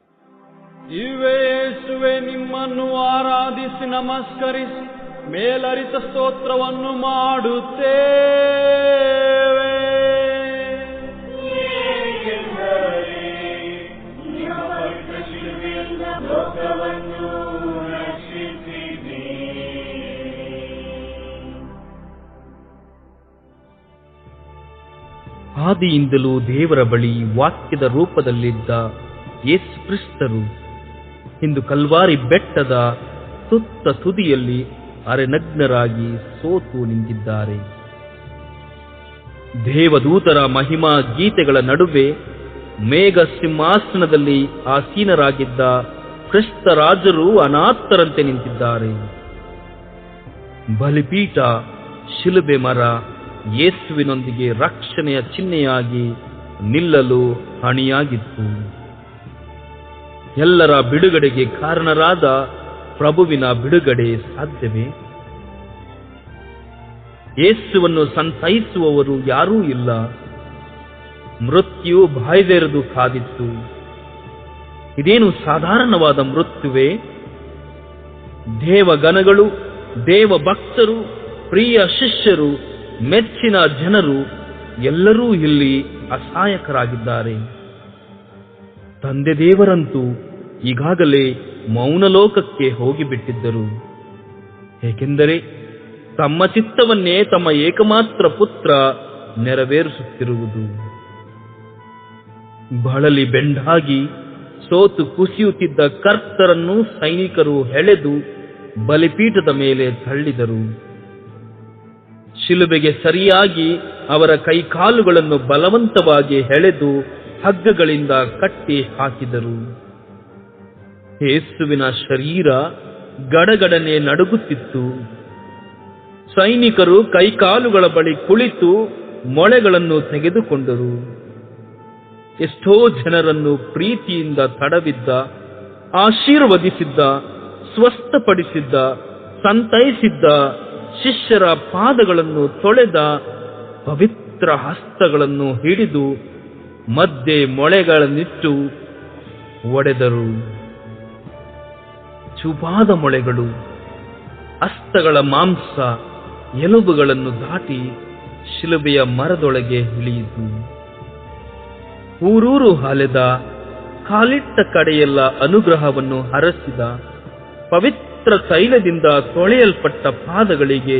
ಇವೆ ಯೇಸುವೆ, ನಿಮ್ಮನ್ನು ಆರಾಧಿಸಿ ನಮಸ್ಕರಿಸಿ ಮೇಲರಿತ ಸ್ತೋತ್ರವನ್ನು ಮಾಡುತ್ತೇವೆ. ಆದಿಯಿಂದಲೂ ದೇವರ ಬಳಿ ವಾಕ್ಯದ ರೂಪದಲ್ಲಿದ್ದ ಯೇಸು ಕ್ರಿಸ್ತರು ಇಂದು ಕಲ್ವಾರಿ ಬೆಟ್ಟದ ತುತ್ತ ತುದಿಯಲ್ಲಿ ಅರೆನಗ್ನರಾಗಿ ಸೋತು ನಿಂತಿದ್ದಾರೆ. ದೇವದೂತರ ಮಹಿಮಾ ಗೀತೆಗಳ ನಡುವೆ ಮೇಘ ಸಿಂಹಾಸನದಲ್ಲಿ ಆಸೀನರಾಗಿದ್ದ ಕ್ರಿಸ್ತ ರಾಜರು ಅನಾಥರಂತೆ ನಿಂತಿದ್ದಾರೆ. ಬಲಿಪೀಠ, ಶಿಲುಬೆ ಮರ ಯೇಸುವಿನೊಂದಿಗೆ ರಕ್ಷಣೆಯ ಚಿಹ್ನೆಯಾಗಿ ನಿಲ್ಲಲು ಹಣಿಯಾಗಿತ್ತು. ಎಲ್ಲರ ಬಿಡುಗಡೆಗೆ ಕಾರಣರಾದ ಪ್ರಭುವಿನ ಬಿಡುಗಡೆ ಸಾಧ್ಯವೇ? ಯೇಸುವನ್ನು ಸಂತೈಸುವವರು ಯಾರೂ ಇಲ್ಲ. ಮೃತ್ಯು ಬಾಯ್ದೆರೆದು ಕಾದಿತ್ತು. ಇದೇನು ಸಾಧಾರಣವಾದ ಮೃತ್ಯುವೇ? ದೇವಗಣಗಳು, ದೇವ ಭಕ್ತರು, ಪ್ರಿಯ ಶಿಷ್ಯರು, ಮೆಚ್ಚಿನ ಜನರು ಎಲ್ಲರೂ ಇಲ್ಲಿ ಅಸಹಾಯಕರಾಗಿದ್ದಾರೆ. ತಂದೆ ದೇವರಂತೂ ಈಗಾಗಲೇ ಮೌನಲೋಕಕ್ಕೆ ಹೋಗಿಬಿಟ್ಟಿದ್ದರು. ಏಕೆಂದರೆ ತಮ್ಮ ಚಿತ್ತವನ್ನೇ ತಮ್ಮ ಏಕಮಾತ್ರ ಪುತ್ರ ನೆರವೇರಿಸುತ್ತಿರುವುದು. ಬಳಲಿ ಬೆಂಡಾಗಿ ಸೋತು ಕುಸಿಯುತ್ತಿದ್ದ ಕರ್ತರನ್ನು ಸೈನಿಕರು ಎಳೆದು ಬಲಿಪೀಠದ ಮೇಲೆ ತಳ್ಳಿದರು. ಶಿಲುಬೆಗೆ ಸರಿಯಾಗಿ ಅವರ ಕೈಕಾಲುಗಳನ್ನು ಬಲವಂತವಾಗಿ ಎಳೆದು ಹಗ್ಗಗಳಿಂದ ಕಟ್ಟಿ ಹಾಕಿದರು. ಯೇಸುವಿನ ಶರೀರ ಗಡಗಡನೆ ನಡುಗುತ್ತಿತ್ತು. ಸೈನಿಕರು ಕೈಕಾಲುಗಳ ಬಳಿ ಕುಳಿತು ಮೊಳೆಗಳನ್ನು ತೆಗೆದುಕೊಂಡರು. ಎಷ್ಟೋ ಜನರನ್ನು ಪ್ರೀತಿಯಿಂದ ತಡವಿದ್ದ, ಆಶೀರ್ವದಿಸಿದ್ದ, ಸ್ವಸ್ಥಪಡಿಸಿದ್ದ, ಸಂತೈಸಿದ್ದ ಶಿಷ್ಯರ ಪಾದಗಳನ್ನು ತೊಳೆದ ಪವಿತ್ರ ಹಸ್ತಗಳನ್ನು ಹಿಡಿದು ಮಧ್ಯೆ ಮೊಳೆಗಳನ್ನಿಟ್ಟು ಒಡೆದರು. ಚೂಪಾದ ಮೊಳೆಗಳು ಹಸ್ತಗಳ ಮಾಂಸ ಎಲುಬುಗಳನ್ನು ದಾಟಿ ಶಿಲುಬೆಯ ಮರದೊಳಗೆ ಇಳಿಯಿತು. ಊರೂರು ಅಲೆದ, ಕಾಲಿಟ್ಟ ಕಡೆಯೆಲ್ಲ ಅನುಗ್ರಹವನ್ನು ಹರಸಿದ, ಪವಿತ್ರ ತೈಲದಿಂದ ತೊಳೆಯಲ್ಪಟ್ಟ ಪಾದಗಳಿಗೆ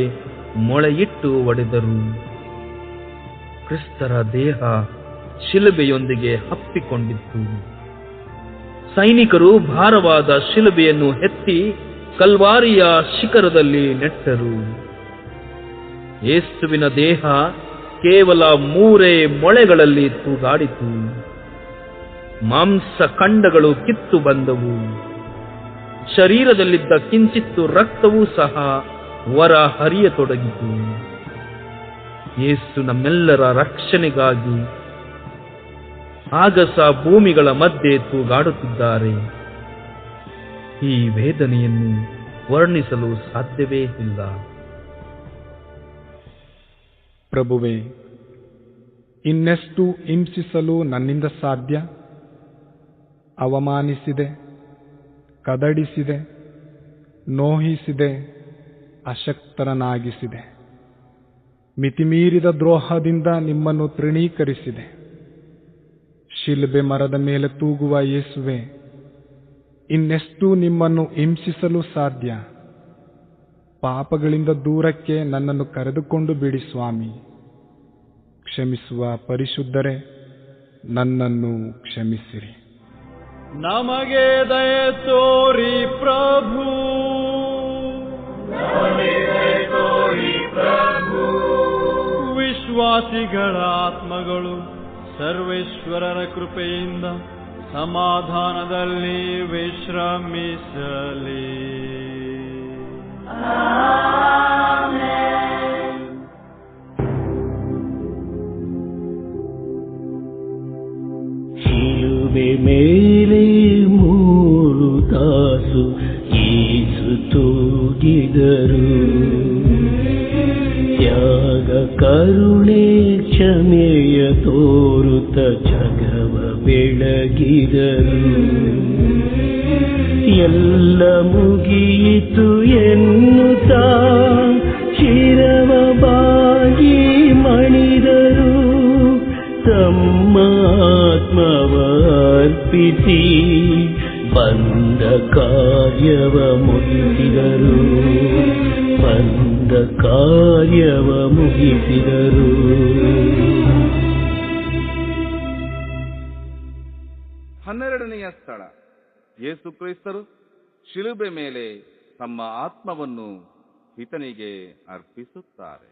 ಮೊಳೆಯಿಟ್ಟು ಒಡೆದರು. ಕ್ರಿಸ್ತರ ದೇಹ ಶಿಲುಬೆಯೊಂದಿಗೆ ಹಪ್ಪಿಕೊಂಡಿತ್ತು. ಸೈನಿಕರು ಭಾರವಾದ ಶಿಲುಬೆಯನ್ನು ಎತ್ತಿ ಕಲ್ವಾರಿಯ ಶಿಖರದಲ್ಲಿ ನೆಟ್ಟರು. ಯೇಸುವಿನ ದೇಹ ಕೇವಲ 3 ಮೊಳೆಗಳಲ್ಲಿ ತೂಗಾಡಿತು. ಮಾಂಸ ಖಂಡಗಳು ಕಿತ್ತು ಬಂದವು. ಶರೀರದಲ್ಲಿದ್ದ ಕಿಂಚಿತ್ತು ರಕ್ತವೂ ಸಹ ಹೊರ ಹರಿಯತೊಡಗಿತು. ಯೇಸು ನಮ್ಮೆಲ್ಲರ ರಕ್ಷಣೆಗಾಗಿ ಆಗಸ ಭೂಮಿಗಳ ಮಧ್ಯೆ ತೂಗಾಡುತ್ತಿದ್ದಾರೆ. ಈ ವೇದನೆಯನ್ನು ವರ್ಣಿಸಲು ಸಾಧ್ಯವೇ ಇಲ್ಲ. ಪ್ರಭುವೇ, ಇನ್ನೆಷ್ಟು ಹಿಂಸಿಸಲು ನನ್ನಿಂದ ಸಾಧ್ಯ? ಅವಮಾನಿಸಿದೆ, ಕದಡಿಸಿದೆ, ನೋಹಿಸಿದೆ, ಅಶಕ್ತರನ್ನಾಗಿಸಿದೆ. ಮಿತಿಮೀರಿದ ದ್ರೋಹದಿಂದ ನಿಮ್ಮನ್ನು ತೃಣೀಕರಿಸಿದೆ. ಶಿಲುಬೆ ಮರದ ಮೇಲೆ ತೂಗುವ ಯೇಸುವೆ, ಇನ್ನೆಷ್ಟು ನಿಮ್ಮನ್ನು ಹಿಂಸಿಸಲು ಸಾಧ್ಯ? ಪಾಪಗಳಿಂದ ದೂರಕ್ಕೆ ನನ್ನನ್ನು ಕರೆದುಕೊಂಡು ಬಿಡಿ ಸ್ವಾಮಿ. ಕ್ಷಮಿಸುವ ಪರಿಶುದ್ಧರೇ, ನನ್ನನ್ನು ಕ್ಷಮಿಸಿರಿ. ನಮಗೆ ದಯೆ ತೋರಿ ಪ್ರಭು, ವಿಶ್ವಾಸಿಗಳ ಆತ್ಮಗಳು ಸರ್ವೇಶ್ವರರ ಕೃಪೆಯಿಂದ ಸಮಾಧಾನದಲ್ಲಿ ವಿಶ್ರಮಿಸಲಿ. ಶಿಲುಬೆ ಮೇಲೆ 3 ತಾಸು ಯೇಸು ತೂಗಿದರು. ತ್ಯಾಗ ಕರುಣೆ ಕ್ಷಮೆಯ ತೋರುತ್ತ ಜಗವ ಬೆಳಗಿದರು. ಎಲ್ಲ ಮುಗಿಯಿತು ಎನ್ನುತ್ತಾ ಶಿರವ ಬಾಗಿ ಮಣಿದರು. ತಮ್ಮ ಆತ್ಮವ ಅರ್ಪಿಸಿ ಬಂದ ಕಾರ್ಯವ ಮುಗಿಸಿದರು. ಬಂದ ಕಾರ್ಯವ ಮುಗಿಸಿದರು. 12ನೆಯ ಸ್ಥಳ. ಯೇಸು ಕ್ರಿಸ್ತರು ಶಿಲುಬೆ ಮೇಲೆ ತಮ್ಮ ಆತ್ಮವನ್ನು ಪಿತನಿಗೆ ಅರ್ಪಿಸುತ್ತಾರೆ.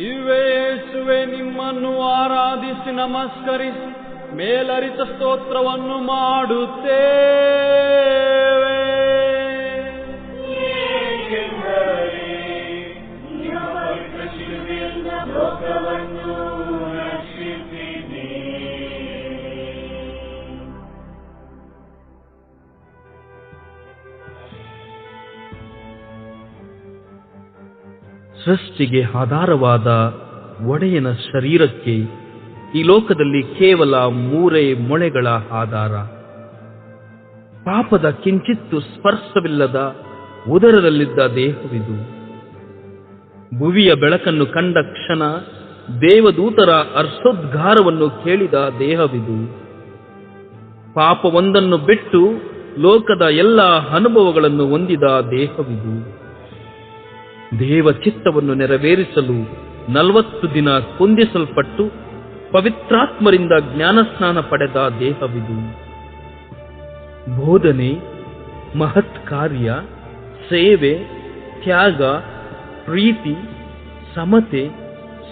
ಇವೆ ಯೇಸುವೆ, ನಿಮ್ಮನ್ನು ಆರಾಧಿಸಿ ನಮಸ್ಕರಿಸಿ ಮೇಲರಿತ ಸ್ತೋತ್ರವನ್ನು ಮಾಡುತ್ತೇವೆ. ಸೃಷ್ಟಿಗೆ ಆಧಾರವಾದ ಒಡೆಯನ ಶರೀರಕ್ಕೆ ಈ ಲೋಕದಲ್ಲಿ ಕೇವಲ 3 ಮೊಳೆಗಳ ಆಧಾರ. ಪಾಪದ ಕಿಂಚಿತ್ತು ಸ್ಪರ್ಶವಿಲ್ಲದ ಉದರದಲ್ಲಿದ್ದ ದೇಹವಿದು. ಭುವಿಯ ಬೆಳಕನ್ನು ಕಂಡ ಕ್ಷಣ ದೇವದೂತರ ಹರ್ಷೋದ್ಗಾರವನ್ನು ಕೇಳಿದ ದೇಹವಿದು. ಪಾಪವೊಂದನ್ನು ಬಿಟ್ಟು ಲೋಕದ ಎಲ್ಲ ಅನುಭವಗಳನ್ನು ಹೊಂದಿದ ದೇಹವಿದು. ದೇವ ಚಿತ್ತವನ್ನು ನೆರವೇರಿಸಲು 40 ದಿನ ಕುಂದಿಸಲ್ಪಟ್ಟು ಪವಿತ್ರಾತ್ಮರಿಂದ ಜ್ಞಾನಸ್ನಾನ ಪಡೆದ ದೇಹವಿದು. ಬೋಧನೆ, ಮಹತ್ ಕಾರ್ಯ, ಸೇವೆ, ತ್ಯಾಗ, ಪ್ರೀತಿ, ಸಮತೆ,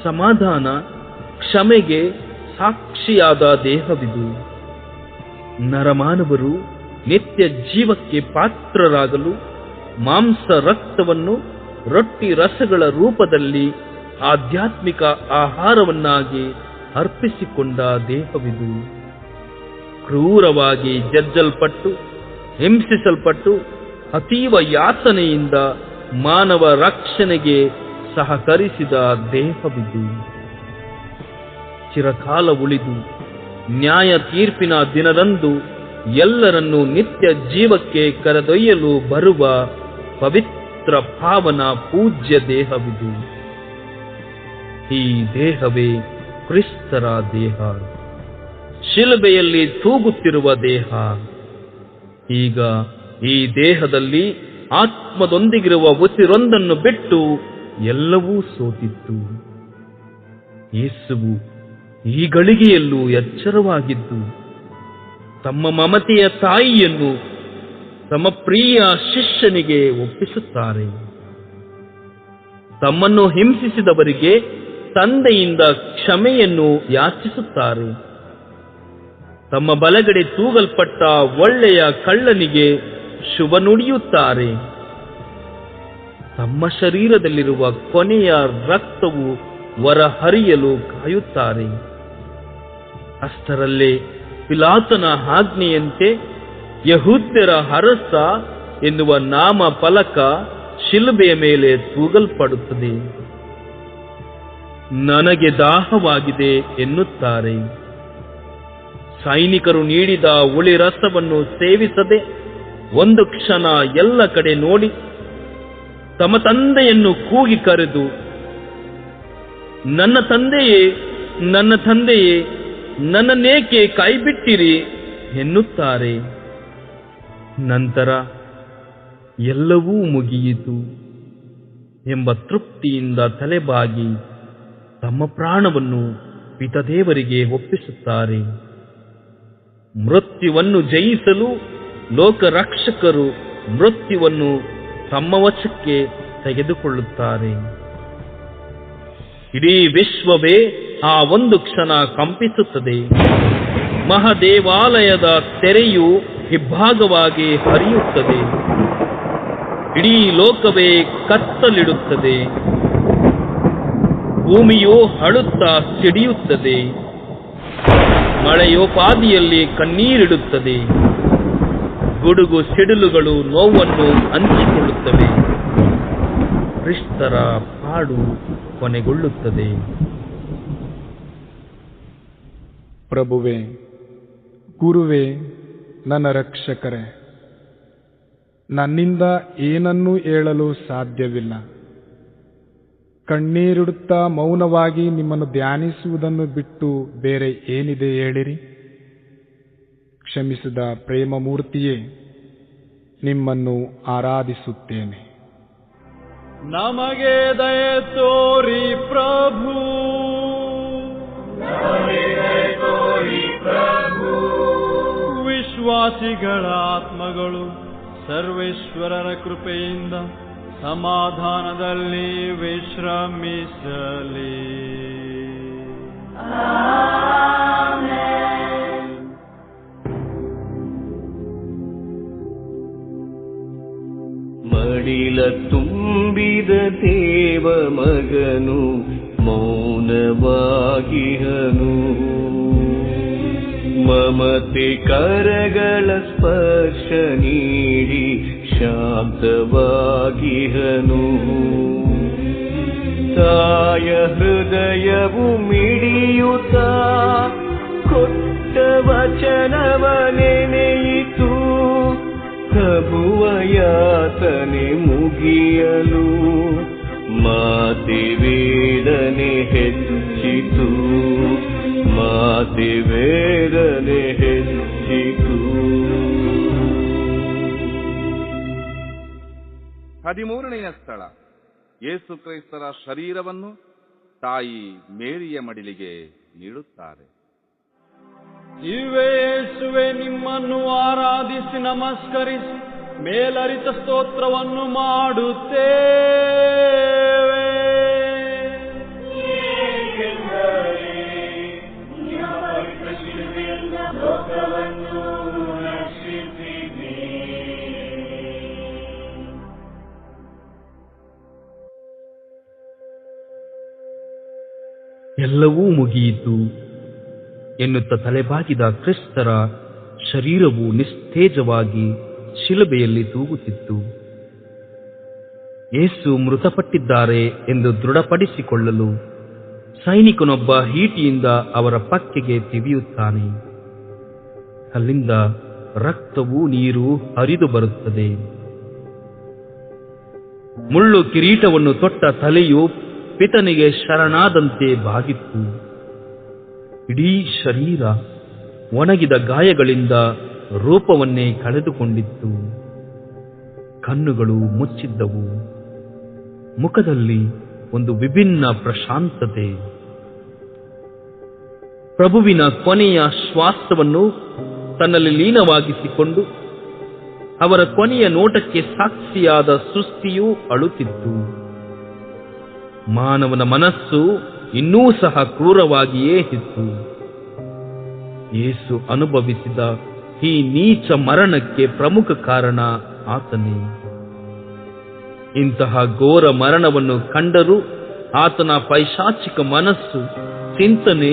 ಸಮಾಧಾನ, ಕ್ಷಮೆಗೆ ಸಾಕ್ಷಿಯಾದ ದೇಹವಿದು. ನರಮಾನವರು ನಿತ್ಯ ಜೀವಕ್ಕೆ ಪಾತ್ರರಾಗಲು ಮಾಂಸ ರಕ್ತವನ್ನು ರೊಟ್ಟಿ ರಸಗಳ ರೂಪದಲ್ಲಿ ಆಧ್ಯಾತ್ಮಿಕ ಆಹಾರವನ್ನಾಗಿ ಅರ್ಪಿಸಿಕೊಂಡ ದೇಹವಿದು. ಕ್ರೂರವಾಗಿ ಜಜ್ಜಲ್ಪಟ್ಟು ಹಿಂಸಿಸಲ್ಪಟ್ಟು ಅತೀವ ಯಾತನೆಯಿಂದ ಮಾನವ ರಕ್ಷಣೆಗೆ ಸಹಕರಿಸಿದ ದೇಹವಿದು. ಚಿರಕಾಲ ಉಳಿದು ನ್ಯಾಯ ತೀರ್ಪಿನ ದಿನದಂದು ಎಲ್ಲರನ್ನೂ ನಿತ್ಯ ಜೀವಕ್ಕೆ ಕರೆದೊಯ್ಯಲು ಬರುವ ಪವಿತ್ರ ಪಾವನ ಪೂಜ್ಯ ದೇಹವಿದು. ಈ ದೇಹವೇ ಕ್ರಿಸ್ತರ ದೇಹ, ಶಿಲುಬೆಯಲ್ಲಿ ತೂಗುತ್ತಿರುವ ದೇಹ. ಈಗ ಈ ದೇಹದಲ್ಲಿ ಆತ್ಮದೊಂದಿಗಿರುವ ಉಸಿರೊಂದನ್ನು ಬಿಟ್ಟು ಎಲ್ಲವೂ ಸೋತಿತ್ತು. ಯೇಸುವು ಈ ಗಳಿಗೆಯಲ್ಲೂ ಎಚ್ಚರವಾಗಿದ್ದು ತಮ್ಮ ಮಮತೆಯ ತಾಯಿಯನ್ನು ತಮ್ಮ ಪ್ರಿಯ ಶಿಷ್ಯನಿಗೆ ಒಪ್ಪಿಸುತ್ತಾರೆ. ತಮ್ಮನ್ನು ಹಿಂಸಿಸಿದವರಿಗೆ ತಂದೆಯಿಂದ ಕ್ಷಮೆಯನ್ನು ಯಾಚಿಸುತ್ತಾರೆ. ತಮ್ಮ ಬಲಗಡೆ ತೂಗಲ್ಪಟ್ಟ ಒಳ್ಳೆಯ ಕಳ್ಳನಿಗೆ ಶುಭ ನುಡಿಯುತ್ತಾರೆ. ತಮ್ಮ ಶರೀರದಲ್ಲಿರುವ ಕೊನೆಯ ರಕ್ತವು ಹೊರಹರಿಯಲು ಕಾಯುತ್ತಾರೆ. ಅಷ್ಟರಲ್ಲೇ ಪಿಲಾತನ ಆಜ್ಞೆಯಂತೆ ಯಹೂದ್ಯರ ಅರಸ ಎನ್ನುವ ನಾಮ ಫಲಕ ಶಿಲುಬೆಯ ಮೇಲೆ ತೂಗಲ್ಪಡುತ್ತದೆ. ನನಗೆ ದಾಹವಾಗಿದೆ ಎನ್ನುತ್ತಾರೆ. ಸೈನಿಕರು ನೀಡಿದ ಹುಳಿ ರಸವನ್ನು ಸೇವಿಸದೆ ಒಂದು ಕ್ಷಣ ಎಲ್ಲ ಕಡೆ ನೋಡಿ ತಮ್ಮ ತಂದೆಯನ್ನು ಕೂಗಿ ಕರೆದು, ನನ್ನ ತಂದೆಯೇ, ನನ್ನ ತಂದೆಯೇ, ನನ್ನನ್ನೇಕೆ ಕೈಬಿಟ್ಟಿರಿ ಎನ್ನುತ್ತಾರೆ. ನಂತರ ಎಲ್ಲವೂ ಮುಗಿಯಿತು ಎಂಬ ತೃಪ್ತಿಯಿಂದ ತಲೆಬಾಗಿ ತಮ್ಮ ಪ್ರಾಣವನ್ನು ಪಿತದೇವರಿಗೆ ಒಪ್ಪಿಸುತ್ತಾರೆ. ಮೃತ್ಯುವನ್ನು ಜಯಿಸಲು ಲೋಕರಕ್ಷಕರು ಮೃತ್ಯುವನ್ನು ತಮ್ಮ ವಶಕ್ಕೆ ತೆಗೆದುಕೊಳ್ಳುತ್ತಾರೆ. ಇಡೀ ವಿಶ್ವವೇ ಆ ಒಂದು ಕ್ಷಣ ಕಂಪಿಸುತ್ತದೆ. ಮಹಾದೇವಾಲಯದ ತೆರೆಯು ಇಬ್ಬಾಗವಾಗಿ ಹರಿಯುತ್ತದೆ. ಇಡೀ ಲೋಕವೇ ಕತ್ತಲಿಡುತ್ತದೆ. ಭೂಮಿಯು ಅಳುತ್ತಾ ಸಿಡಿಯುತ್ತದೆ. ಮಳೆಯೋಪಾದಿಯಲ್ಲಿ ಕಣ್ಣೀರಿಡುತ್ತದೆ. ಗುಡುಗು ಸಿಡಿಲುಗಳು ನೋವನ್ನು ಹಂಚಿಕೊಳ್ಳುತ್ತವೆ. ಕ್ರಿಸ್ತರ ಪಾಡು ಕೊನೆಗೊಳ್ಳುತ್ತದೆ. ಪ್ರಭುವೇ, ಗುರುವೇ, ನನ್ನ ರಕ್ಷಕರೇ, ನನ್ನಿಂದ ಏನನ್ನೂ ಹೇಳಲು ಸಾಧ್ಯವಿಲ್ಲ. ಕಣ್ಣೀರಿಡುತ್ತಾ ಮೌನವಾಗಿ ನಿಮ್ಮನ್ನು ಧ್ಯಾನಿಸುವುದನ್ನು ಬಿಟ್ಟು ಬೇರೆ ಏನಿದೆ ಹೇಳಿರಿ? ಕ್ಷಮಿಸಿದ ಪ್ರೇಮಮೂರ್ತಿಯೇ, ನಿಮ್ಮನ್ನು ಆರಾಧಿಸುತ್ತೇನೆ. ನಮಗೆ ದಯೆ ತೋರಿ ಪ್ರಭು, ವಿಶ್ವಾಸಿಗಳ ಆತ್ಮಗಳು ಸರ್ವೇಶ್ವರರ ಕೃಪೆಯಿಂದ ಸಮಾಧಾನದಲ್ಲಿ ವಿಶ್ರಮಿಸಲಿ. ಮಡಿಲ ತುಂಬಿದ ದೇವ ಮಗನು ಮೌನವಾಗಿಹನು. ಮಮತೆ ಕರಗಳ ಸ್ಪರ್ಶ ನೀಡಿ ಶಾಂತವಾಗಿಹನು. ತಾಯ ಹೃದಯವು ಮಿಡಿಯುತ್ತ ಕೊಟ್ಟ ವಚನವ ನೆನೆಯಿತು. ಪ್ರಭುವ ಯಾತನೆ ಮುಗಿಯಲು ಮಾತೆ ವೇದನೆ ಹೆಚ್ಚಿತು. ಮಾತೆ ವೇದನೆ ಹೆಚ್ಚಿತು. 13ನೆಯ ಸ್ಥಳ, ಯೇಸು ಕ್ರಿಸ್ತರ ಶರೀರವನ್ನು ತಾಯಿ ಮೇರಿಯ ಮಡಿಲಿಗೆ ನೀಡುತ್ತಾರೆ. ಇವೇ ಯೇಸುವೆ, ನಿಮ್ಮನ್ನು ಆರಾಧಿಸಿ ನಮಸ್ಕರಿಸಿ ಮೇಲರಿತ ಸ್ತೋತ್ರವನ್ನು ಮಾಡುತ್ತೇವೆ. ಎಲ್ಲವೂ ಮುಗಿಯಿತು ಎನ್ನುತ್ತ ತಲೆಬಾಗಿದ ಕ್ರಿಸ್ತರ ಶರೀರವು ನಿಸ್ತೇಜವಾಗಿ ಶಿಲುಬೆಯಲ್ಲಿ ತೂಗುತ್ತಿತ್ತು. ಯೇಸು ಮೃತಪಟ್ಟಿದ್ದಾರೆ ಎಂದು ದೃಢಪಡಿಸಿಕೊಳ್ಳಲು ಸೈನಿಕನೊಬ್ಬ ಈಟಿಯಿಂದ ಅವರ ಪಕ್ಕೆಗೆ ತಿವಿಯುತ್ತಾನೆ. ಅಲ್ಲಿಂದ ರಕ್ತವೂ ನೀರು ಹರಿದು ಬರುತ್ತದೆ. ಮುಳ್ಳು ಕಿರೀಟವನ್ನು ತೊಟ್ಟ ತಲೆಯು ಪಿತನಿಗೆ ಶರಣಾದಂತೆ ಬಾಗಿತ್ತು. ಇಡೀ ಶರೀರ ಒಣಗಿದ ಗಾಯಗಳಿಂದ ರೂಪವನ್ನೇ ಕಳೆದುಕೊಂಡಿತ್ತು. ಕಣ್ಣುಗಳು ಮುಚ್ಚಿದ್ದವು. ಮುಖದಲ್ಲಿ ಒಂದು ವಿಭಿನ್ನ ಪ್ರಶಾಂತತೆ. ಪ್ರಭುವಿನ ಕೊನೆಯ ಶ್ವಾಸವನ್ನು ತನ್ನಲ್ಲಿ ಲೀನವಾಗಿಸಿಕೊಂಡು ಅವರ ಕೊನೆಯ ನೋಟಕ್ಕೆ ಸಾಕ್ಷಿಯಾದ ಸೃಷ್ಟಿಯೂ ಅಳುತ್ತಿತ್ತು. ಮಾನವನ ಮನಸ್ಸು ಇನ್ನೂ ಸಹ ಕ್ರೂರವಾಗಿಯೇ ಇತ್ತು. ಯೇಸು ಅನುಭವಿಸಿದ ಈ ನೀಚ ಮರಣಕ್ಕೆ ಪ್ರಮುಖ ಕಾರಣ ಆತನೇ. ಇಂತಹ ಘೋರ ಮರಣವನ್ನು ಕಂಡರೂ ಆತನ ಪೈಶಾಚಿಕ ಮನಸ್ಸು, ಚಿಂತನೆ,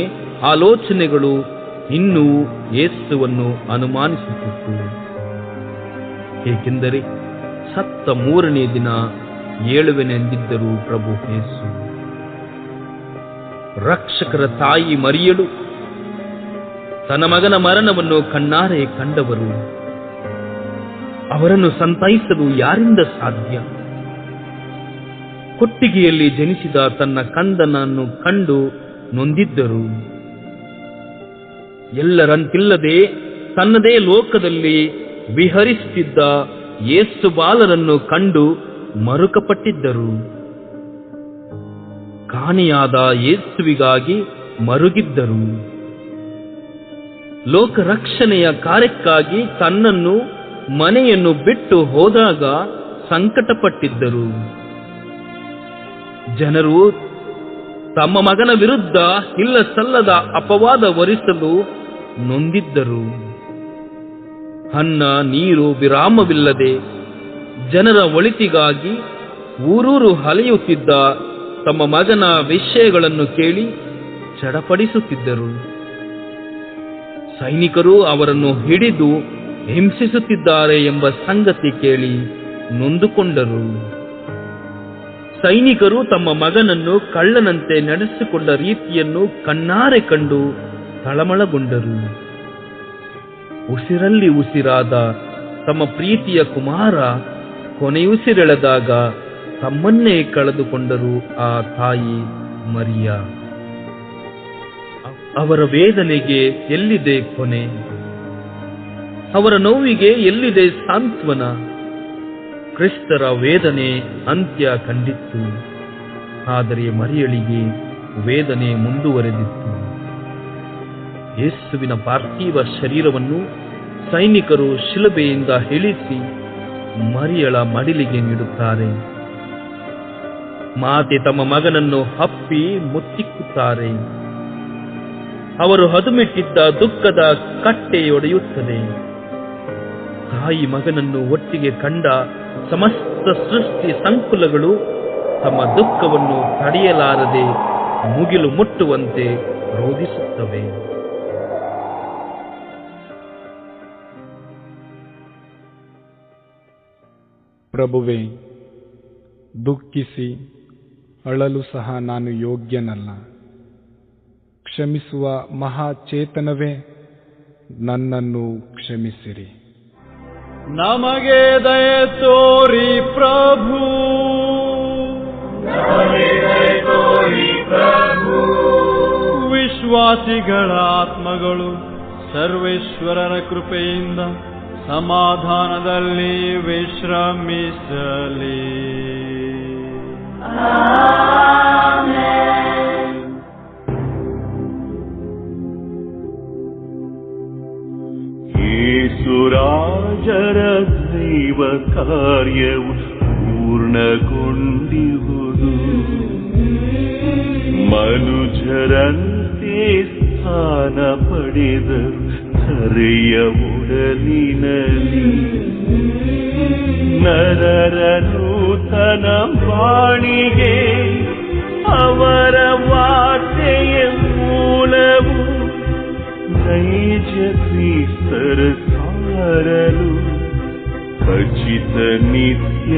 ಆಲೋಚನೆಗಳು ಇನ್ನೂ ಯೇಸುವನ್ನು ಅನುಮಾನಿಸುತ್ತಿತ್ತು. ಏಕೆಂದರೆ ಸತ್ತ 3ನೇ ದಿನ ಏಳುವೆನೆಂದಿದ್ದರು ಪ್ರಭು ಯೇಸು. ರಕ್ಷಕರ ತಾಯಿ ಮರಿಯಳು ತನ್ನ ಮಗನ ಮರಣವನ್ನು ಕಣ್ಣಾರೆ ಕಂಡವರು. ಅವರನ್ನು ಸಂತೈಸಲು ಯಾರಿಂದ ಸಾಧ್ಯ? ಕೊಟ್ಟಿಗೆಯಲ್ಲಿ ಜನಿಸಿದ ತನ್ನ ಕಂದನನ್ನು ಕಂಡು ನೊಂದಿದ್ದರು. ಎಲ್ಲರಂತಿಲ್ಲದೆ ತನ್ನದೇ ಲೋಕದಲ್ಲಿ ವಿಹರಿಸುತ್ತಿದ್ದ ಯೇಸು ಬಾಲರನ್ನು ಕಂಡು ಮರುಕಪಟ್ಟಿದ್ದರು. ಕಾಣೆಯಾದ ಯೇಸುವಿಗಾಗಿ ಮರುಗಿದ್ದರು. ಲೋಕರಕ್ಷಣೆಯ ಕಾರ್ಯಕ್ಕಾಗಿ ತನ್ನನ್ನು ಮನೆಯನ್ನು ಬಿಟ್ಟು ಹೋದಾಗ ಸಂಕಟಪಟ್ಟಿದ್ದರು. ಜನರು ತಮ್ಮ ಮಗನ ವಿರುದ್ಧ ಇಲ್ಲ ಸಲ್ಲದ ಅಪವಾದ ಹೊರಿಸಲು ನೊಂದಿದ್ದರು. ಅನ್ನ ನೀರು ವಿರಾಮವಿಲ್ಲದೆ ಜನರ ಒಳಿತಿಗಾಗಿ ಊರೂರು ಅಲೆಯುತ್ತಿದ್ದ ತಮ್ಮ ಮಗನ ವಿಷಯಗಳನ್ನು ಕೇಳಿ ಚಡಪಡಿಸುತ್ತಿದ್ದರು. ಸೈನಿಕರು ಅವರನ್ನು ಹಿಡಿದು ಹಿಂಸಿಸುತ್ತಿದ್ದಾರೆ ಎಂಬ ಸಂಗತಿ ಕೇಳಿ ನೊಂದುಕೊಂಡರು. ಸೈನಿಕರು ತಮ್ಮ ಮಗನನ್ನು ಕಳ್ಳನಂತೆ ನಡೆಸಿಕೊಂಡ ರೀತಿಯನ್ನು ಕಣ್ಣಾರೆ ಕಂಡು ತಳಮಳಗೊಂಡರು. ಉಸಿರಲ್ಲಿ ಉಸಿರಾದ ತಮ್ಮ ಪ್ರೀತಿಯ ಕುಮಾರ ಕೊನೆಯುಸಿರೆಳೆದಾಗ ತಮ್ಮನ್ನೇ ಕಳೆದುಕೊಂಡರು ಆ ತಾಯಿ ಮರಿಯ. ಅವರ ವೇದನೆಗೆ ಎಲ್ಲಿದೆ ಕೊನೆ? ಅವರ ನೋವಿಗೆ ಎಲ್ಲಿದೆ ಸಾಂತ್ವನ? ಕ್ರಿಸ್ತರ ವೇದನೆ ಅಂತ್ಯ ಕಂಡಿತ್ತು, ಆದರೆ ಮರಿಯಳಿಗೆ ವೇದನೆ ಮುಂದುವರೆದಿತ್ತು. ಯೇಸುವಿನ ಪಾರ್ಥಿವ ಶರೀರವನ್ನು ಸೈನಿಕರು ಶಿಲುಬೆಯಿಂದ ಇಳಿಸಿ ಮರಿಯಳ ಮಡಿಲಿಗೆ ನೀಡುತ್ತಾರೆ. ಮಾತೆ ತಮ್ಮ ಮಗನನ್ನು ಹಪ್ಪಿ ಮುತ್ತಿಕ್ಕುತ್ತಾರೆ. ಅವರು ಹದುಮಿಟ್ಟಿದ್ದ ದುಃಖದ ಕಟ್ಟೆಯೊಡೆಯುತ್ತದೆ. ತಾಯಿ ಮಗನನ್ನು ಒಟ್ಟಿಗೆ ಕಂಡ ಸಮಸ್ತ ಸೃಷ್ಟಿ ಸಂಕುಲಗಳು ತಮ್ಮ ದುಃಖವನ್ನು ತಡೆಯಲಾರದೆ ಮುಗಿಲು ಮುಟ್ಟುವಂತೆ ರೋಧಿಸುತ್ತವೆ. ಪ್ರಭುವೇ, ದುಃಖಿಸಿ ಅಳಲು ಸಹ ನಾನು ಯೋಗ್ಯನಲ್ಲ. ಕ್ಷಮಿಸುವ ಮಹಾಚೇತನವೇ, ನನ್ನನ್ನು ಕ್ಷಮಿಸಿರಿ. ನಮಗೆ ದಯೆ ತೋರಿ ಪ್ರಭು, ವಿಶ್ವಾಸಿಗಳ ಆತ್ಮಗಳು ಸರ್ವೇಶ್ವರನ ಕೃಪೆಯಿಂದ ಸಮಾಧಾನದಲ್ಲಿ ವಿಶ್ರಮಿಸಲಿ. ಯೇಸುರಾಜರ ದೈವ ಕಾರ್ಯವು ಪೂರ್ಣಗೊಂಡಿರುವುದು. ಮನುಜರಂತೆ ಸ್ಥಾನ ಪಡೆದರು ಧರೆಯ ಒಡಲಿನಲ್ಲಿ. ನರರ ನೂತನ ಬಾಳಿಗೆ ಅವರ ವಾರ್ತೆಯ ಮೂಲವು ನೈಜ ಕ್ರಿಸ್ತರ ಸಾರಲು ಖಚಿತ ನಿತ್ಯ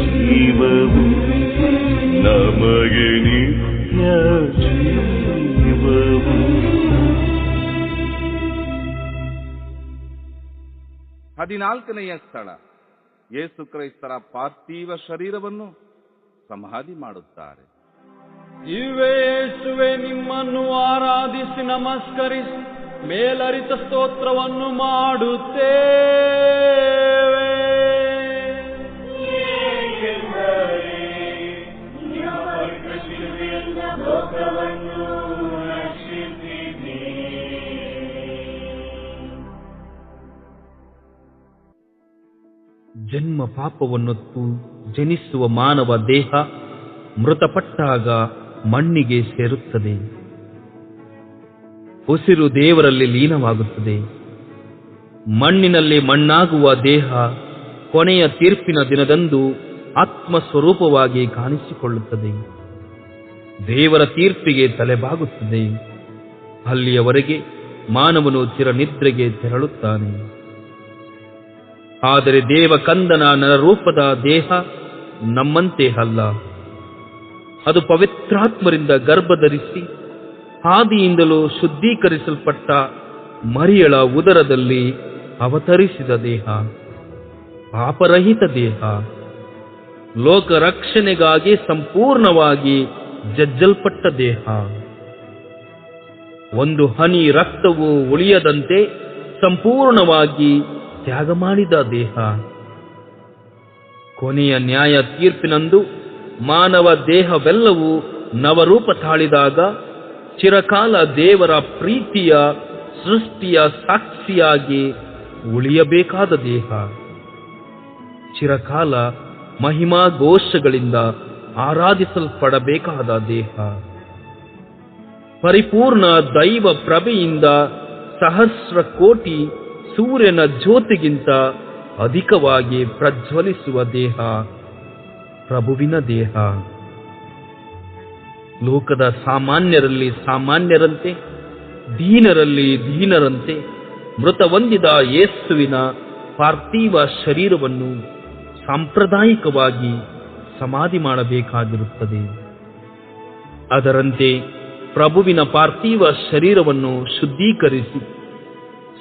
ಜೀವವು ನಮಗೆ ನಿತ್ಯ ಜೀವವು. 14ನೆಯ ಸ್ಥಳ, ಯೇಸು ಕ್ರೈಸ್ತರ ಪಾರ್ಥಿವ ಶರೀರವನ್ನು ಸಮಾಧಿ ಮಾಡುತ್ತಾರೆ. ಇವೇ ಯೇಸುವೆ, ನಿಮ್ಮನ್ನು ಆರಾಧಿಸಿ ನಮಸ್ಕರಿಸಿ ಮೇಲರಿತ ಸ್ತೋತ್ರವನ್ನು ಮಾಡುತ್ತೇವೆ. ಜನ್ಮ ಪಾಪವನ್ನೊತ್ತು ಜನಿಸುವ ಮಾನವ ದೇಹ ಮೃತಪಟ್ಟಾಗ ಮಣ್ಣಿಗೆ ಸೇರುತ್ತದೆ. ಉಸಿರು ದೇವರಲ್ಲಿ ಲೀನವಾಗುತ್ತದೆ. ಮಣ್ಣಿನಲ್ಲಿ ಮಣ್ಣಾಗುವ ದೇಹ ಕೊನೆಯ ತೀರ್ಪಿನ ದಿನದಂದು ಆತ್ಮಸ್ವರೂಪವಾಗಿ ಕಾಣಿಸಿಕೊಳ್ಳುತ್ತದೆ. ದೇವರ ತೀರ್ಪಿಗೆ ತಲೆಬಾಗುತ್ತದೆ. ಅಲ್ಲಿಯವರೆಗೆ ಮಾನವನು ಚಿರನಿದ್ರೆಗೆ ತೆರಳುತ್ತಾನೆ. ಆದರೆ ದೇವಕಂದನ ನರರೂಪದ ದೇಹ ನಮ್ಮಂತೆ ಅಲ್ಲ. ಅದು ಪವಿತ್ರಾತ್ಮರಿಂದ ಗರ್ಭಧರಿಸಿ ಆದಿಯಿಂದಲೂ ಶುದ್ಧೀಕರಿಸಲ್ಪಟ್ಟ ಮರಿಯಳ ಉದರದಲ್ಲಿ ಅವತರಿಸಿದ ದೇಹ, ಪಾಪರಹಿತ ದೇಹ, ಲೋಕ ರಕ್ಷಣೆಗಾಗಿ ಸಂಪೂರ್ಣವಾಗಿ ಜಜ್ಜಲ್ಪಟ್ಟ ದೇಹ, ಒಂದು ಹನಿ ರಕ್ತವು ಉಳಿಯದಂತೆ ಸಂಪೂರ್ಣವಾಗಿ ತ್ಯಾಗ ಮಾಡಿದ ದೇಹ. ಕೊನೆಯ ನ್ಯಾಯ ತೀರ್ಪಿನಂದು ಮಾನವ ದೇಹವೆಲ್ಲವೂ ನವರೂಪ ತಾಳಿದಾಗ ಚಿರಕಾಲ ದೇವರ ಪ್ರೀತಿಯ ಸೃಷ್ಟಿಯ ಸಾಕ್ಷಿಯಾಗಿ ಉಳಿಯಬೇಕಾದ ದೇಹ, ಚಿರಕಾಲ ಮಹಿಮಾ ಘೋಷಗಳಿಂದ ಆರಾಧಿಸಲ್ಪಡಬೇಕಾದ ದೇಹ, ಪರಿಪೂರ್ಣ ದೈವ ಪ್ರಭೆಯಿಂದ ಸಹಸ್ರ ಕೋಟಿ ಸೂರ್ಯನ ಜ್ಯೋತಿಗಿಂತ ಅಧಿಕವಾಗಿ ಪ್ರಜ್ವಲಿಸುವ ದೇಹ, ಪ್ರಭುವಿನ ದೇಹ. ಲೋಕದ ಸಾಮಾನ್ಯರಲ್ಲಿ ಸಾಮಾನ್ಯರಂತೆ, ದೀನರಲ್ಲಿ ದೀನರಂತೆ ಮೃತ ಹೊಂದಿದ ಯೇಸುವಿನ ಪಾರ್ಥಿವ ಶರೀರವನ್ನು ಸಾಂಪ್ರದಾಯಿಕವಾಗಿ ಸಮಾಧಿ ಮಾಡಬೇಕಾಗಿರುತ್ತದೆ. ಅದರಂತೆ ಪ್ರಭುವಿನ ಪಾರ್ಥಿವ ಶರೀರವನ್ನು ಶುದ್ಧೀಕರಿಸಿ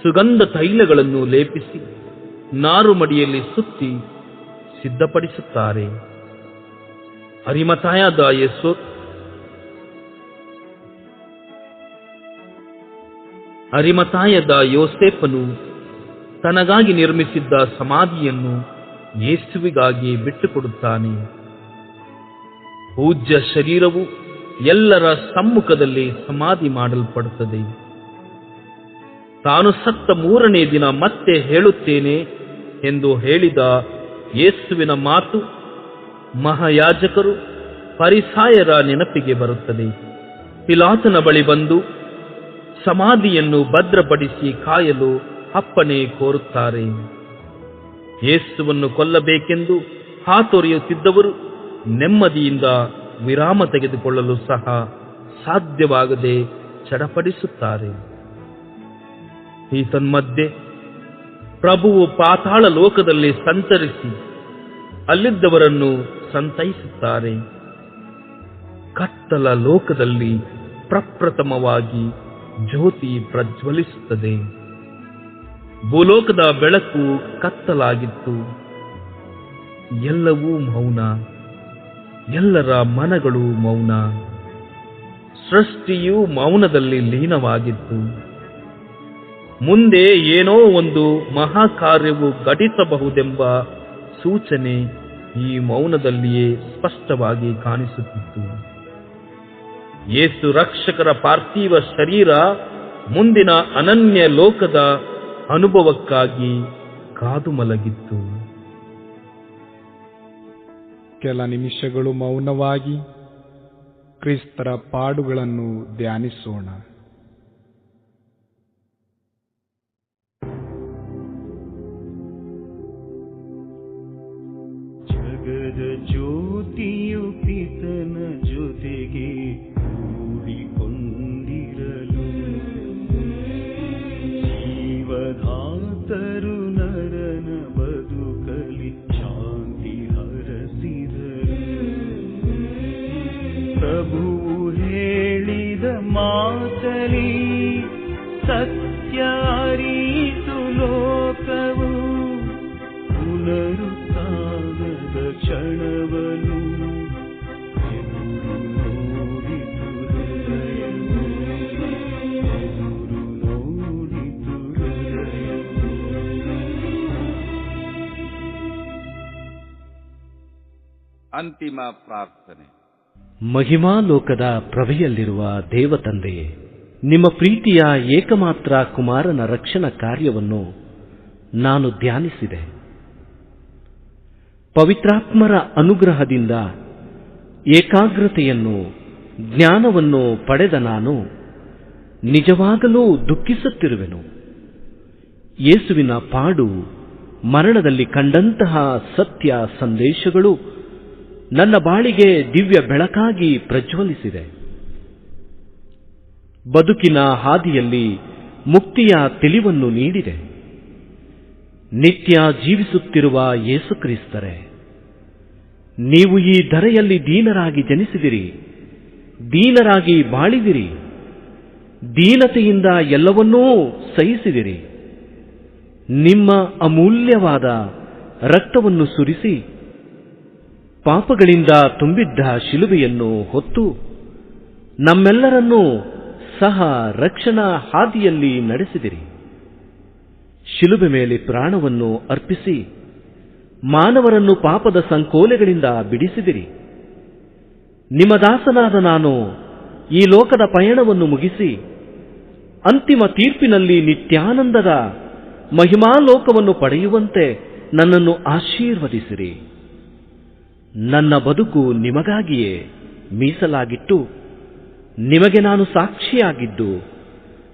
ಸುಗಂಧ ತೈಲಗಳನ್ನು ಲೇಪಿಸಿ ನಾರುಮಡಿಯಲ್ಲಿ ಸುತ್ತಿ ಸಿದ್ಧಪಡಿಸುತ್ತಾರೆ. ಅರಿಮತಾಯದ ಯೋಸೇಫನು ತನಗಾಗಿ ನಿರ್ಮಿಸಿದ್ದ ಸಮಾಧಿಯನ್ನು ಯೇಸುವಿಗಾಗಿ ಬಿಟ್ಟುಕೊಡುತ್ತಾನೆ. ಪೂಜ್ಯ ಶರೀರವು ಎಲ್ಲರ ಸಮ್ಮುಖದಲ್ಲಿ ಸಮಾಧಿ ಮಾಡಲ್ಪಡುತ್ತದೆ. ತಾನು ಸತ್ತ 3ನೇ ದಿನ ಮತ್ತೆ ಹೇಳುತ್ತೇನೆ ಎಂದು ಹೇಳಿದ ಯೇಸುವಿನ ಮಾತು ಮಹಾಯಾಜಕರು ಫರಿಸಾಯರ ನೆನಪಿಗೆ ಬರುತ್ತದೆ. ಪಿಲಾತನ ಬಳಿ ಬಂದು ಸಮಾಧಿಯನ್ನು ಭದ್ರಪಡಿಸಿ ಕಾಯಲು ಅಪ್ಪಣೆ ಕೋರುತ್ತಾರೆ. ಯೇಸುವನ್ನು ಕೊಲ್ಲಬೇಕೆಂದು ಹಾತೊರೆಯುತ್ತಿದ್ದವರು ನೆಮ್ಮದಿಯಿಂದ ವಿರಾಮ ತೆಗೆದುಕೊಳ್ಳಲು ಸಹ ಸಾಧ್ಯವಾಗದೆ ಚಡಪಡಿಸುತ್ತಾರೆ. ಈ ತನ್ಮಧ್ಯೆ ಪ್ರಭುವು ಪಾತಾಳ ಲೋಕದಲ್ಲಿ ಸಂಚರಿಸಿ ಅಲ್ಲಿದ್ದವರನ್ನು ಸಂತೈಸುತ್ತಾರೆ. ಕತ್ತಲ ಲೋಕದಲ್ಲಿ ಪ್ರಪ್ರಥಮವಾಗಿ ಜ್ಯೋತಿ ಪ್ರಜ್ವಲಿಸುತ್ತದೆ. ಭೂಲೋಕದ ಬೆಳಕು ಕತ್ತಲಾಗಿತ್ತು. ಎಲ್ಲವೂ ಮೌನ, ಎಲ್ಲರ ಮನಗಳು ಮೌನ. ಸೃಷ್ಟಿಯು ಮೌನದಲ್ಲಿ ಲೀನವಾಗಿತ್ತು. ಮುಂದೆ ಏನೋ ಒಂದು ಮಹಾಕಾರ್ಯವು ಘಟಿಸಬಹುದೆಂಬ ಸೂಚನೆ ಈ ಮೌನದಲ್ಲಿಯೇ ಸ್ಪಷ್ಟವಾಗಿ ಕಾಣಿಸುತ್ತಿತ್ತು. ಯೇಸು ರಕ್ಷಕರ ಪಾರ್ಥಿವ ಶರೀರ ಮುಂದಿನ ಅನನ್ಯ ಲೋಕದ ಅನುಭವಕ್ಕಾಗಿ ಕಾದು ಮಲಗಿತ್ತು. ಕೆಲ ನಿಮಿಷಗಳು ಮೌನವಾಗಿ ಕ್ರಿಸ್ತರ ಪಾಡುಗಳನ್ನು ಧ್ಯಾನಿಸೋಣ. ಜಗದ ಜ್ಯೋತಿಯು ಪಿತನ ಜೊತೆಗೆ ಕೂಡಿಕೊಂಡಿರಲು ಜೀವಧಾತರು ನರನ ಬದುಕಲಿ ಶಾಂತಿ ಹರಸಿದರು. ಪ್ರಭುವು ಹೇಳಿದ ಮಾತಲಿ ಸತ್ಯ ಅರಿತು ಲೋಕವು ಪುನರುತ್ಥಾನದ ಕ್ಷಣವನು ಎದುರು ನೋಡಿತು ಹೃದಯವು, ಎದುರು ನೋಡಿತು ಹೃದಯವು. ಅಂತಿಮ ಪ್ರಾರ್ಥನೆ. ಮಹಿಮಾ ಲೋಕದ ಪ್ರಭೆಯಲ್ಲಿರುವ ದೇವತಂದೆಯೇ, ನಿಮ್ಮ ಪ್ರೀತಿಯ ಏಕಮಾತ್ರ ಕುಮಾರನ ರಕ್ಷಣಾ ಕಾರ್ಯವನ್ನು ನಾನು ಧ್ಯಾನಿಸಿದೆ. ಪವಿತ್ರಾತ್ಮರ ಅನುಗ್ರಹದಿಂದ ಏಕಾಗ್ರತೆಯನ್ನು, ಜ್ಞಾನವನ್ನು ಪಡೆದ ನಾನು ನಿಜವಾಗಲೂ ದುಃಖಿಸುತ್ತಿರುವೆನು. ಯೇಸುವಿನ ಪಾಡು, ಮರಣದಲ್ಲಿ ಕಂಡಂತಹ ಸತ್ಯ ಸಂದೇಶಗಳು ನನ್ನ ಬಾಳಿಗೆ ದಿವ್ಯ ಬೆಳಕಾಗಿ ಪ್ರಜ್ವಲಿಸಿದೆ. ಬದುಕಿನ ಹಾದಿಯಲ್ಲಿ ಮುಕ್ತಿಯ ತಿಳಿವನ್ನು ನೀಡಿದೆ. ನಿತ್ಯ ಜೀವಿಸುತ್ತಿರುವ ಯೇಸುಕ್ರಿಸ್ತರೇ, ನೀವು ಈ ಧರೆಯಲ್ಲಿ ದೀನರಾಗಿ ಜನಿಸಿದಿರಿ, ದೀನರಾಗಿ ಬಾಳಿದಿರಿ, ದೀನತೆಯಿಂದ ಎಲ್ಲವನ್ನೂ ಸಹಿಸಿದಿರಿ. ನಿಮ್ಮ ಅಮೂಲ್ಯವಾದ ರಕ್ತವನ್ನು ಸುರಿಸಿ ಪಾಪಗಳಿಂದ ತುಂಬಿದ್ದ ಶಿಲುಬೆಯನ್ನು ಹೊತ್ತು ನಮ್ಮೆಲ್ಲರನ್ನೂ ಸಹ ರಕ್ಷಣಾ ಹಾದಿಯಲ್ಲಿ ನಡೆಸಿದಿರಿ. ಶಿಲುಬೆ ಮೇಲೆ ಪ್ರಾಣವನ್ನು ಅರ್ಪಿಸಿ ಮಾನವರನ್ನು ಪಾಪದ ಸಂಕೋಲೆಗಳಿಂದ ಬಿಡಿಸಿದಿರಿ. ನಿಮ್ಮ ದಾಸನಾದ ನಾನು ಈ ಲೋಕದ ಪಯಣವನ್ನು ಮುಗಿಸಿ ಅಂತಿಮ ತೀರ್ಪಿನಲ್ಲಿ ನಿತ್ಯಾನಂದದ ಮಹಿಮಾಲೋಕವನ್ನು ಪಡೆಯುವಂತೆ ನನ್ನನ್ನು ಆಶೀರ್ವದಿಸಿರಿ. ನನ್ನ ಬದುಕು ನಿಮಗಾಗಿಯೇ ಮೀಸಲಾಗಿಟ್ಟು ನಿಮಗೆ ನಾನು ಸಾಕ್ಷಿಯಾಗಿದ್ದು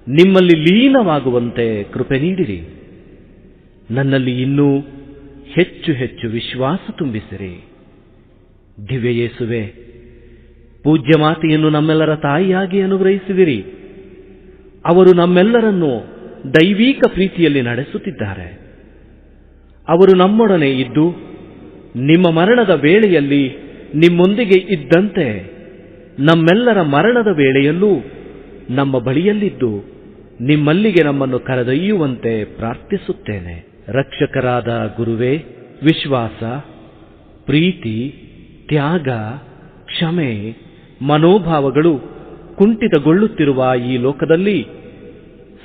ನಿಮ್ಮಲ್ಲಿ ಲೀನವಾಗುವಂತೆ ಕೃಪೆ ನೀಡಿರಿ. ನನ್ನಲ್ಲಿ ಇನ್ನೂ ಹೆಚ್ಚು ಹೆಚ್ಚು ವಿಶ್ವಾಸ ತುಂಬಿಸಿರಿ. ದಿವ್ಯ ಯೇಸುವೆ, ಪೂಜ್ಯ ಮಾತೆಯನ್ನು ನಮ್ಮೆಲ್ಲರ ತಾಯಿಯಾಗಿ ಅನುಗ್ರಹಿಸಿದಿರಿ. ಅವರು ನಮ್ಮೆಲ್ಲರನ್ನು ದೈವಿಕ ಪ್ರೀತಿಯಲ್ಲಿ ನಡೆಸುತ್ತಿದ್ದಾರೆ. ಅವರು ನಮ್ಮೊಡನೆ ಇದ್ದು ನಿಮ್ಮ ಮರಣದ ವೇಳೆಯಲ್ಲಿ ನಿಮ್ಮೊಂದಿಗೆ ಇದ್ದಂತೆ ನಮ್ಮೆಲ್ಲರ ಮರಣದ ವೇಳೆಯಲ್ಲೂ ನಮ್ಮ ಬಳಿಯಲ್ಲಿದ್ದು ನಿಮ್ಮಲ್ಲಿಗೆ ನಮ್ಮನ್ನು ಕರೆದೊಯ್ಯುವಂತೆ ಪ್ರಾರ್ಥಿಸುತ್ತೇನೆ. ರಕ್ಷಕರಾದ ಗುರುವೇ, ವಿಶ್ವಾಸ, ಪ್ರೀತಿ, ತ್ಯಾಗ, ಕ್ಷಮೆ, ಮನೋಭಾವಗಳು ಕುಂಠಿತಗೊಳ್ಳುತ್ತಿರುವ ಈ ಲೋಕದಲ್ಲಿ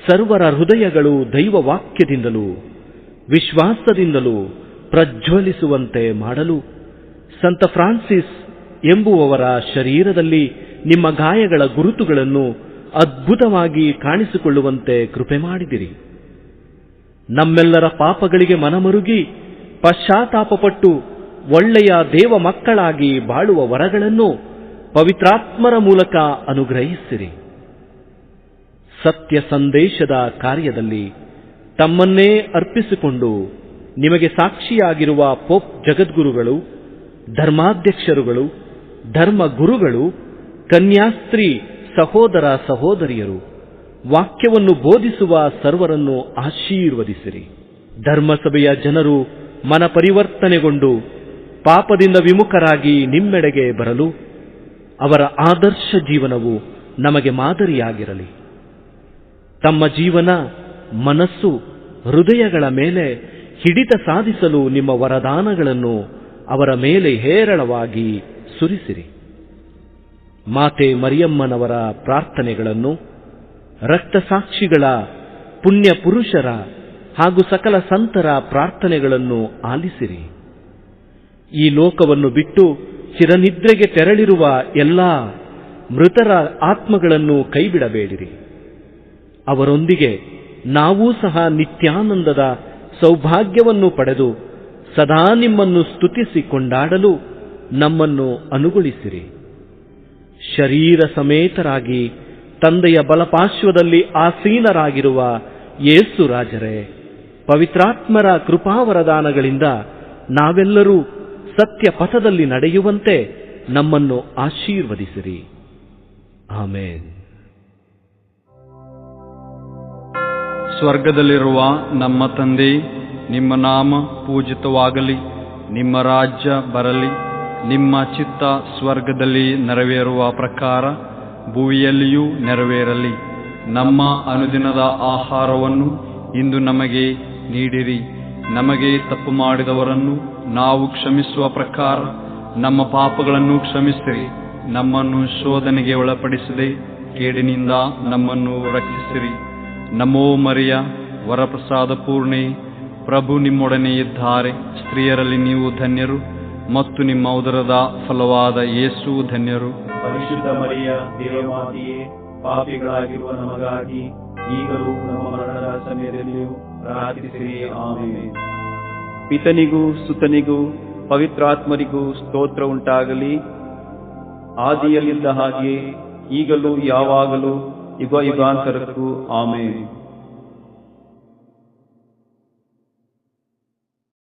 ಸರ್ವರ ಹೃದಯಗಳು ದೈವ ವಾಕ್ಯದಿಂದಲೂ ವಿಶ್ವಾಸದಿಂದಲೂ ಪ್ರಜ್ವಲಿಸುವಂತೆ ಮಾಡಲು ಸಂತ ಫ್ರಾನ್ಸಿಸ್ ಎಂಬುವವರ ಶರೀರದಲ್ಲಿ ನಿಮ್ಮ ಗಾಯಗಳ ಗುರುತುಗಳನ್ನು ಅದ್ಭುತವಾಗಿ ಕಾಣಿಸಿಕೊಳ್ಳುವಂತೆ ಕೃಪೆ ಮಾಡಿದಿರಿ. ನಮ್ಮೆಲ್ಲರ ಪಾಪಗಳಿಗೆ ಮನಮರುಗಿ ಪಶ್ಚಾತ್ತಾಪಪಟ್ಟು ಒಳ್ಳೆಯ ದೇವ ಮಕ್ಕಳಾಗಿ ಬಾಳುವ ವರಗಳನ್ನು ಪವಿತ್ರಾತ್ಮರ ಮೂಲಕ ಅನುಗ್ರಹಿಸಿರಿ. ಸತ್ಯ ಸಂದೇಶದ ಕಾರ್ಯದಲ್ಲಿ ತಮ್ಮನ್ನೇ ಅರ್ಪಿಸಿಕೊಂಡು ನಿಮಗೆ ಸಾಕ್ಷಿಯಾಗಿರುವ ಪೋಪ್ ಜಗದ್ಗುರುಗಳು, ಧರ್ಮಾಧ್ಯಕ್ಷರುಗಳು, ಧರ್ಮ ಗುರುಗಳು, ಕನ್ಯಾಸ್ತ್ರೀ ಸಹೋದರ ಸಹೋದರಿಯರು, ವಾಕ್ಯವನ್ನು ಬೋಧಿಸುವ ಸರ್ವರನ್ನು ಆಶೀರ್ವದಿಸಿರಿ. ಧರ್ಮಸಭೆಯ ಜನರು ಮನಪರಿವರ್ತನೆಗೊಂಡು ಪಾಪದಿಂದ ವಿಮುಖರಾಗಿ ನಿಮ್ಮೆಡೆಗೆ ಬರಲು ಅವರ ಆದರ್ಶ ಜೀವನವು ನಮಗೆ ಮಾದರಿಯಾಗಿರಲಿ. ತಮ್ಮ ಜೀವನ, ಮನಸ್ಸು, ಹೃದಯಗಳ ಮೇಲೆ ಹಿಡಿತ ಸಾಧಿಸಲು ನಿಮ್ಮ ವರದಾನಗಳನ್ನು ಅವರ ಮೇಲೆ ಹೇರಳವಾಗಿ ಸುರಿಸಿರಿ. ಮಾತೆ ಮರಿಯಮ್ಮನವರ ಪ್ರಾರ್ಥನೆಗಳನ್ನು, ರಕ್ತಸಾಕ್ಷಿಗಳ, ಪುಣ್ಯ ಪುರುಷರ ಹಾಗೂ ಸಕಲ ಸಂತರ ಪ್ರಾರ್ಥನೆಗಳನ್ನು ಆಲಿಸಿರಿ. ಈ ಲೋಕವನ್ನು ಬಿಟ್ಟು ಚಿರನಿದ್ರೆಗೆ ತೆರಳಿರುವ ಎಲ್ಲಾ ಮೃತರ ಆತ್ಮಗಳನ್ನು ಕೈಬಿಡಬೇಡಿರಿ. ಅವರೊಂದಿಗೆ ನಾವೂ ಸಹ ನಿತ್ಯಾನಂದದ ಸೌಭಾಗ್ಯವನ್ನು ಪಡೆದು ಸದಾ ನಿಮ್ಮನ್ನು ಸ್ತುತಿಸಿ ಕೊಂಡಾಡಲು ನಮ್ಮನ್ನು ಅನುಗೊಳಿಸಿರಿ. ಶರೀರ ಸಮೇತರಾಗಿ ತಂದೆಯ ಬಲಪಾರ್ಶ್ವದಲ್ಲಿ ಆಸೀನರಾಗಿರುವ ಯೇಸು ರಾಜರೇ, ಪವಿತ್ರಾತ್ಮರ ಕೃಪಾವರದಾನಗಳಿಂದ ನಾವೆಲ್ಲರೂ ಸತ್ಯ ಪಥದಲ್ಲಿ ನಡೆಯುವಂತೆ ನಮ್ಮನ್ನು ಆಶೀರ್ವದಿಸಿರಿ. ಆಮೇನ್. ಸ್ವರ್ಗದಲ್ಲಿರುವ ನಮ್ಮ ತಂದೆ, ನಿಮ್ಮ ನಾಮ ಪೂಜಿತವಾಗಲಿ, ನಿಮ್ಮ ರಾಜ್ಯ ಬರಲಿ, ನಿಮ್ಮ ಚಿತ್ತ ಸ್ವರ್ಗದಲ್ಲಿ ನೆರವೇರುವ ಪ್ರಕಾರ ಭೂಮಿಯಲ್ಲಿಯೂ ನೆರವೇರಲಿ. ನಮ್ಮ ಅನುದಿನದ ಆಹಾರವನ್ನು ಇಂದು ನಮಗೆ ನೀಡಿರಿ. ನಮಗೆ ತಪ್ಪು ಮಾಡಿದವರನ್ನು ನಾವು ಕ್ಷಮಿಸುವ ಪ್ರಕಾರ ನಮ್ಮ ಪಾಪಗಳನ್ನು ಕ್ಷಮಿಸಿರಿ. ನಮ್ಮನ್ನು ಶೋಧನೆಗೆ ಒಳಪಡಿಸದೆ ಕೇಡಿನಿಂದ ನಮ್ಮನ್ನು ರಕ್ಷಿಸಿರಿ. ನಮೋ ಮರಿಯ, ವರಪ್ರಸಾದ ಪೂರ್ಣೆ, ಪ್ರಭು ನಿಮ್ಮೊಡನೆ ಇದ್ದಾರೆ. ಸ್ತ್ರೀಯರಲ್ಲಿ ನೀವು ಧನ್ಯರು ಮತ್ತು ನಿಮ್ಮ ಉದರದ ಫಲವಾದ ಯೇಸು ಧನ್ಯರು. ಪರಿಶುದ್ಧ ಮರಿಯ ದೇವಮಾತೆಯೇ, ಪಾಪಿಗಳಾಗಿರುವ ನಮಗಾಗಿ ಈಗಲೂ ನಮ್ಮ ಮರಣದ ಸಮಯದಲ್ಲಿಯೂ ಪ್ರಾರ್ಥಿಸಿರಿ. ಆಮೆನ್. ಪಿತನಿಗೂ ಸುತನಿಗೂ ಪವಿತ್ರಾತ್ಮರಿಗೂ ಸ್ತೋತ್ರ ಉಂಟಾಗಲಿ. ಆದಿಯಲ್ಲಿದ್ದ ಹಾಗೆ ಈಗಲೂ ಯಾವಾಗಲೂ ಯುಗ ಯುಗಾಂತರಕ್ಕೂ ಆಮೇನ್.